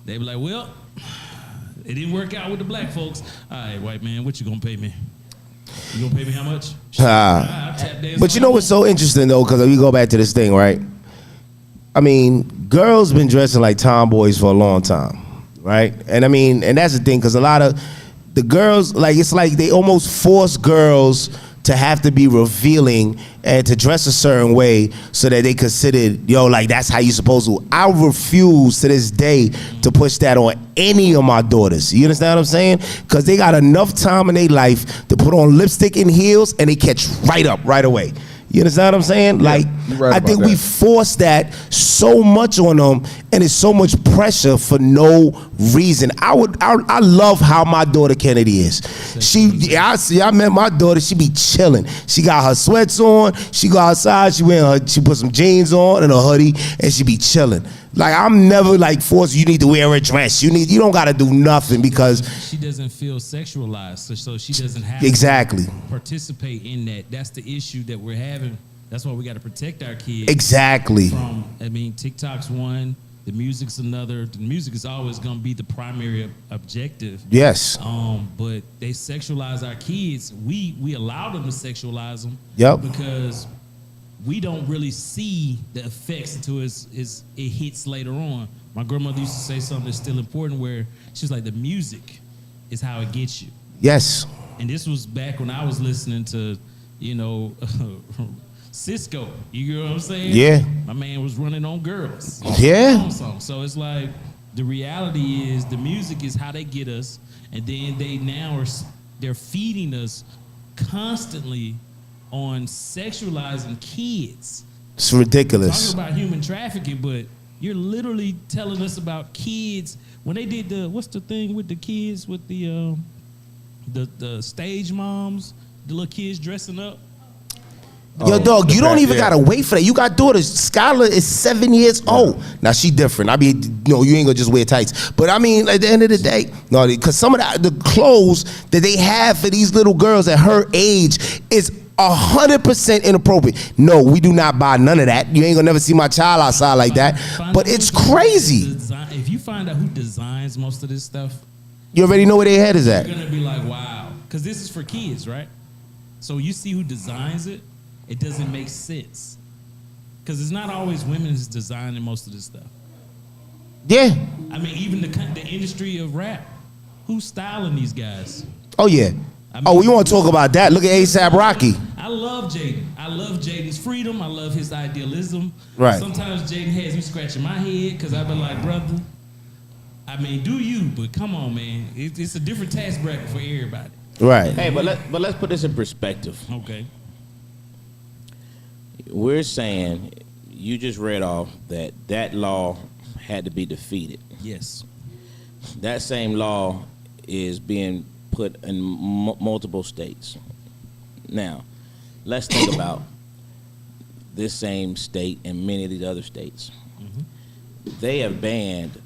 they be like, well, it didn't work out with the black folks. All right, white man, what you gonna pay me? You gonna pay me how much? I'll tap dance. But you know what's so interesting, though, because we go back to this thing, right? I mean, girls been dressing like tomboys for a long time, right? And I mean, and that's the thing, because a lot of the girls, like, it's like they almost force girls to have to be revealing and to dress a certain way so that they considered, like, that's how you supposed to. I refuse to this day to push that on any of my daughters. You understand what I'm saying? Because they got enough time in their life to put on lipstick and heels and they catch right up right away. You understand what I'm saying? Like, I think we force that so much on them, and it's so much pressure for no reason. I love how my daughter Kennedy is. I met my daughter. She be chilling. She got her sweats on. She go outside. She put some jeans on and a hoodie, and she be chilling. Like, I'm never like forced. You need to wear a dress. You don't got to do nothing, because she doesn't feel sexualized, so she doesn't have exactly to participate in that. That's the issue that we're having. That's why we got to protect our kids. Exactly. TikTok's one, the music's another. The music is always going to be the primary objective. Yes. But they sexualize our kids. We allow them to sexualize them. Yep. Because we don't really see the effects until it hits later on. My grandmother used to say something that's still important, where she's like, the music is how it gets you. Yes. And this was back when I was listening to, Cisco. You know what I'm saying? Yeah. My man was running on girls. Yeah. So it's like, the reality is the music is how they get us, and then they're feeding us constantly on sexualizing kids. It's ridiculous. Talking about human trafficking, but you're literally telling us about kids. When they did what's the thing with the kids with the stage moms, the little kids dressing up? Yo, dog, you don't even gotta wait for that. You got daughters. Skylar is 7 years old. Now, she different. I mean, you ain't gonna just wear tights. But I mean, at the end of the day, no, because some of the clothes that they have for these little girls at her age is 100% inappropriate. No, we do not buy none of that. You ain't gonna never see my child outside like that. But it's crazy. If you find out who designs most of this stuff, you already know where their head is at. You're gonna be like, wow, because this is for kids, right? So you see who designs it. It doesn't make sense, because it's not always women who's designing most of this stuff. Yeah. I mean, even the industry of rap, who's styling these guys? Oh yeah. You want to talk about that? Look at A$AP Rocky. I love Jaden. I love Jaden's freedom. I love his idealism. Right. Sometimes Jaden has me scratching my head, because I've been like, brother, I mean, do you? But come on, man, it's a different task bracket for everybody. Right. Hey, but let's put this in perspective. Okay. We're saying, you just read off that law had to be defeated. Yes. That same law is being put in multiple states. Now, let's think about this same state and many of these other states. Mm-hmm. They have banned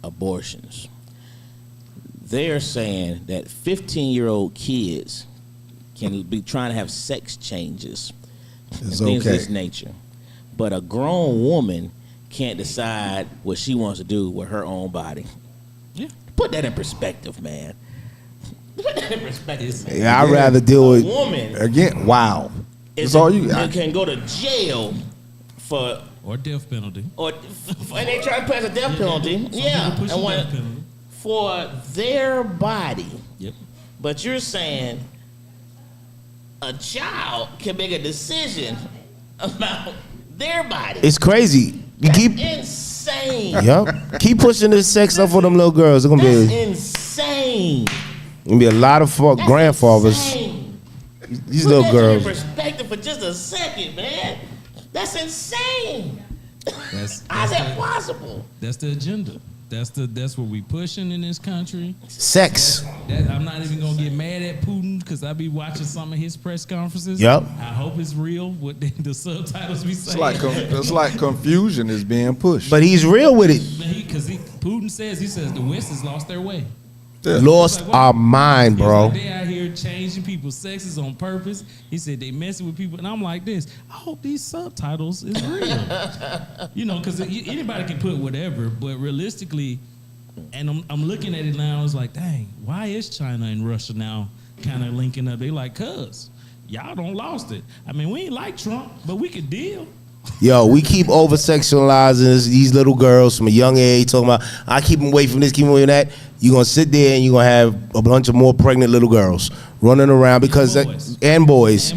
abortions. They're saying that 15-year-old kids can be trying to have sex changes and things of this nature. But a grown woman can't decide what she wants to do with her own body. Yeah. Put that in perspective, man. Put that in perspective, man. Yeah, I'd rather deal with woman again. Wow, that's all you got. Can go to jail for or death penalty, and they try to pass a death penalty. Yeah, for their body. Yep. But you're saying a child can make a decision about their body. It's crazy. You keep insane. Yep. Keep pushing this sex stuff for them little girls. It's gonna That's be insane. Gonna be a lot of grandfathers. Insane. These Put little that girls. in perspective for just a second, man. That's insane. How's that possible? That's the agenda. That's what we pushing in this country. Sex. I'm not even gonna get mad at Putin because I be watching some of his press conferences. Yep. I hope it's real. What the subtitles be saying. It's like confusion is being pushed. But he's real with it. Because Putin says the West has lost their way. Yeah. Lost our mind, bro. They out here changing people's sexes on purpose. He said they messing with people, and I'm like this. I hope these subtitles is real. Because anybody can put whatever, but realistically, and I'm looking at it now. It's like, dang, why is China and Russia now kind of linking up? They like, cuz y'all don't lost it. I mean, we ain't like Trump, but we could deal. Yo, we keep over sexualizing these little girls from a young age. Talking about I keep them away from this, keep them away from that. You're gonna sit there and you're gonna have a bunch of more pregnant little girls running around because and boys.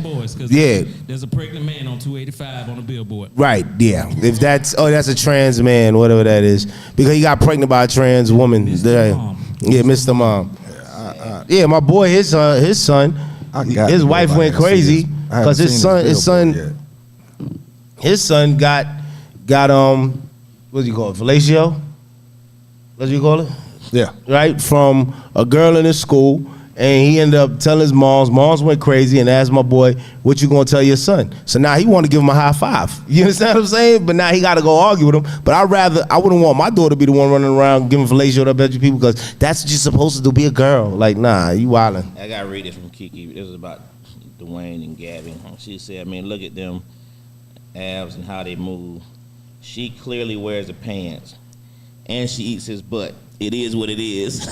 Yeah, there's a pregnant man on 285 on a billboard. Right. Yeah. If that's a trans man, whatever that is, because he got pregnant by a trans woman. Mr. Mom. Yeah, Mr. Mom. Yeah, my boy, his son, his wife went crazy because his son got what do you call it? Fellatio? What do you call it? Yeah. Right? From a girl in his school, and he ended up telling his moms went crazy and asked my boy, what you gonna tell your son? So now he want to give him a high five. You understand what I'm saying? But now he gotta go argue with him. But I wouldn't want my daughter to be the one running around giving fellatio to a bunch of people because that's what you're supposed to do, be a girl. Like, nah, you wildin'. I gotta read this from Kiki. This is about Dwayne and Gabby. She said, look at them abs and how they move. She clearly wears the pants. And she eats his butt. It is what it is.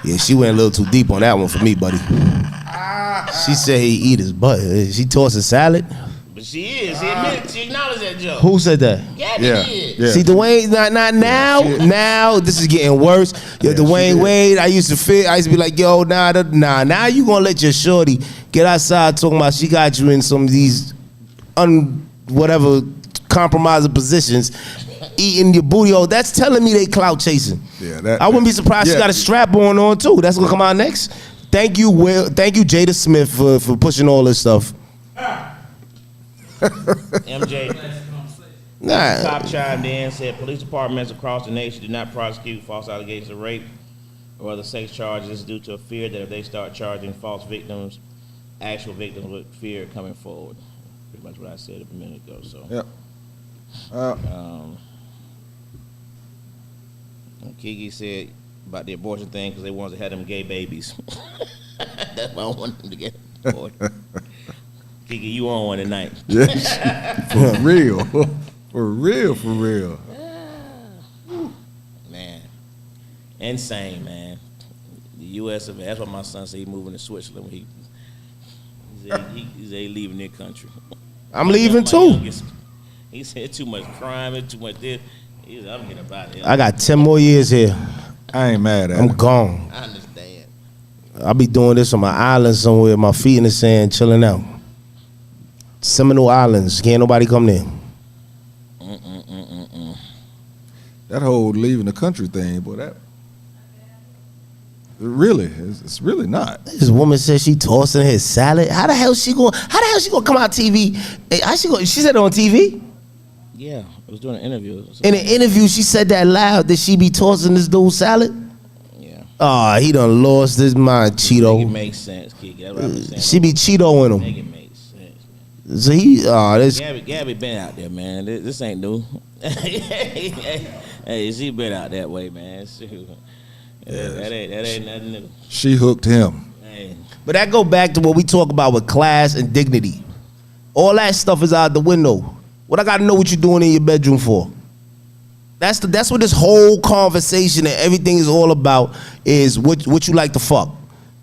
Yeah, she went a little too deep on that one for me, buddy. She said he eat his butt. She tossing salad. But she is. She admitted. She acknowledged that joke. Who said that? Gabby did. Yeah. See, Dwayne, not now. Now this is getting worse. Yo, Dwayne Wade. I used to be like, yo, nah. Now you gonna let your shorty get outside talking about she got you in some of these compromising positions, eating your booty hole. That's telling me they clout chasing. Yeah, I wouldn't be surprised she got a strap on too. That's gonna come out next. Thank you, Will. Thank you, Jada Smith, for pushing all this stuff. MJ. Nah. Cop chimed in, said police departments across the nation do not prosecute false allegations of rape or other sex charges due to a fear that if they start charging false victims, actual victims would fear coming forward. Pretty much what I said a minute ago. So. Yep. Kiki said about the abortion thing because they wanted to have them gay babies. That's why I wanted them to get aborted. Kiki, you on one tonight. Yes. For real. For real. Man. Insane, man. The U.S. of A. That's what my son said. He's moving to Switzerland. He said leaving their country. I'm leaving too. He said too much crime and too much this. He said, I'm getting about it. I got 10 more years here. I ain't mad at I'm it. gone. I understand. I'll be doing this on my island somewhere, my feet in the sand, chilling out. Seminole Islands. Can't nobody come there. That whole leaving the country thing, boy, that it's really not. This woman said she tossing his salad. How the hell she gonna come out TV? She said it on TV? Yeah, I was doing an interview. In an interview, she said that loud that she be tossing this dude salad? Yeah. Oh, he done lost his mind, Cheeto. Make it make sense, Kiki. That's what I'm saying. She be Cheetoing him. Make it make sense. So Gabby been out there, man. This ain't new. Hey, she been out that way, man. Shoot. That ain't nothing new. She hooked him. Hey. But that go back to what we talk about with class and dignity. All that stuff is out the window. What I got to know what you're doing in your bedroom for? That's what this whole conversation and everything is all about, is what you like to fuck,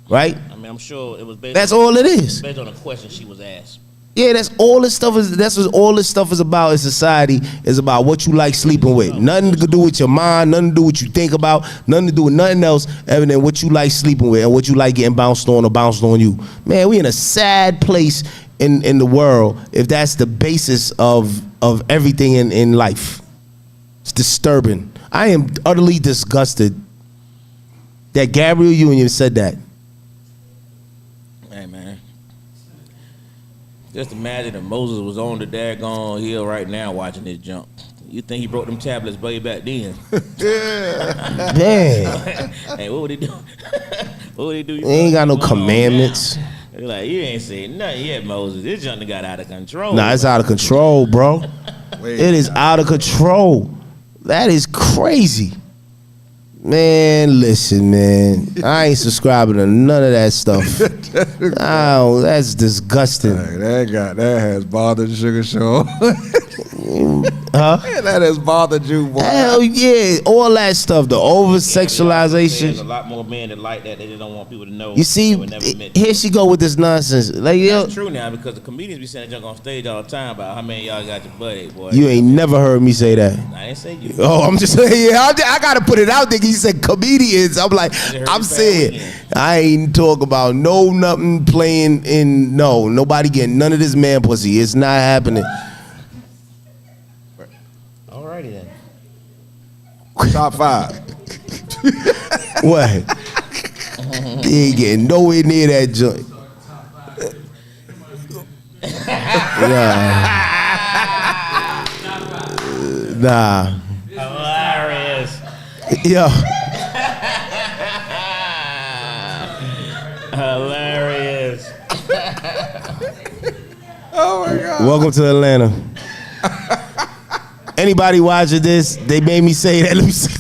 right? I mean, I'm sure it was based. That's all it is. Based on a question she was asked. Yeah, that's all this stuff is. That's what all this stuff is about in society. Is about what you like sleeping with. Nothing to do with your mind. Nothing to do with what you think about. Nothing to do with nothing else other than what you like sleeping with and what you like getting bounced on or bounced on you. Man, we in a sad place in the world if that's the basis of everything in life. It's disturbing. I am utterly disgusted that Gabrielle Union said that. Hey, man. Just imagine if Moses was on the daggone hill right now watching this jump. You think he broke them tablets way back then? Damn. Hey, what would he do? What would he do? He ain't got no commandments. You're like, you ain't saying nothing yet, Moses. This junk got out of control. Nah, it's out of control, bro. It is out of control. That is crazy. Man, listen, man. I ain't subscribing to none of that stuff. Oh, that's disgusting. Hey, that has bothered Sugar Show. Huh? That has bothered you, boy. Hell yeah. All that stuff, the There's a over-sexualization. lot more men that like that. They just don't want people to know. You see, they would never admit here to. she go with this nonsense. Like, yo, That's true now because the comedians be saying that junk on stage all the time about how many of y'all got your buddy, boy. you ain't never heard me say that. I didn't say you. Oh, I'm just saying, yeah, I gotta put it out there. You said comedians. I'm like, I'm saying, I ain't talk about nothing playing in, nobody getting none of this man pussy. It's not happening. Alrighty then. Top 5. What? He ain't getting nowhere near that joint. Nah. Hilarious. Yo. Hilarious. Oh my God. Welcome to Atlanta. Anybody watching this, they made me say that. Let me say.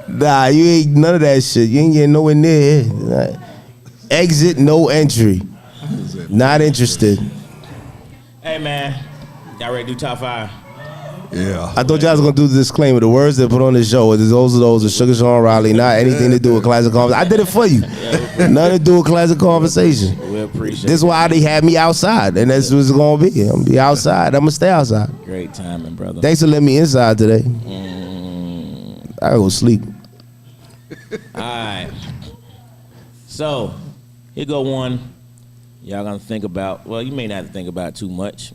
Nah, you ain't none of that shit. You ain't getting nowhere near it. Exit, no entry. Not interested. Hey man, y'all ready to do top 5? Yeah. I thought y'all was gonna do the disclaimer. The words they put on the show is those are Sugar Sean Riley, not anything to do with Classic Conversation. I did it for you. Nothing to do with Classic Conversation. We appreciate This is why they had me outside, and that's what it's gonna be. I'm gonna be outside. I'm gonna stay outside. Great timing, brother. Thanks for letting me inside today. I gotta go sleep. All right. So, here go one. Y'all gonna think about. Well, you may not think about too much,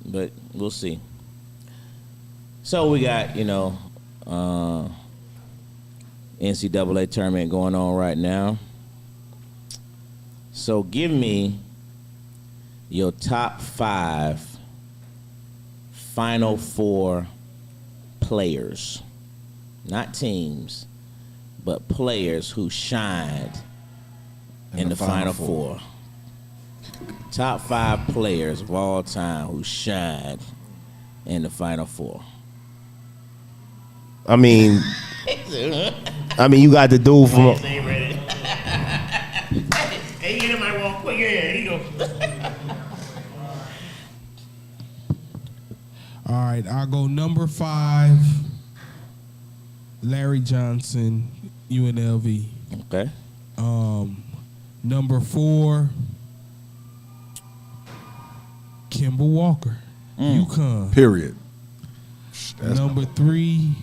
but we'll see. So we got, NCAA tournament going on right now. So give me your top 5 Final Four players, not teams, but players who shined in the Final Four. Top 5 players of all time who shined in the Final Four. I mean, you got the dude from. Hey, get him my wall quick. Yeah, he go. All right, I'll go number 5, Larry Johnson, UNLV. Okay. Number 4, Kemba Walker, UConn. Period. Number 3,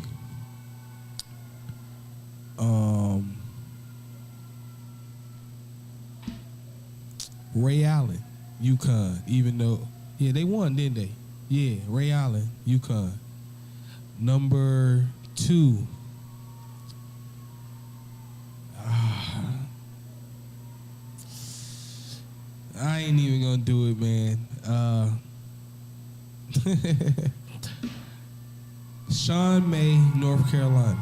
Ray Allen, UConn. Even though, they won, didn't they? Yeah, Ray Allen, UConn. Number 2, I ain't even gonna do it, man. Sean May, North Carolina.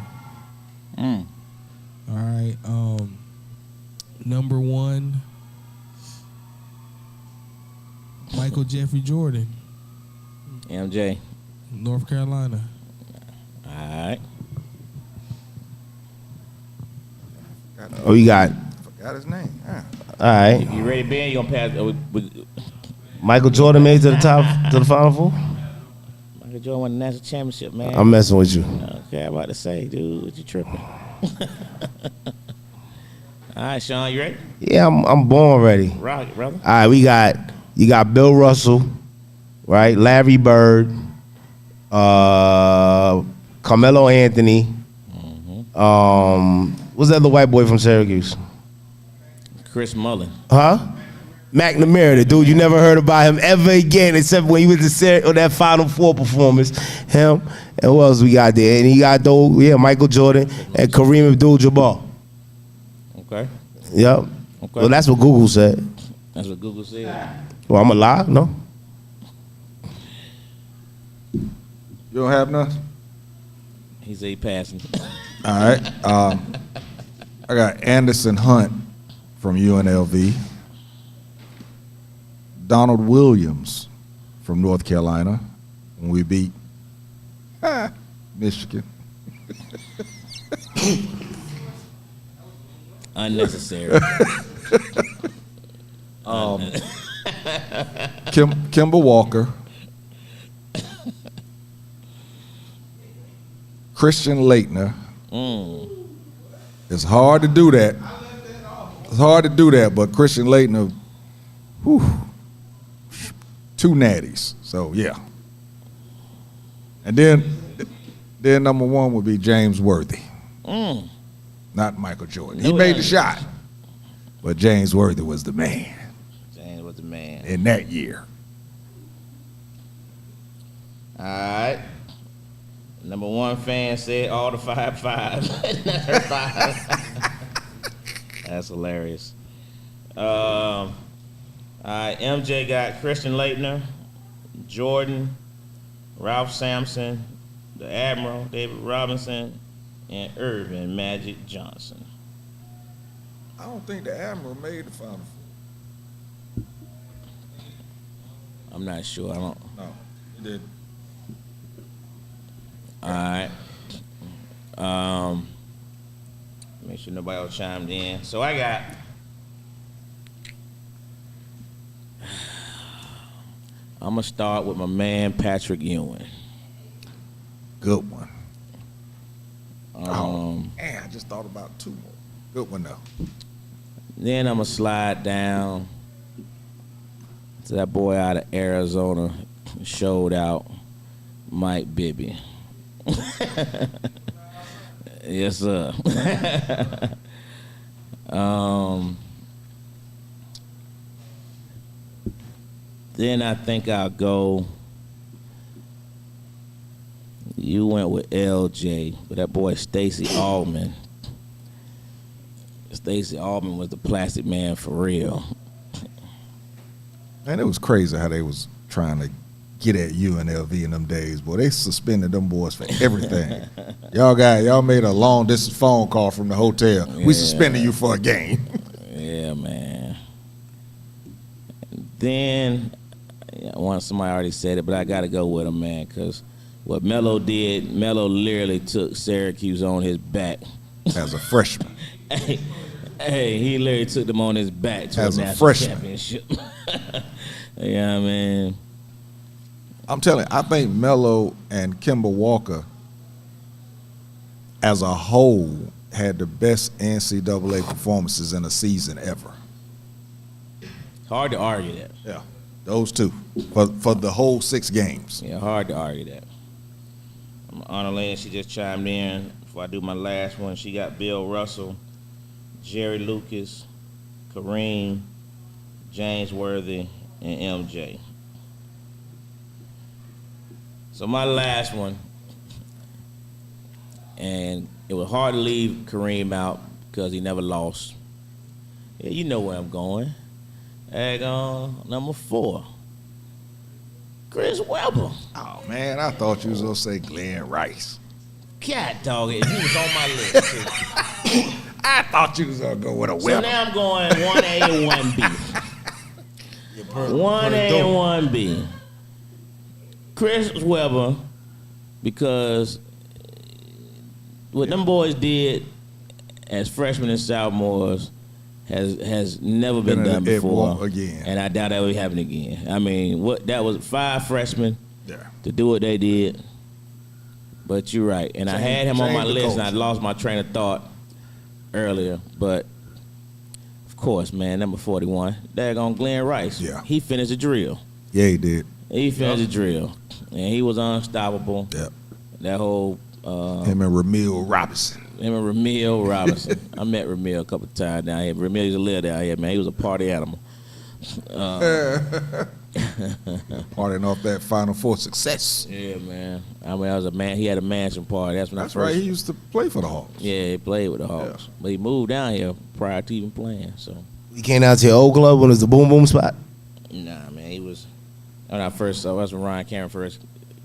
All right. Number 1, Michael Jeffrey Jordan, MJ. North Carolina. All right. Oh, you got. Forgot his name. Yeah. All right. You ready, Ben? You gonna pass? Michael Jordan made it to the top, to the Final Four. Michael Jordan won the national championship, man. I'm messing with you. Okay, I'm about to say, dude, what you tripping? All right, Sean, you ready? Yeah, I'm born ready. Rock it, brother. All right, you got Bill Russell, right? Larry Bird, Carmelo Anthony. What's that other white boy from Syracuse? Chris Mullin. Huh? McNamara, the dude you never heard about him ever again, except when he was on that Final Four performance. Him and who else we got there? And he got Michael Jordan and Kareem Abdul-Jabbar. Okay. Yep. Okay. Well, that's what Google said. That's what Google said. Well, I'm a lie? No. You don't have none? He said he passing. All right. I got Anderson Hunt from UNLV. Donald Williams from North Carolina when we beat Michigan. Unnecessary. Kemba Walker. Christian Laettner. It's hard to do that. It's hard to do that, but Christian Laettner, whew, 2 natties. So yeah. And then number 1 would be James Worthy. Not Michael Jordan. He made the shot, but James Worthy was the man. James was the man in that year. All right. Number 1 fan said all the 5 fives. That's her 5. That's hilarious. All right, MJ got Christian Laettner, Jordan, Ralph Sampson, the Admiral, David Robinson, and Irvin Magic Johnson. I don't think the Admiral made the Final Four. I'm not sure. I don't. No, he did. All right. Make sure nobody else chimed in. So I got. I'm gonna start with my man Patrick Ewing. Good one. Man, I just thought about 2 more. Good one though. Then I'm gonna slide down to that boy out of Arizona, showed out, Mike Bibby. Yes, sir. Then I think I'll go. You went with LJ, but that boy Stacey Allman. Stacey Allman was the plastic man for real. And it was crazy how they was trying to get at UNLV in them days. Boy, they suspended them boys for everything. Y'all made a long distance phone call from the hotel. Yeah. We suspended you for a game. Yeah, man. Then, somebody already said it, but I got to go with him, man, because what Melo did, Melo literally took Syracuse on his back. As a freshman. Hey, he literally took them on his back to as a a national freshman. championship. Yeah, man. I'm telling you, I think Melo and Kemba Walker as a whole had the best NCAA performances in a season ever. Hard to argue that. Yeah, those 2 for the whole 6 games. Yeah, hard to argue that. Honor Lane, she just chimed in. Before I do my last one, she got Bill Russell, Jerry Lucas, Kareem, James Worthy, and MJ. So my last one, and it was hard to leave Kareem out because he never lost. Yeah, you know where I'm going. Number 4, Chris Webber. Oh man, I thought you was gonna say Glenn Rice. Cat dog, he was on my list too. I thought you was gonna go with a Webber. So now I'm going 1A and 1B. 1A and 1B. Chris Webber, because what them boys did as freshmen and sophomores has never been done It before. won't again. And I doubt that will happen again. I mean, that was 5 freshmen Yeah. to do what they did. But you're right. And I had him on my change the list, and I culture. lost my train of thought earlier. But, of course, man, number 41, daggone Glenn Rice. Yeah. He finished the drill. Yeah, he did. He finished the drill. And he was unstoppable. Yeah. That whole... Him and Ramil Robinson. Him and Ramil Robinson. I met Ramil a couple of times down here. Ramil used to live down here, man. He was a party animal. Partying off that Final Four success. Yeah, man. I mean, I was a man. He had a mansion party. That's when That's I first. right. He used to play for the Hawks. Yeah, he played with the Hawks, Yeah. but he moved down here prior to even playing. So, We came out to your old club when it was the Boom Boom spot. nah, man, he was. When I first saw, that's when Ryan Cameron first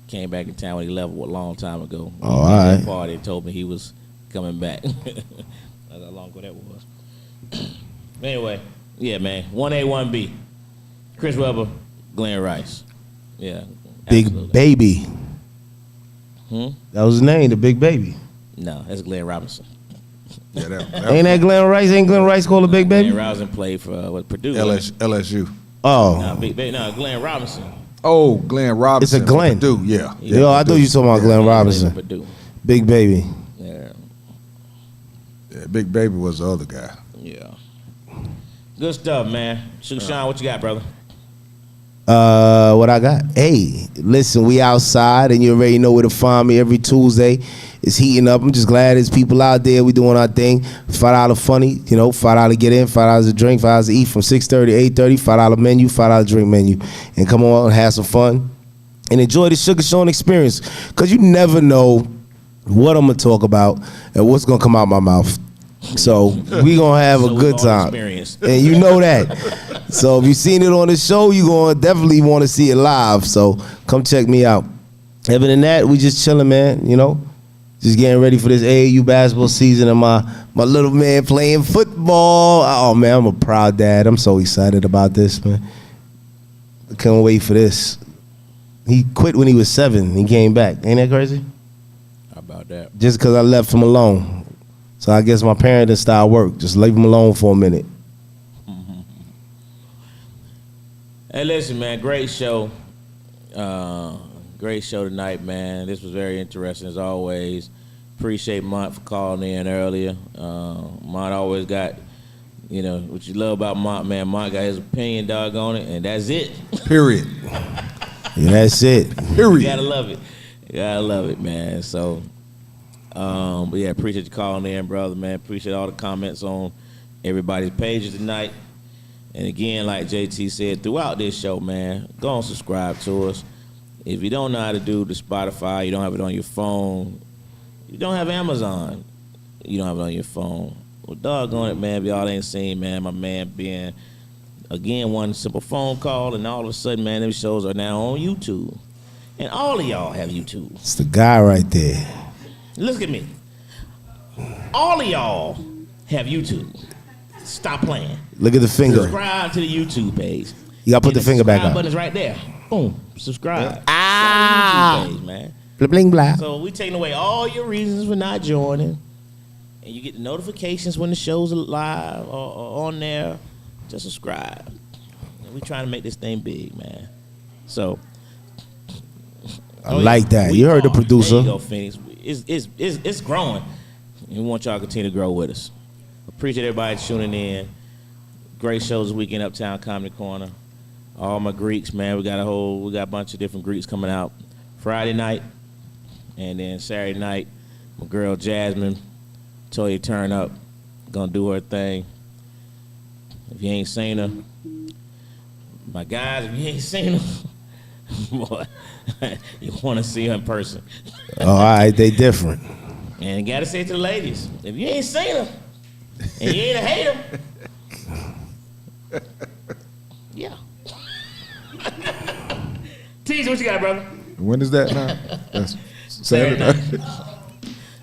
came back in town when he left a long time ago. Oh, He all had that right. Party and told me he was coming back. That's how long ago that was. But anyway, yeah, man. 1A, 1B. Chris Webber, Glenn Rice. Yeah. Big absolutely. Baby. Hmm? That was his name, the Big Baby. No, that's Glenn Robinson. Yeah, Ain't that Glenn Rice? Ain't Glenn Rice called a Big Baby? Glenn Robinson played for Purdue. LSU. Oh. No, Glenn Robinson. Oh, Glenn Robinson. It's a Glenn. Purdue, yeah. Yo, I thought you were talking about Glenn Robinson. Purdue. Big Baby. Yeah. Yeah, Big Baby was the other guy. Yeah. Good stuff, man. Sugar Sean, what you got, brother? What I got? Hey, listen, we outside, and you already know where to find me every Tuesday. It's heating up. I'm just glad there's people out there. We doing our thing. $5 funny, $5 to get in, $5 to drink, $5 to eat from 6:30 to 8:30. $5 menu, $5 drink menu, and come on and have some fun and enjoy the Sugar Sean experience. Cause you never know what I'm gonna talk about and what's gonna come out my mouth. So we gonna have So a we good all time, experienced. and you know that. So if you've seen it on the show, you gonna definitely want to see it live. So come check me out. Other than that, we just chilling, man. Just getting ready for this AAU basketball season, and my little man playing football. Oh man, I'm a proud dad. I'm so excited about this, man. I can't wait for this. He quit when he was 7. He came back. Ain't that crazy? How about that? Just because I left him alone. So I guess my parents didn't start work. Just leave him alone for a minute. Hey, listen, man. Great show. Great show tonight, man. This was very interesting as always. Appreciate Mont for calling in earlier. Mont always got, what you love about Mont, man. Mont got his opinion, doggone it, and that's it. Period. Yeah, that's it. Period. You gotta love it. You gotta love it, man. So, but yeah, appreciate you calling in, brother, man. Appreciate all the comments on everybody's pages tonight. And again, like JT said throughout this show, man, go and subscribe to us. If you don't know how to do the Spotify, you don't have it on your phone, you don't have Amazon, you don't have it on your phone. Well, doggone it, man, if y'all ain't seen, man, my man being, again, one simple phone call, and all of a sudden, man, them shows are now on YouTube. And all of y'all have YouTube. It's the guy right there. Look at me. All of y'all have YouTube. Stop playing. Look at the finger. Subscribe to the YouTube page. You gotta put And the finger back subscribe up. button's right there. Boom. Subscribe. Ah. YouTube page, man. Blah, bling, blah. So we taking away all your reasons for not joining, and you get the notifications when the shows are live or on there. Just subscribe. And we trying to make this thing big, man. So I like that. we You heard the are. producer. There you go, Phoenix. It's growing. And we want y'all to continue to grow with us. Appreciate everybody tuning in. Great shows this weekend, Uptown Comedy Corner. All my Greeks, man. We got a bunch of different Greeks coming out Friday night, and then Saturday night, my girl Jasmine, Toya Turn Up, gonna do her thing. If you ain't seen her, my guys, if you ain't seen her, boy, you want to see her in person. Oh, all right, they different. And you gotta say it to the ladies, if you ain't seen her, and you ain't a hater, yeah. Tease, what you got, brother? When is that now? That's Saturday Saturday. night.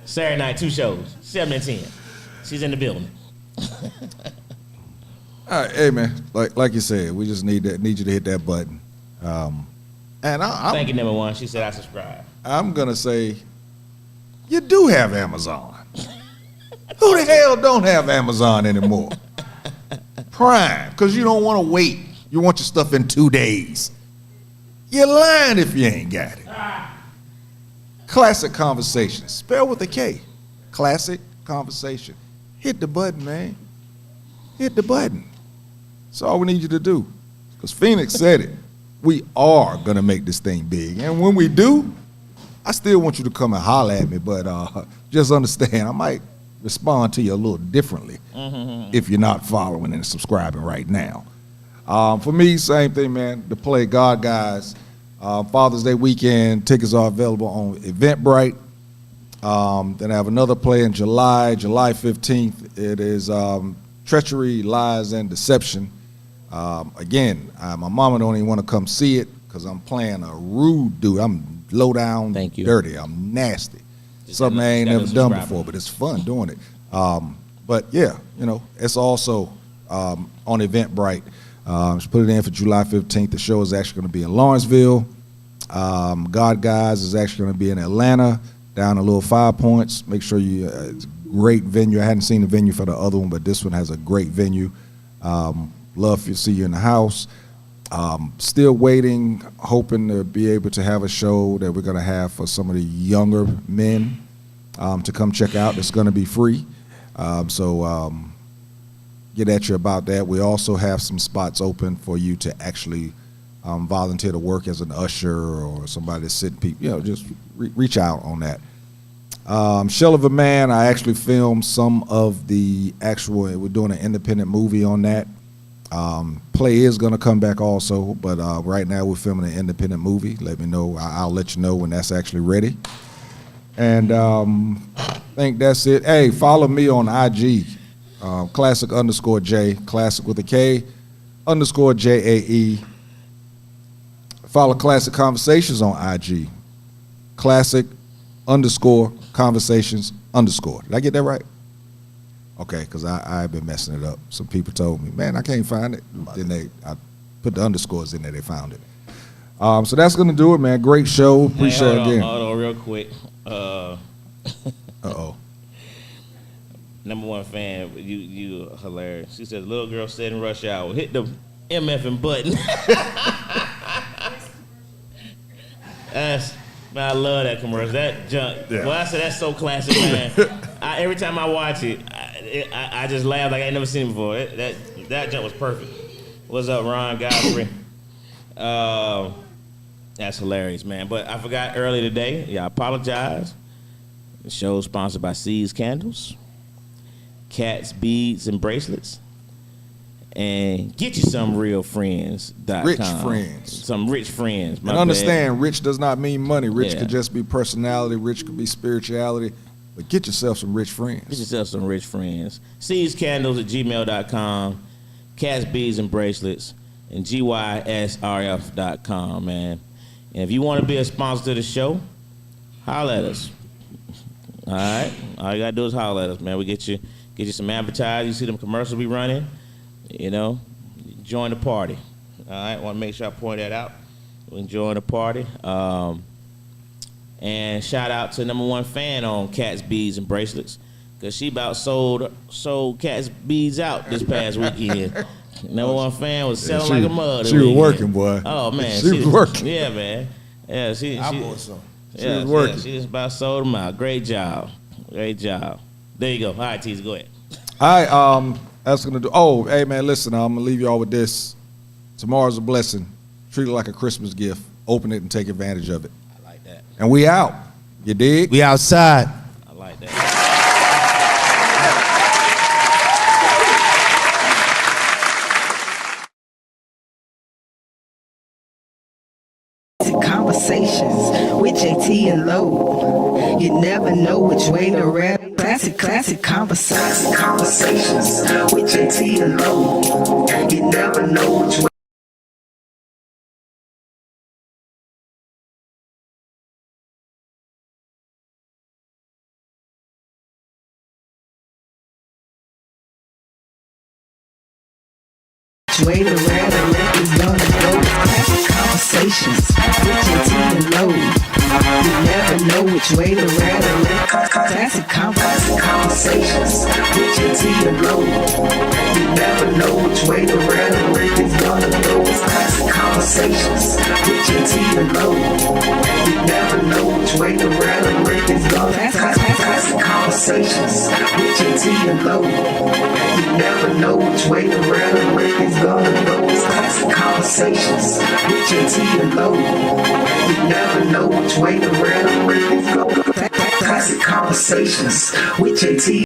Saturday night, 2 shows, 7 and 10. She's in the building. All right, hey man, like you said, we just need you to hit that button. And Thank you, number one. She said I subscribe. I'm gonna say, you do have Amazon. Who the hell don't have Amazon anymore? Prime, because you don't want to wait. You want your stuff in 2 days. You're lying if you ain't got it. Klassic Konversations, spelled with a K. Klassic Konversation. Hit the button, man. Hit the button. That's all we need you to do. Because Phoenix said it. We are going to make this thing big. And when we do, I still want you to come and holler at me, but just understand, I might respond to you a little differently if you're not following and subscribing right now. For me, same thing, man. The play God Guys. Father's Day weekend, tickets are available on Eventbrite. Then I have another play in July 15th. It is Treachery, Lies, and Deception. Again, my mama don't even want to come see it because I'm playing a rude dude. I'm low down, dirty. I'm nasty. Something I ain't never done before, but it's fun doing it. But yeah, you know, it's also on Eventbrite. Just put it in for July 15th. The show is actually going to be in Lawrenceville. God Guys is actually going to be in Atlanta, down a little 5 Points. Make sure you, it's a great venue. I hadn't seen the venue for the other one, but this one has a great venue. Love to see you in the house. Still waiting, hoping to be able to have a show that we're going to have for some of the younger men to come check out. It's going to be free. So get at you about that. We also have some spots open for you to actually volunteer to work as an usher or somebody that's sitting people. You know, just reach out on that. Shell of a Man, I actually filmed some of the actual, we're doing an independent movie on that. Play is going to come back also, but right now we're filming an independent movie. Let me know. I'll let you know when that's actually ready. And I think that's it. Hey, follow me on IG, Klassic_J, Klassic with a K, _JAE. Follow Klassic Konversations on IG, Klassic_Konversations_. Did I get that right? Okay, because I've been messing it up. Some people told me, man, I can't find it. Then I put the underscores in there, they found it. So that's going to do it, man. Great show. Appreciate it again. Hold on real quick. Uh-oh. Number one fan, you hilarious. She says, little girl said in rush hour, hit the MFing button. Man, I love that commercial. That junk. Yeah. Well, I said that's so classic, man. Every time I watch it, I just laugh like I ain't never seen it before. That junk was perfect. What's up, Ron Godfrey? That's hilarious, man. But I forgot earlier today. Yeah, I apologize. The show is sponsored by C's Candles, Cats, Beads, and Bracelets. And get you some real friends.com. Rich friends. Some rich friends. And understand, rich does not mean money. Rich could just be personality. Rich could be spirituality. But get yourself some rich friends. Get yourself some rich friends. Candles@gmail.com, Cats, Beads, and Bracelets, and GYSRF.com, man. And if you want to be a sponsor to the show, holler at us. All right? All you got to do is holler at us, man. We get you some advertising. You see them commercials we running. You know, join the party. All right, want to make sure I point that out. We join the party. And shout out to number one fan on Cats, Beads, and Bracelets, because she about sold Cats, Beads out this past weekend. Number one fan was selling like a mud. She was working, boy. Oh man, she was working. Yeah, man. Yeah, she bought some. She was working. She just about sold them out. Great job. There you go. All right, Tease, go ahead. All right, that's gonna do. Oh, hey man, listen, I'm gonna leave y'all with this. Tomorrow's a blessing. Treat it like a Christmas gift. Open it and take advantage of it. I like that. And we out. You dig? We outside. I like that. Conversations with Jae Tea and Lo. You never know which way to rap. Klassic Konversations with Jae Tea and Lo. You never know which way. Way to rap, the record's gonna go. Klassic Konversations with Jae Tea and Lo. You never know which way to rap, the Classic conversations with Jae Tea and Lo. You never know which way the rhetoric is gonna go. It's classic conversations with Jae Tea and Lo. You never know which way the rhetoric is gonna go. Classic conversations with Jae Tea and Lo. You never know which way the rhetoric is gonna go. It's classic conversations with Jae Tea and Lo. You never know which way the rhetoric is gonna go. Classic conversations with Jae Tea.